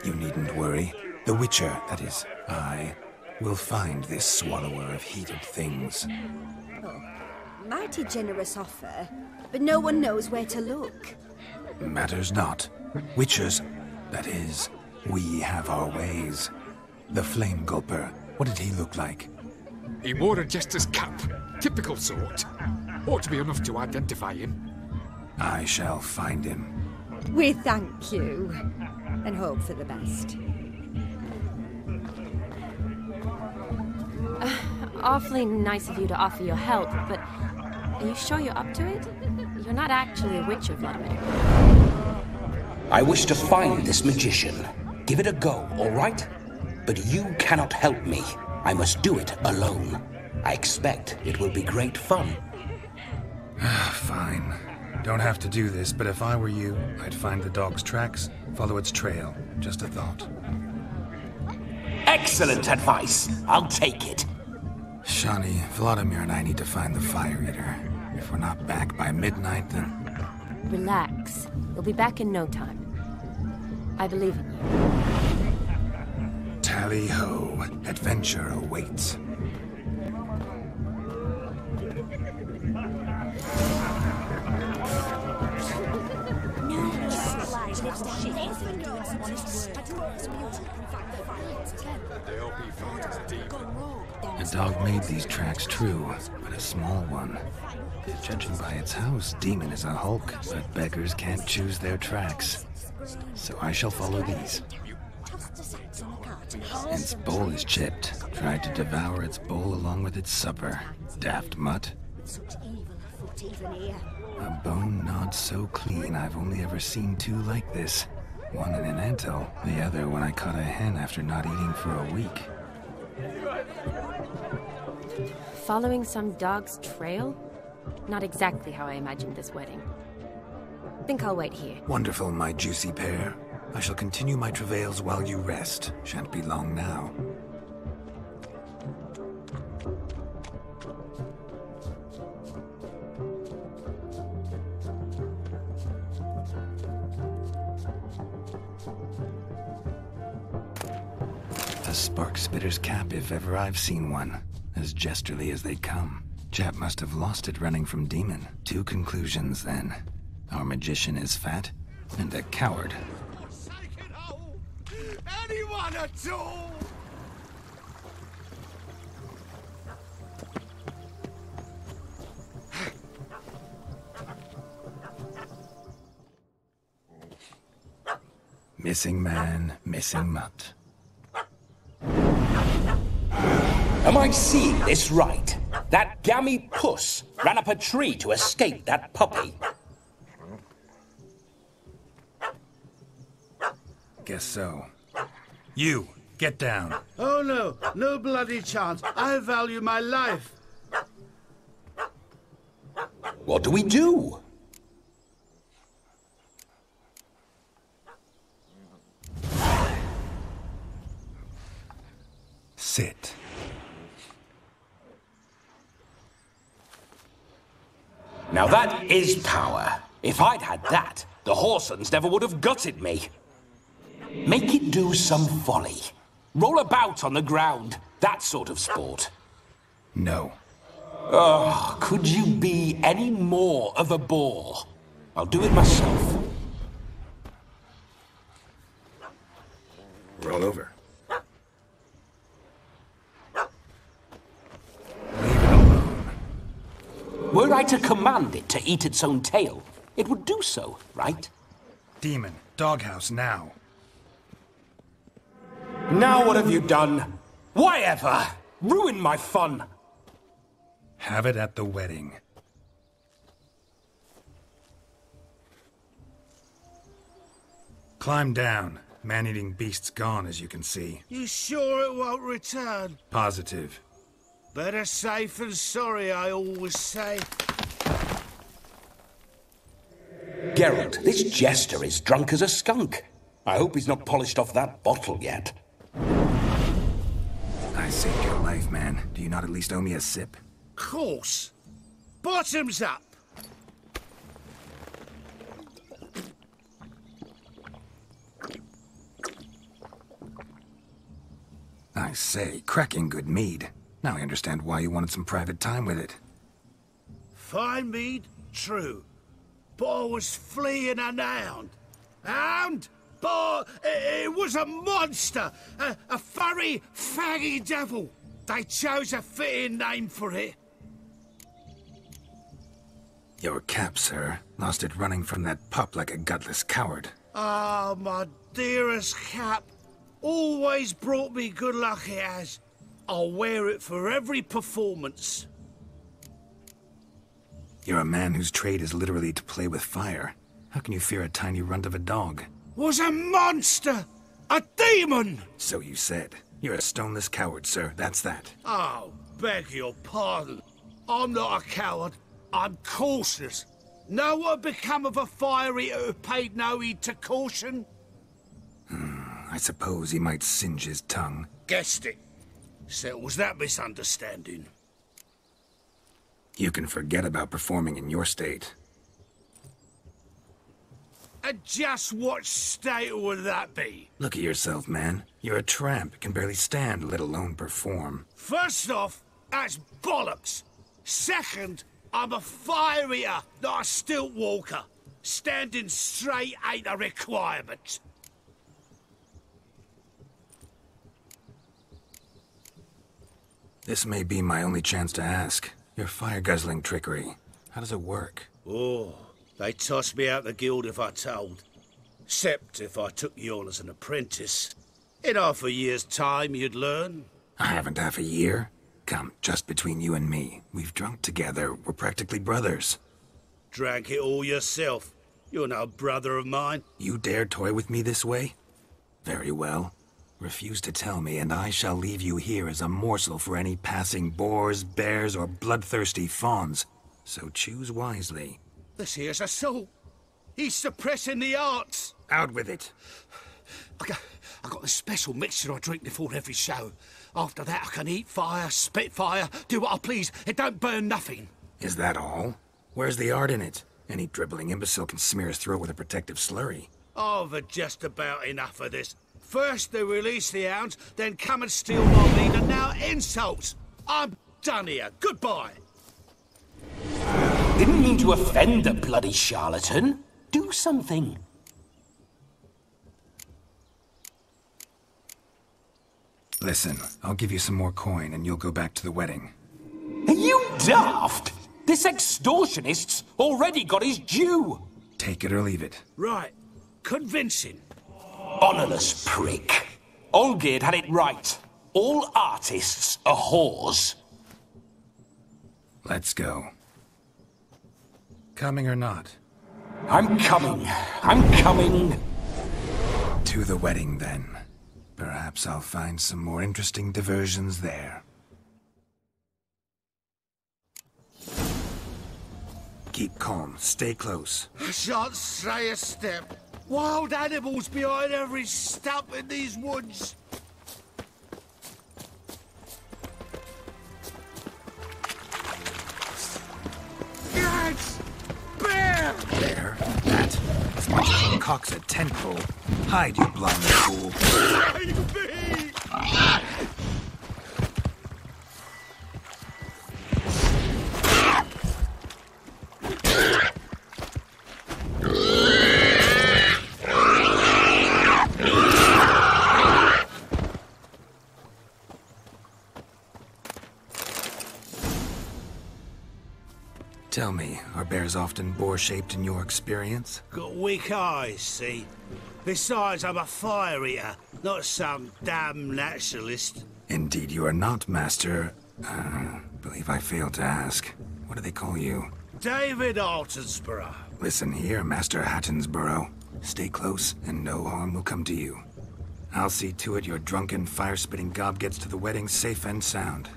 You needn't worry. The Witcher, that is, I, will find this swallower of heated things. Oh, mighty generous offer, but no one knows where to look. Matters not. Witchers, that is, we have our ways. The Flame Gulper, what did he look like? He wore a jester's cap. Typical sort. Ought to be enough to identify him. I shall find him. We thank you, and hope for the best. Awfully nice of you to offer your help, but are you sure you're up to it? You're not actually a witcher, Vladimir. I wish to find this magician. Give it a go, all right? But you cannot help me. I must do it alone. I expect it will be great fun. Fine. Don't have to do this, but if I were you, I'd find the dog's tracks, follow its trail. Just a thought. Excellent advice. I'll take it. Shani, Vladimir and I need to find the fire eater. If we're not back by midnight, then... Relax. We'll be back in no time. I believe in you. Tally-ho. Adventure awaits. The dog made these tracks true, but a small one. Judging by its house, Demon is a hulk, but beggars can't choose their tracks. So I shall follow these. Its bowl is chipped. Tried to devour its bowl along with its supper. Daft mutt. A bone gnawed so clean I've only ever seen two like this. One in an anthill, the other when I caught a hen after not eating for a week. Following some dog's trail? Not exactly how I imagined this wedding. Think I'll wait here. Wonderful, my juicy pair. I shall continue my travails while you rest. Shan't be long now. A spark spitter's cap if ever I've seen one. As jesterly as they come. Chap must have lost it running from Demon. Two conclusions, then. Our magician is fat, and a coward. Anyone at all? Missing man, missing mutt. Am I seeing this right? That gammy puss ran up a tree to escape that puppy. Guess so. You, get down. Oh no, no bloody chance. I value my life. What do we do? Sit. Now that is power. If I'd had that, the Horsons never would have gutted me. Make it do some folly. Roll about on the ground. That sort of sport. No. Oh, could you be any more of a bore? I'll do it myself. Roll over. Were I to command it to eat its own tail, it would do so, right? Demon, doghouse now. Now what have you done? Why ever? Ruin my fun. Have it at the wedding. Climb down. Man-eating beast's gone, as you can see. You sure it won't return? Positive. Better safe than sorry, I always say. Geralt, this jester is drunk as a skunk. I hope he's not polished off that bottle yet. I saved your life, man. Do you not at least owe me a sip? Course. Bottoms up. I say, cracking good mead. Now I understand why you wanted some private time with it. Fine mead, true. But I was fleeing an hound. Hound? But it was a monster! A furry, faggy devil. They chose a fitting name for it. Your cap, sir. Lost it running from that pup like a gutless coward. Ah, my dearest cap. Always brought me good luck it has. I'll wear it for every performance. You're a man whose trade is literally to play with fire. How can you fear a tiny runt of a dog? Was a monster! A demon! So you said. You're a stoneless coward, sir. That's that. Oh, beg your pardon. I'm not a coward. I'm cautious. Know what had become of a fire eater who paid no heed to caution? I suppose he might singe his tongue. Guessed it. Settles that misunderstanding. You can forget about performing in your state. And just what state would that be? Look at yourself, man. You're a tramp, can barely stand, let alone perform. First off, that's bollocks. Second, I'm a fire eater, not a stilt walker. Standing straight ain't a requirement. This may be my only chance to ask. Your fire-guzzling trickery. How does it work? Oh, they'd toss me out the guild if I told. Except if I took you on as an apprentice. In half a year's time, you'd learn. I haven't half a year. Come, just between you and me. We've drunk together. We're practically brothers. Drank it all yourself. You're no brother of mine. You dare toy with me this way? Very well. Refuse to tell me, and I shall leave you here as a morsel for any passing boars, bears, or bloodthirsty fawns. So choose wisely. This here's assault. He's suppressing the arts. Out with it. I got this special mixture I drink before every show. After that, I can eat fire, spit fire, do what I please. It don't burn nothing. Is that all? Where's the art in it? Any dribbling imbecile can smear his throat with a protective slurry. I've had just about enough of this. First they release the hounds, then come and steal my meat, and now insults. I'm done here. Goodbye. Didn't mean to offend the bloody charlatan. Do something. Listen, I'll give you some more coin and you'll go back to the wedding. Are you daft? This extortionist's already got his due. Take it or leave it. Right. Convincing. honourless prick. Olgierd had it right. All artists are whores. Let's go. Coming or not? I'm coming. I'm coming. To the wedding, then. Perhaps I'll find some more interesting diversions there. Keep calm. Stay close. I shan't stray a step. Wild animals behind every stump in these woods. Yes! Bear! There. That. As much as he cocks a tentpole. Hide, you blind fool. Save me! Tell me, are bears often boar-shaped in your experience? Got weak eyes, see? Besides, I'm a fire eater, not some damn naturalist. Indeed you are not, Master... believe I failed to ask. What do they call you? David Altonsborough. Listen here, Master Hattonsborough. Stay close, and no harm will come to you. I'll see to it your drunken, fire-spitting gob gets to the wedding safe and sound.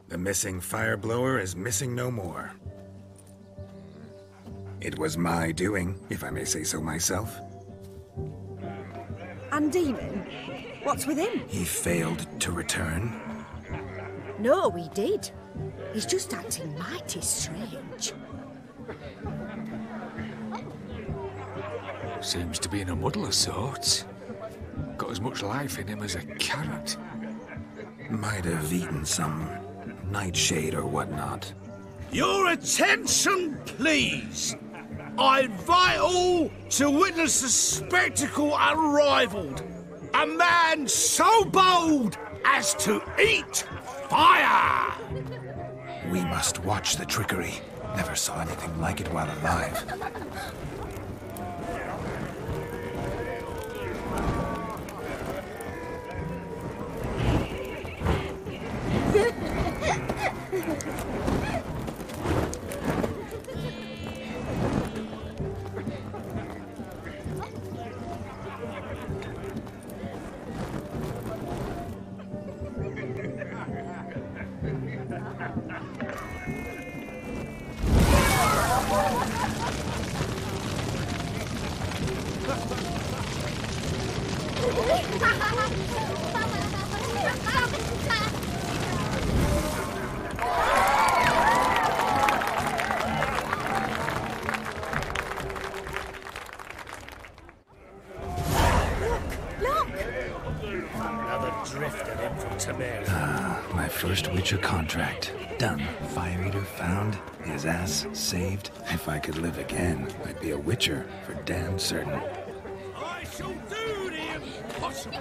The missing fire blower is missing no more. It was my doing, if I may say so myself. And Demon? What's with him? He failed to return. No, he did. He's just acting mighty strange. Seems to be in a muddle of sorts. Got as much life in him as a carrot. Might have eaten some nightshade or whatnot. Your attention, please! I invite all to witness a spectacle unrivaled. A man so bold as to eat fire! We must watch the trickery. Never saw anything like it while alive. My first Witcher contract. Done. Fire Eater found. His ass saved. If I could live again, I'd be a Witcher for damn certain. I shall do the impossible.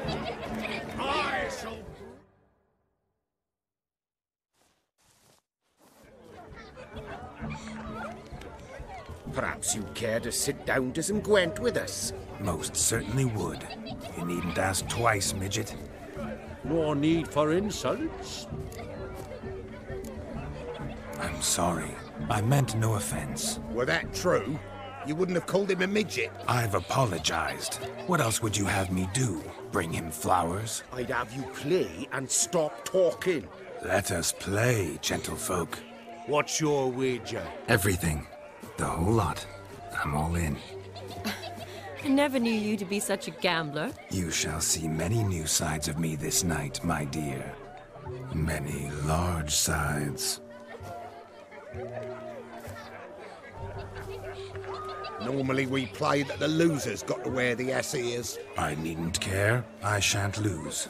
I shall... Perhaps you'd care to sit down to some Gwent with us? Most certainly would. You needn't ask twice, midget. No need for insults. I'm sorry. I meant no offense. Were that true, you wouldn't have called him a midget. I've apologized. What else would you have me do? Bring him flowers? I'd have you play and stop talking. Let us play, gentlefolk. What's your wager? Everything. The whole lot. I'm all in. I never knew you to be such a gambler. You shall see many new sides of me this night, my dear. Many large sides. Normally we play that the loser's got to wear the ass ears. I needn't care. I shan't lose.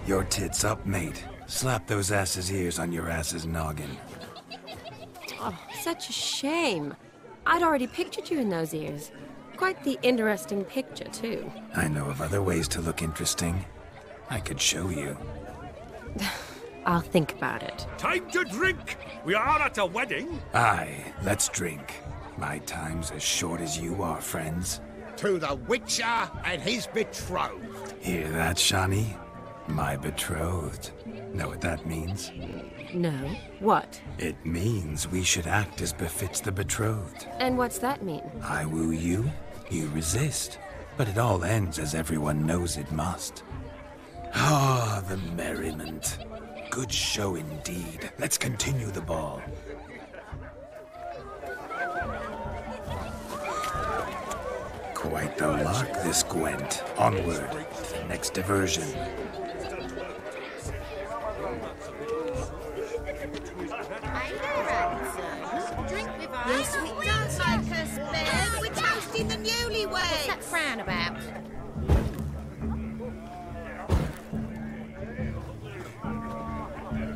Your tits up, mate. Slap those asses' ears on your ass's noggin. Oh, such a shame. I'd already pictured you in those ears. Quite the interesting picture, too. I know of other ways to look interesting. I could show you. I'll think about it. Time to drink! We are at a wedding. Aye, let's drink. My time's as short as you are, friends. To the Witcher and his betrothed. Hear that, Shani? My betrothed. Know what that means? No. What? It means we should act as befits the betrothed. And what's that mean? I woo you, you resist. But it all ends as everyone knows it must. Ah, the merriment. Good show indeed. Let's continue the ball. Quite the lark, this Gwent. Onward, to the next diversion. Drink with us. Yes, we don't like us, Ben. We're toasting the newlyweds. What's that frown about?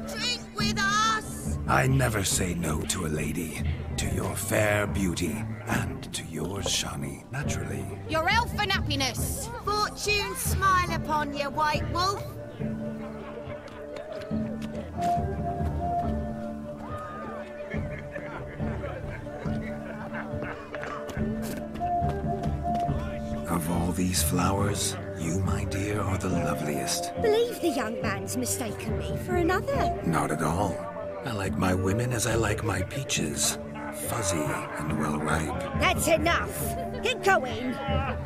Drink with us. I never say no to a lady. To your fair beauty, and to yours, Shani, naturally. Your elfin happiness. Fortune smile upon you, White Wolf. Of all these flowers, you, my dear, are the loveliest. Believe the young man's mistaken me for another. Not at all. I like my women as I like my peaches. Fuzzy and well ripe. That's enough. Get going.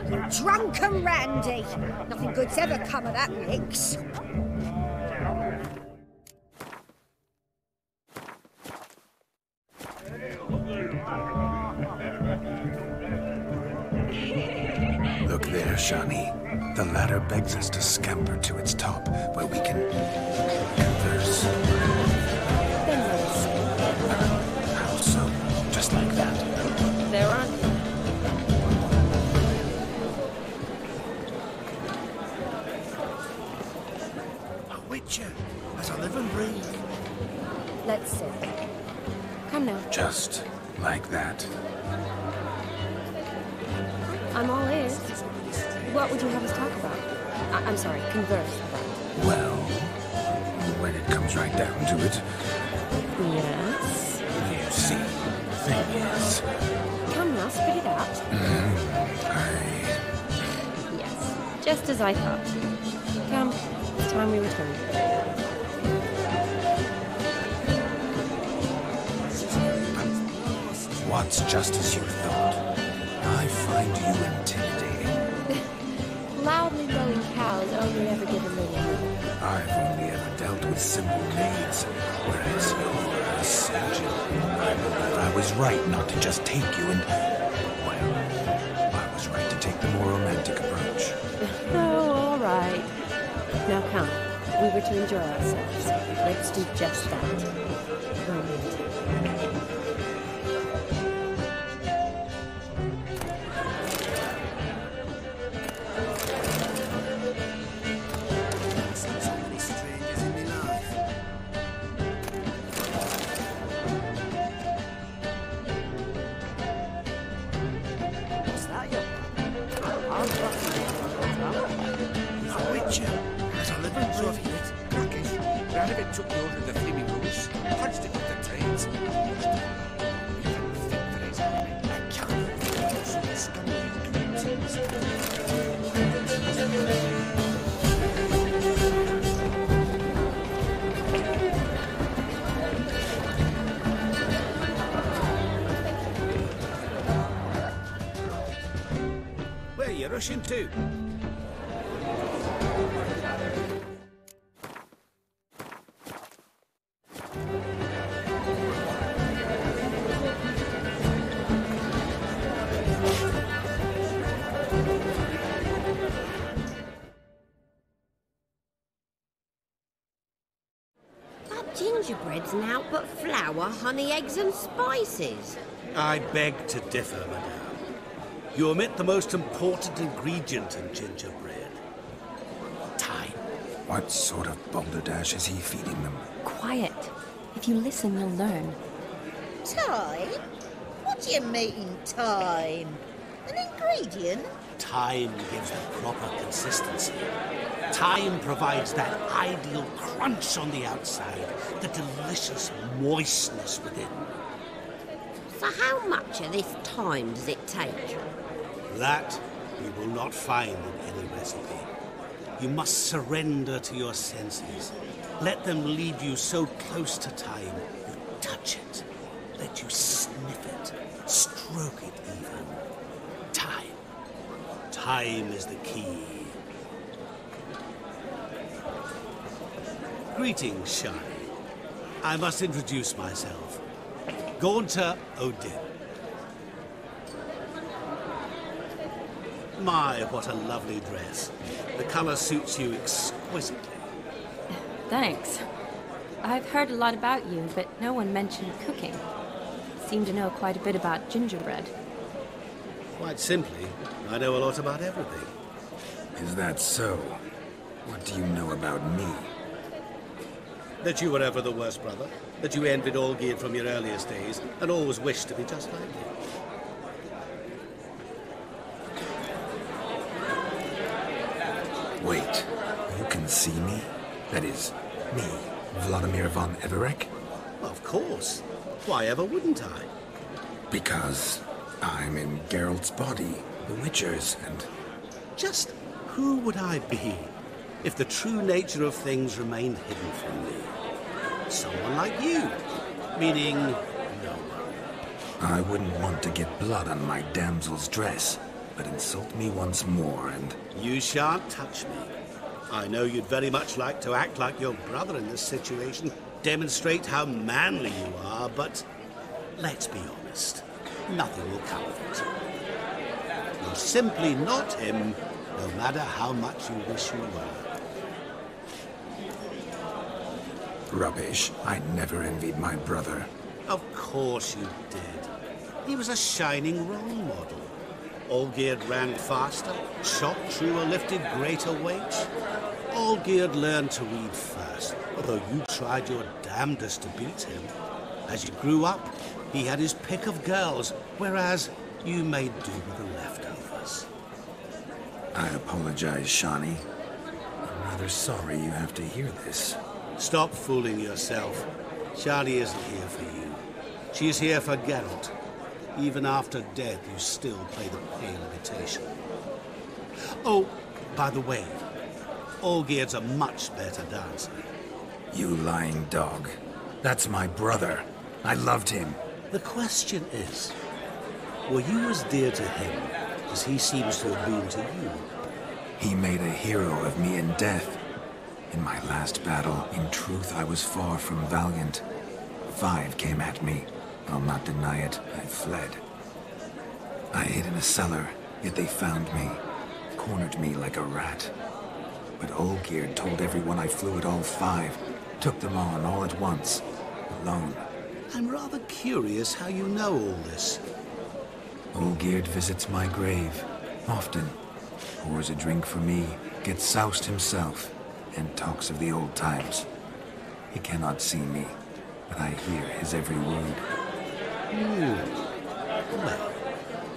You're drunk and randy. Nothing good's ever come of that mix. Look there, Shani. The ladder begs us to scamper to its top, where we can converse. How so? Just like that. There aren't. A witcher, as I live and breathe. Let's sit. Come now. Just like that. I'm all ears. What would you have us talk about? I'm sorry, converse about. Well, when it comes right down to it. Yes? You see, the thing is... Come now, spit it out. Yes, just as I thought. Come, it's time we return. What's just as you thought? I find you intimidating. Loudly lowing cows only ever give a little. I've only ever dealt with simple maids, whereas you're a surgeon. I believe I was right not to just take you and... Well, I was right to take the more romantic approach. Oh, all right. Now come, we were to enjoy ourselves. Let's do just that. Romantic. Where are you rushing to? Gingerbread's naught but flour, honey, eggs and spices. I beg to differ, madame. You omit the most important ingredient in gingerbread. Time. What sort of balderdash is he feeding them? Quiet. If you listen, you'll learn. Time? What do you mean, time? An ingredient? Time gives the proper consistency. Time provides that ideal crunch on the outside, the delicious moistness within. So how much of this time does it take? That you will not find in any recipe. You must surrender to your senses. Let them lead you so close to time, you touch it. Let you sniff it, stroke it even. Time. Time is the key. Greetings, Shani. I must introduce myself. Gaunter Odin. My, what a lovely dress. The color suits you exquisitely. Thanks. I've heard a lot about you, but no one mentioned cooking. Seem to know quite a bit about gingerbread. Quite simply, I know a lot about everything. Is that so? What do you know about me? That you were ever the worst brother. That you envied Olgierd from your earliest days, and always wished to be just like him. Wait, you can see me? That is, me, Vladimir von Everek? Of course. Why ever wouldn't I? Because I'm in Geralt's body, the Witcher's, and... Just who would I be if the true nature of things remained hidden from me? Someone like you, meaning no one. I wouldn't want to get blood on my damsel's dress, but insult me once more and... You shan't touch me. I know you'd very much like to act like your brother in this situation, demonstrate how manly you are, but let's be honest, nothing will come of it. You're simply not him, no matter how much you wish you were. Rubbish. I never envied my brother. Of course you did. He was a shining role model. Olgierd ran faster, shot truer, lifted greater weights. Olgierd learned to read first, although you tried your damnedest to beat him. As you grew up, he had his pick of girls, whereas you made do with the leftovers. I apologize, Shani. I'm rather sorry you have to hear this. Stop fooling yourself. Shani isn't here for you. She's here for Geralt. Even after death, you still play the pale imitation. Oh, by the way, Olgierd's a much better dancer. You lying dog. That's my brother. I loved him. The question is, were you as dear to him as he seems to have been to you? He made a hero of me in death. In my last battle, in truth, I was far from valiant. 5 came at me. I'll not deny it, I fled. I hid in a cellar, yet they found me, cornered me like a rat. But Olgierd told everyone I flew at all 5, took them on all at once, alone. I'm rather curious how you know all this. Olgierd visits my grave, often. Pours a drink for me, gets soused himself, and talks of the old times. He cannot see me, but I hear his every word. Well,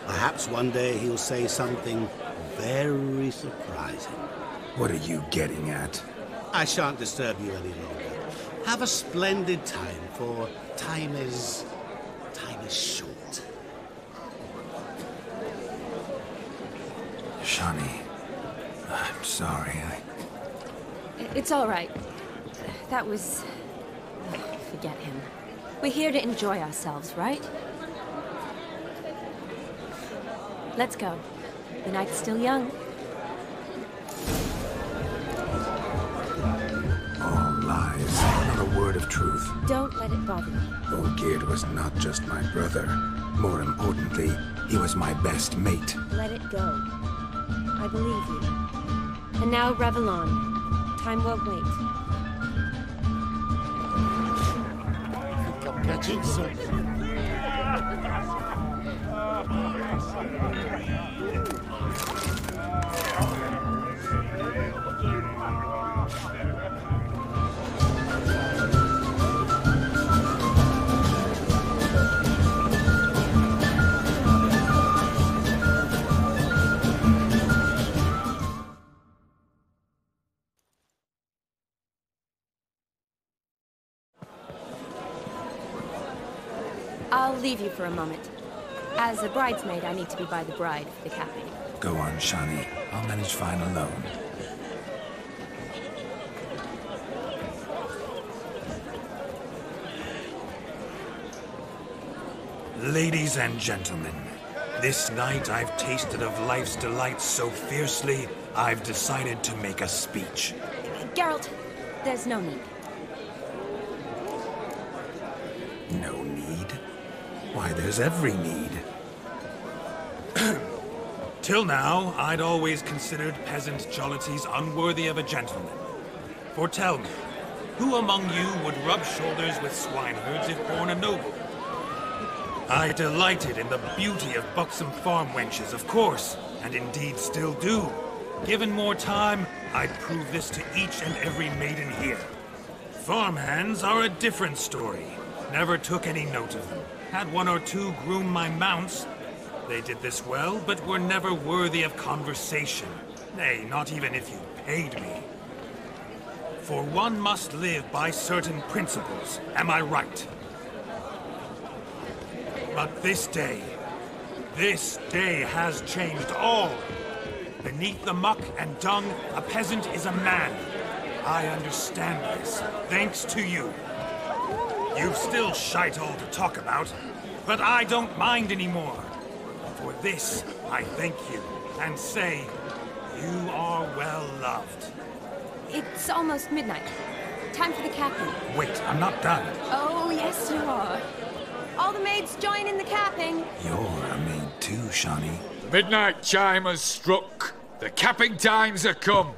perhaps one day he'll say something very surprising. What are you getting at? I shan't disturb you any longer. Have a splendid time, for time is short. Shani, I'm sorry, It's all right. That was... forget him. We're here to enjoy ourselves, right? Let's go. The night's still young. All lies, not a word of truth. Don't let it bother you. Olgierd was not just my brother. More importantly, he was my best mate. Let it go. I believe you. And now revel on. Time won't wait. I'm catching something. leave you for a moment. As a bridesmaid, I need to be by the bride for the capping. Go on, Shani. I'll manage fine alone. Ladies and gentlemen, this night I've tasted of life's delights so fiercely, I've decided to make a speech. Geralt, there's no need. No need? Why, there's every need. Till now, I'd always considered peasant jollities unworthy of a gentleman. For tell me, who among you would rub shoulders with swineherds if born a noble? I delighted in the beauty of buxom farm wenches, of course, and indeed still do. Given more time, I'd prove this to each and every maiden here. Farmhands are a different story. Never took any note of them. Had one or two groom my mounts. They did this well, but were never worthy of conversation. Nay, not even if you paid me. For one must live by certain principles, am I right? But this day has changed all. Beneath the muck and dung, a peasant is a man. I understand this, thanks to you. You've still shite all to talk about, but I don't mind anymore. For this, I thank you, and say, you are well loved. It's almost midnight. Time for the capping. Wait, I'm not done. Oh, yes you are. All the maids join in the capping. You're a maid too, Shani. The midnight chime has struck. The capping times are come.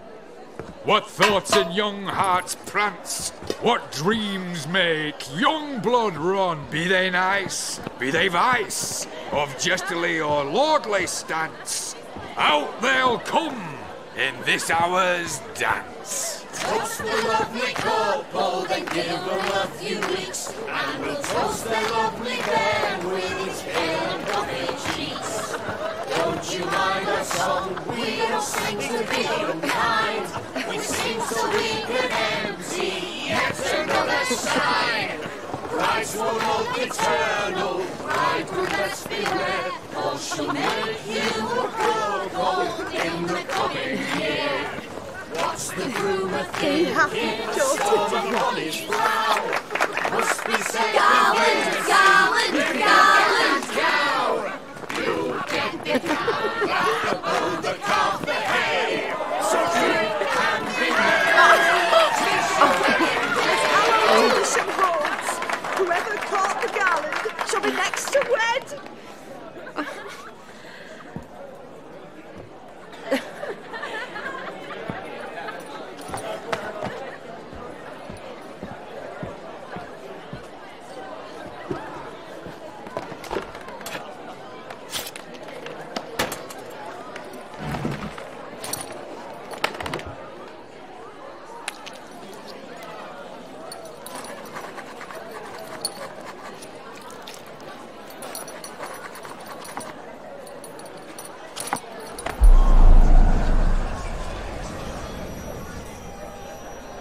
What thoughts in young hearts prance? What dreams make young blood run? Be they nice, be they vice, of jestily or lordly stance, out they'll come in this hour's dance. Toast the lovely couple, then give them a few weeks, and we'll toast the lovely bed with its pale and puffy cheeks. Don't you mind our song? We don't sing to be unkind. We sing so we can empty yet another shrine. Brides will look eternal, bride will best beware, or she'll make you a good in the coming year. What's the groom a thinking? Storm a college plough. Must be said Garland, Garland, Garland, cow. You get the cow, like the calf the hay. So drink and be merry. Whoever caught the Garland shall be next to wed.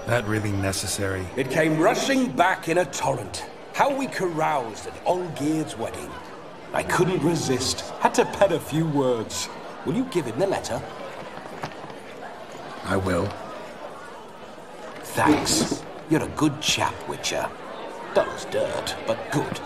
That really necessary? It came rushing back in a torrent. How we caroused at Olgierd's wedding. I couldn't resist. Had to pen a few words. Will you give him the letter? I will. Thanks. You're a good chap, Witcher. Dull's dirt, but good.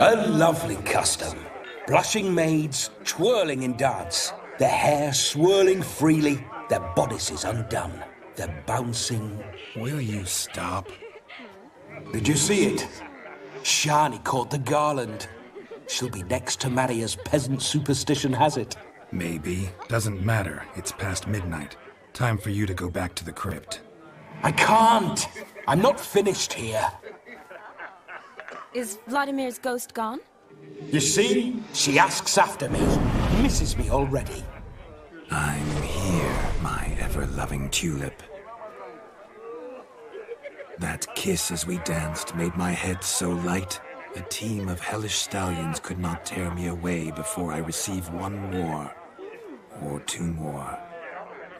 A lovely custom. Blushing maids, twirling in dance, their hair swirling freely, their bodices undone, their bouncing... Will you stop? Did you see it? Shani caught the garland. She'll be next to marry as peasant superstition has it. Maybe. Doesn't matter. It's past midnight. Time for you to go back to the crypt. I can't! I'm not finished here. Is Vladimir's ghost gone? You see? She asks after me. Misses me already. I'm here, my ever-loving tulip. That kiss as we danced made my head so light. A team of hellish stallions could not tear me away before I receive one more. Or two more.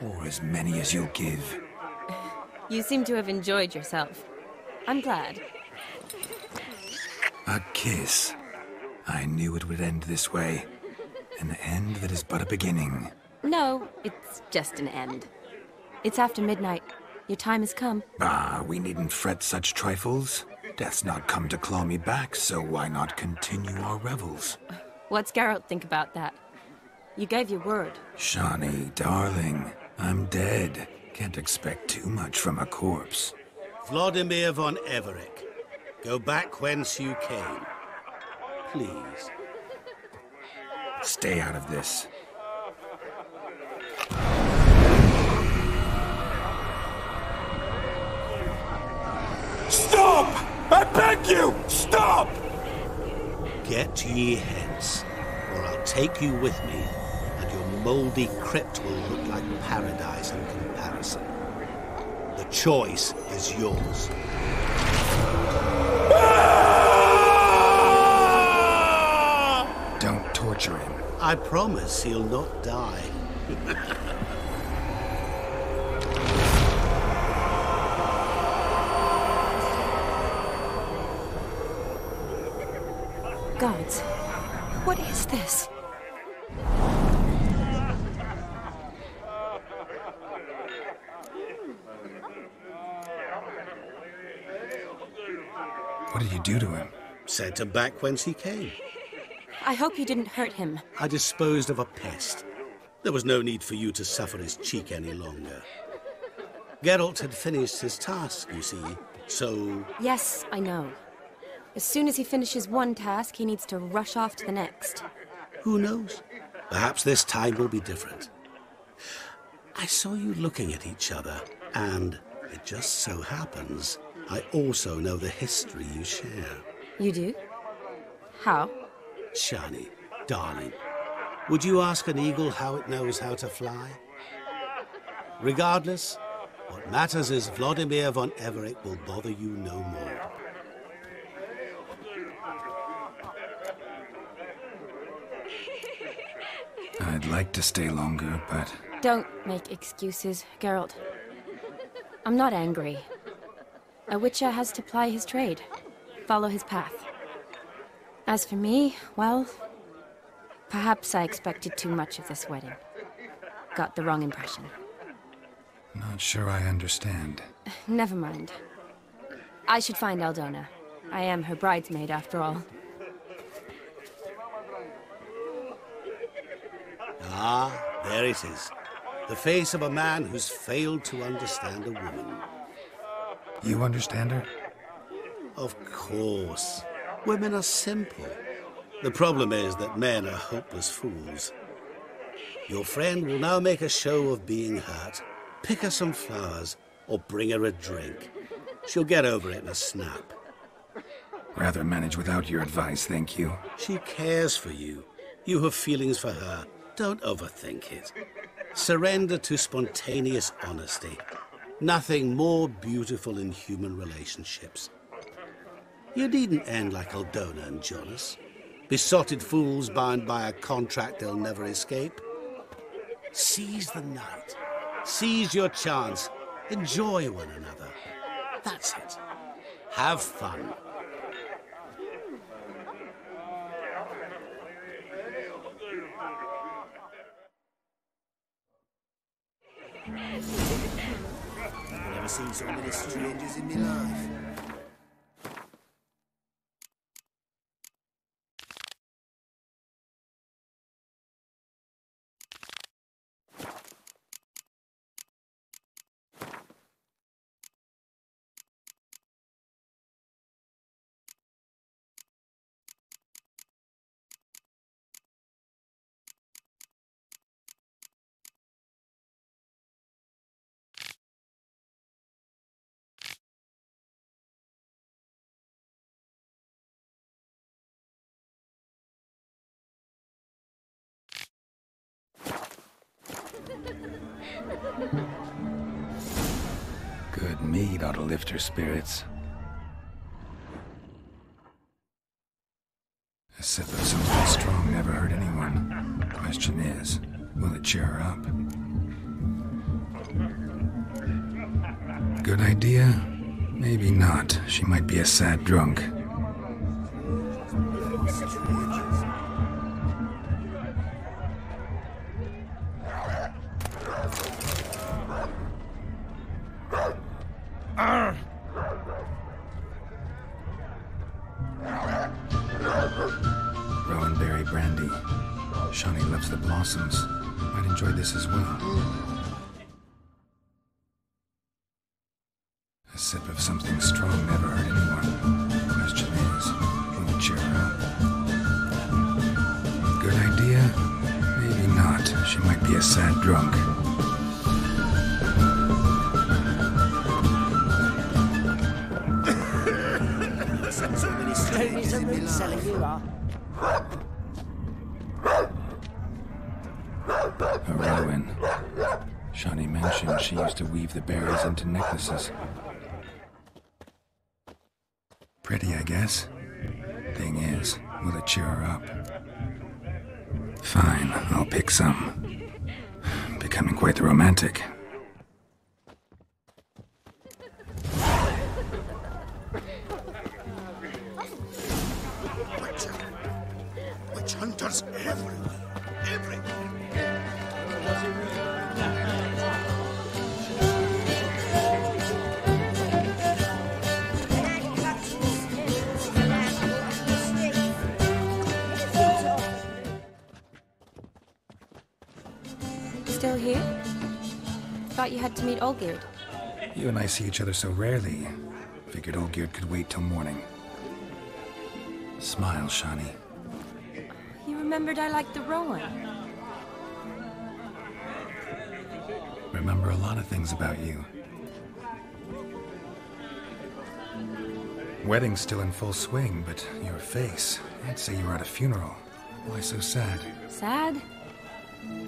Or as many as you'll give. You seem to have enjoyed yourself. I'm glad. A kiss. I knew it would end this way. An end that is but a beginning. No, it's just an end. It's after midnight. Your time has come. Ah, we needn't fret such trifles. Death's not come to claw me back, so why not continue our revels? What's Geralt think about that? You gave your word. Shani, darling, I'm dead. Can't expect too much from a corpse. Vladimir von Everick, go back whence you came. Please. Stay out of this. Stop! I beg you! Stop! Get ye hence, or I'll take you with me, and your mouldy crypt will look like paradise in comparison. The choice is yours. Don't torture him. I promise he'll not die. Gods, what is this? What did you do to him? Sent him back whence he came. I hope you didn't hurt him. I disposed of a pest. There was no need for you to suffer his cheek any longer. Geralt had finished his task, you see, so... Yes, I know. As soon as he finishes one task, he needs to rush off to the next. Who knows? Perhaps this time will be different. I saw you looking at each other, and it just so happens I also know the history you share. You do? How? Shani, darling, would you ask an eagle how it knows how to fly? Regardless, what matters is Vladimir von Everick will bother you no more. I'd like to stay longer, but... Don't make excuses, Geralt. I'm not angry. A witcher has to ply his trade, follow his path. As for me, well, perhaps I expected too much of this wedding. Got the wrong impression. Not sure I understand. Never mind. I should find Aldona. I am her bridesmaid, after all. Ah, there it is. The face of a man who's failed to understand a woman. You understand her? Of course. Women are simple. The problem is that men are hopeless fools. Your friend will now make a show of being hurt, pick her some flowers, or bring her a drink. She'll get over it in a snap. Rather manage without your advice, thank you. She cares for you. You have feelings for her. Don't overthink it. Surrender to spontaneous honesty. Nothing more beautiful in human relationships. You needn't end like Aldona and Jonas. Besotted fools bound by a contract they'll never escape. Seize the night. Seize your chance. Enjoy one another. That's it. Have fun. I've never seen so many strangers in my life. Good mead ought to lift her spirits. A sip of something strong never hurt anyone. Question is, will it cheer her up? Good idea? Maybe not. She might be a sad drunk. Rowanberry brandy. Shawnee loves the blossoms. Might enjoy this as well. A sip of something strong never hurt anyone. Question is, will it cheer her up? Good idea? Maybe not. She might be a sad drunk. Selling you are. A Rowan. Shawnee mentioned she used to weave the berries into necklaces. Pretty, I guess. Thing is, will it cheer her up? Fine, I'll pick some. Becoming quite the romantic. Witch hunters everywhere. Everywhere. Still here? Thought you had to meet Olgierd. You and I see each other so rarely. Figured Olgierd could wait till morning. Smile, Shawnee. You remembered I liked the Rowan. Remember a lot of things about you. Wedding's still in full swing, but your face, I'd say you were at a funeral. Why so sad? Sad?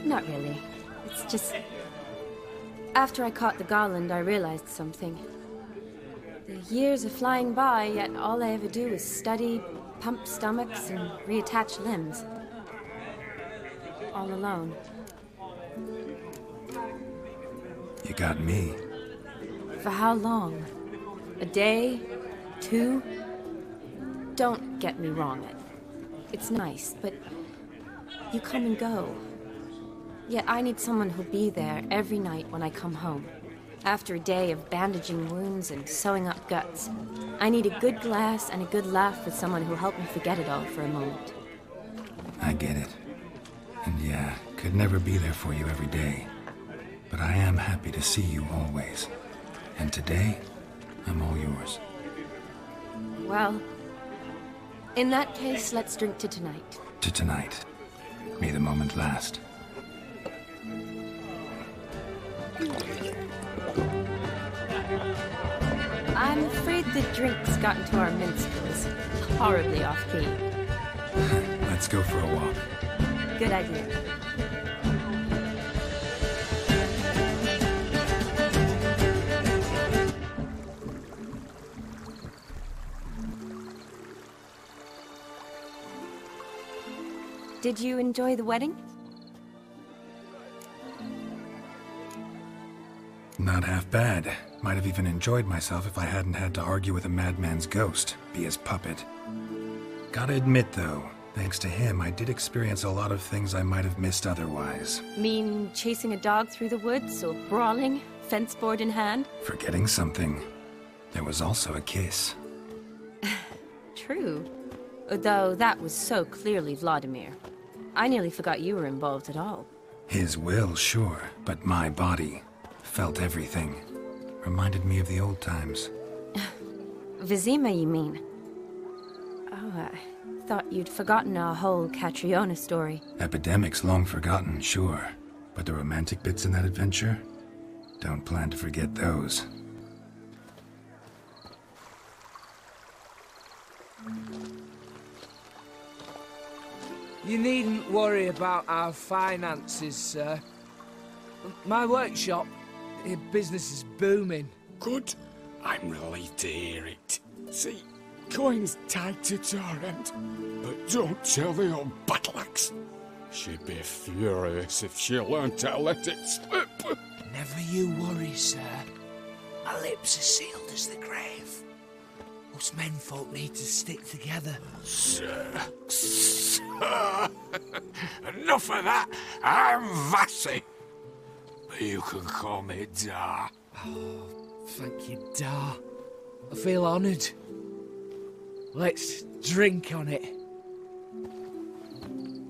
Not really. It's just... After I caught the garland, I realized something. The years are flying by, yet all I ever do is study, pump stomachs, and reattach limbs. All alone. You got me. For how long? A day? 2? Don't get me wrong. It's nice, but you come and go. Yet I need someone who'll be there every night when I come home. After a day of bandaging wounds and sewing up guts, I need a good glass and a good laugh with someone who'll help me forget it all for a moment. I get it. And yeah, could never be there for you every day. But I am happy to see you always. And today, I'm all yours. Well, in that case, let's drink to tonight. To tonight. May the moment last. I'm afraid the drinks got into our minstrels. Horribly off-key. Let's go for a walk. Good idea. Did you enjoy the wedding? Not half bad. Might have even enjoyed myself if I hadn't had to argue with a madman's ghost, be his puppet. Gotta admit, though, thanks to him, I did experience a lot of things I might have missed otherwise. Mean chasing a dog through the woods, or brawling, fence board in hand? Forgetting something. There was also a kiss. True. Though that was so clearly Vladimir. I nearly forgot you were involved at all. His will, sure, but my body felt everything. Reminded me of the old times. Vizima, you mean? Oh, I thought you'd forgotten our whole Catriona story. Epidemics long forgotten, sure. But the romantic bits in that adventure? Don't plan to forget those. You needn't worry about our finances, sir. My workshop, business is booming. Good. I'm relieved to hear it. See, Coin's tied to Torrent, but don't tell the old battle-axe. She'd be furious if she learned to let it slip. Never you worry, sir. My lips are sealed as the grave. Us menfolk need to stick together. Sir. Enough of that. I'm Vassy. But you can call me Dar. Oh, thank you, Dar. I feel honoured. Let's drink on it.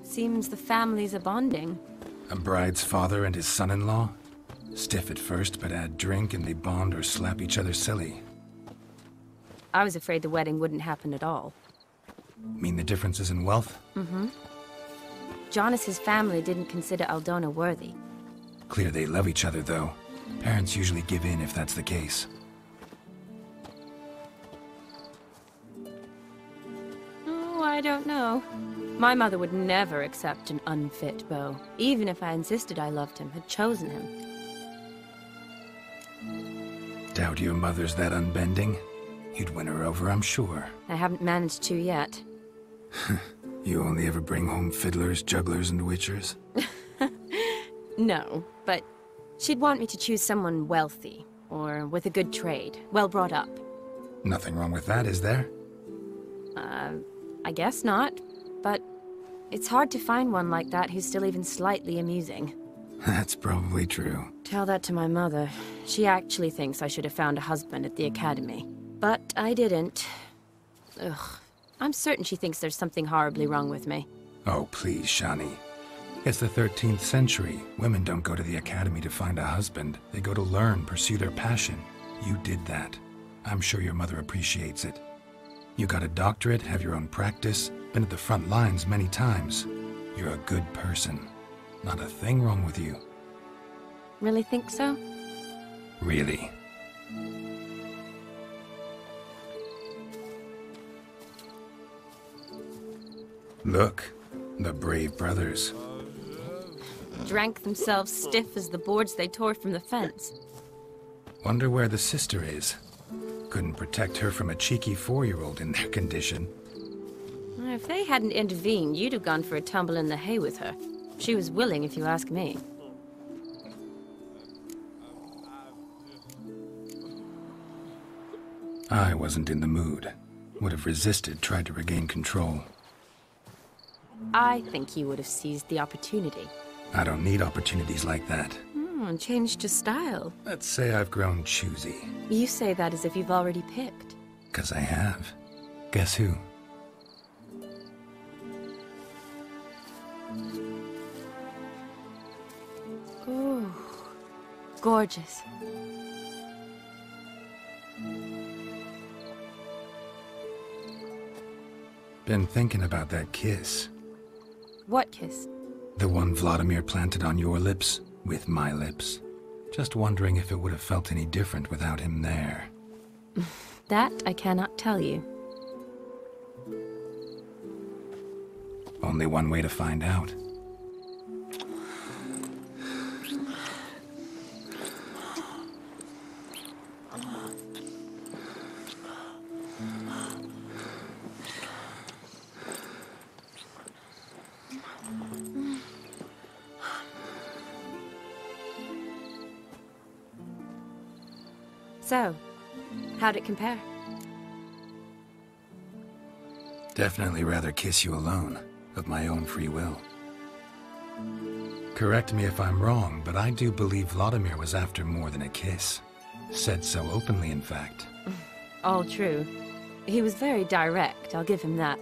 Seems the families are bonding. A bride's father and his son-in-law? Stiff at first, but add drink and they bond or slap each other silly. I was afraid the wedding wouldn't happen at all. Mean the differences in wealth? Mm-hmm. Jonas's family didn't consider Aldona worthy. Clear they love each other, though. Parents usually give in if that's the case. Oh, I don't know. My mother would never accept an unfit beau, even if I insisted I loved him, had chosen him. Doubt your mother's that unbending? You'd win her over, I'm sure. I haven't managed to yet. You only ever bring home fiddlers, jugglers, and witchers? No, but she'd want me to choose someone wealthy, or with a good trade, well brought up. Nothing wrong with that, is there? I guess not, but it's hard to find one like that who's still even slightly amusing. That's probably true. Tell that to my mother. She actually thinks I should have found a husband at the academy. But I didn't. Ugh. I'm certain she thinks there's something horribly wrong with me. Oh, please, Shani. It's the 13th century. Women don't go to the academy to find a husband. They go to learn, pursue their passion. You did that. I'm sure your mother appreciates it. You got a doctorate, have your own practice, been at the front lines many times. You're a good person. Not a thing wrong with you. Really think so? Really. Look, the brave brothers. Drank themselves stiff as the boards they tore from the fence. Wonder where the sister is. Couldn't protect her from a cheeky 4-year-old in their condition. If they hadn't intervened, you'd have gone for a tumble in the hay with her. She was willing, if you ask me. I wasn't in the mood. Would have resisted, tried to regain control. I think you would have seized the opportunity. I don't need opportunities like that. And changed your style. Let's say I've grown choosy. You say that as if you've already picked. 'Cause I have. Guess who? Ooh, gorgeous. Been thinking about that kiss. What kiss? The one Vladimir planted on your lips, with my lips. Just wondering if it would have felt any different without him there. That I cannot tell you. Only one way to find out. So, how'd it compare? Definitely rather kiss you alone, of my own free will. Correct me if I'm wrong, but I do believe Vladimir was after more than a kiss. Said so openly, in fact. All true. He was very direct, I'll give him that.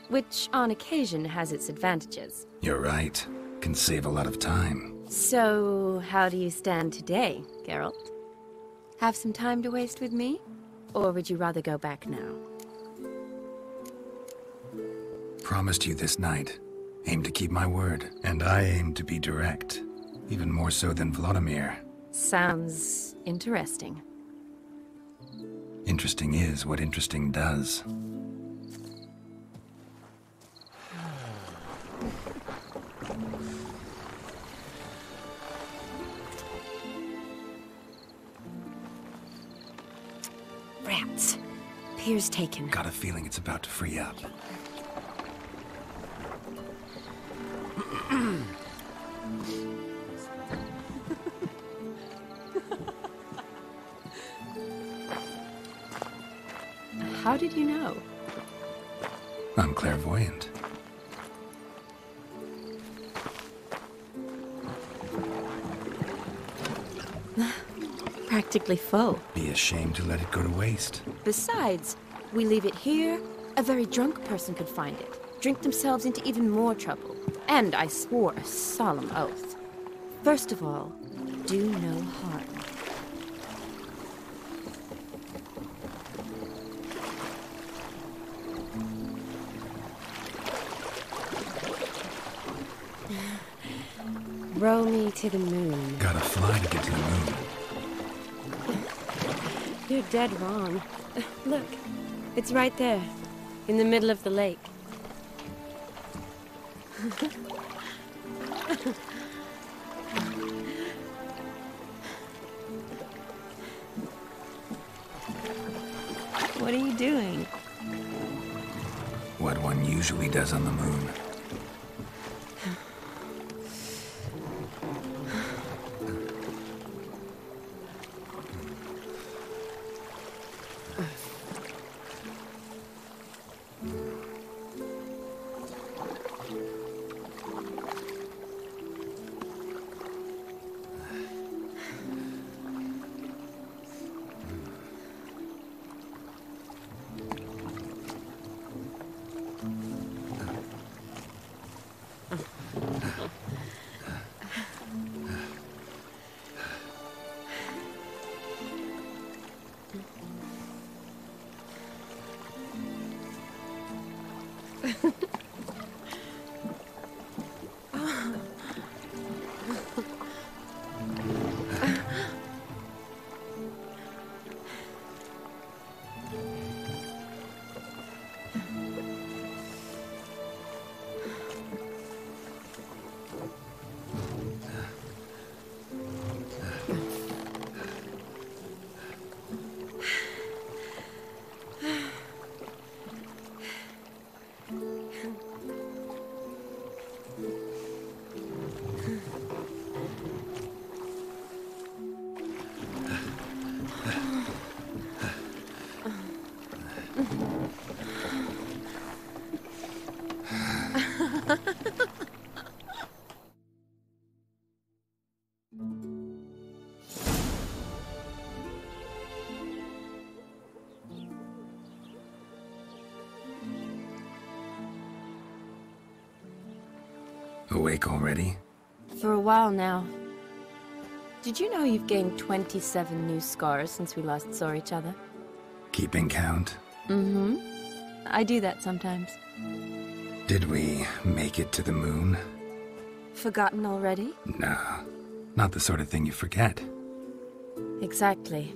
Which, on occasion, has its advantages. You're right. Can save a lot of time. So, how do you stand today, Geralt? Have some time to waste with me? Or would you rather go back now? Promised you this night. Aim to keep my word. And I aim to be direct. Even more so than Vladimir. Sounds interesting. Interesting is what interesting does. Rats. Appears taken. Got a feeling it's about to free up. How did you know? I'm clairvoyant. Practically full. Be ashamed to let it go to waste. Besides, we leave it here, a very drunk person could find it, drink themselves into even more trouble. And I swore a solemn oath. First of all, do no harm. Row me to the moon. Gotta fly to get to the moon. You're dead wrong. Look, it's right there, in the middle of the lake. What are you doing? What one usually does on the moon. Awake already? For a while now. Did you know you've gained 27 new scars since we last saw each other? Keeping count? Mm-hmm. I do that sometimes. Did we make it to the moon? Forgotten already? No, not the sort of thing you forget. Exactly.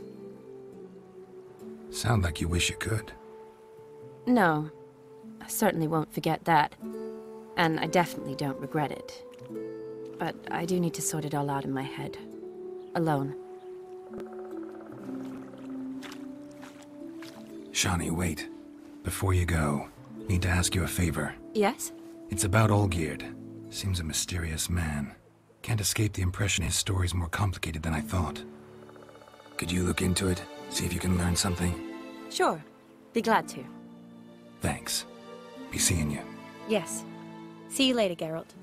Sound like you wish you could. No, I certainly won't forget that. And I definitely don't regret it. But I do need to sort it all out in my head. Alone. Shani, wait. Before you go, need to ask you a favor. Yes? It's about Olgierd. Seems a mysterious man. Can't escape the impression his story's more complicated than I thought. Could you look into it? See if you can learn something? Sure. Be glad to. Thanks. Be seeing you. Yes. See you later, Geralt.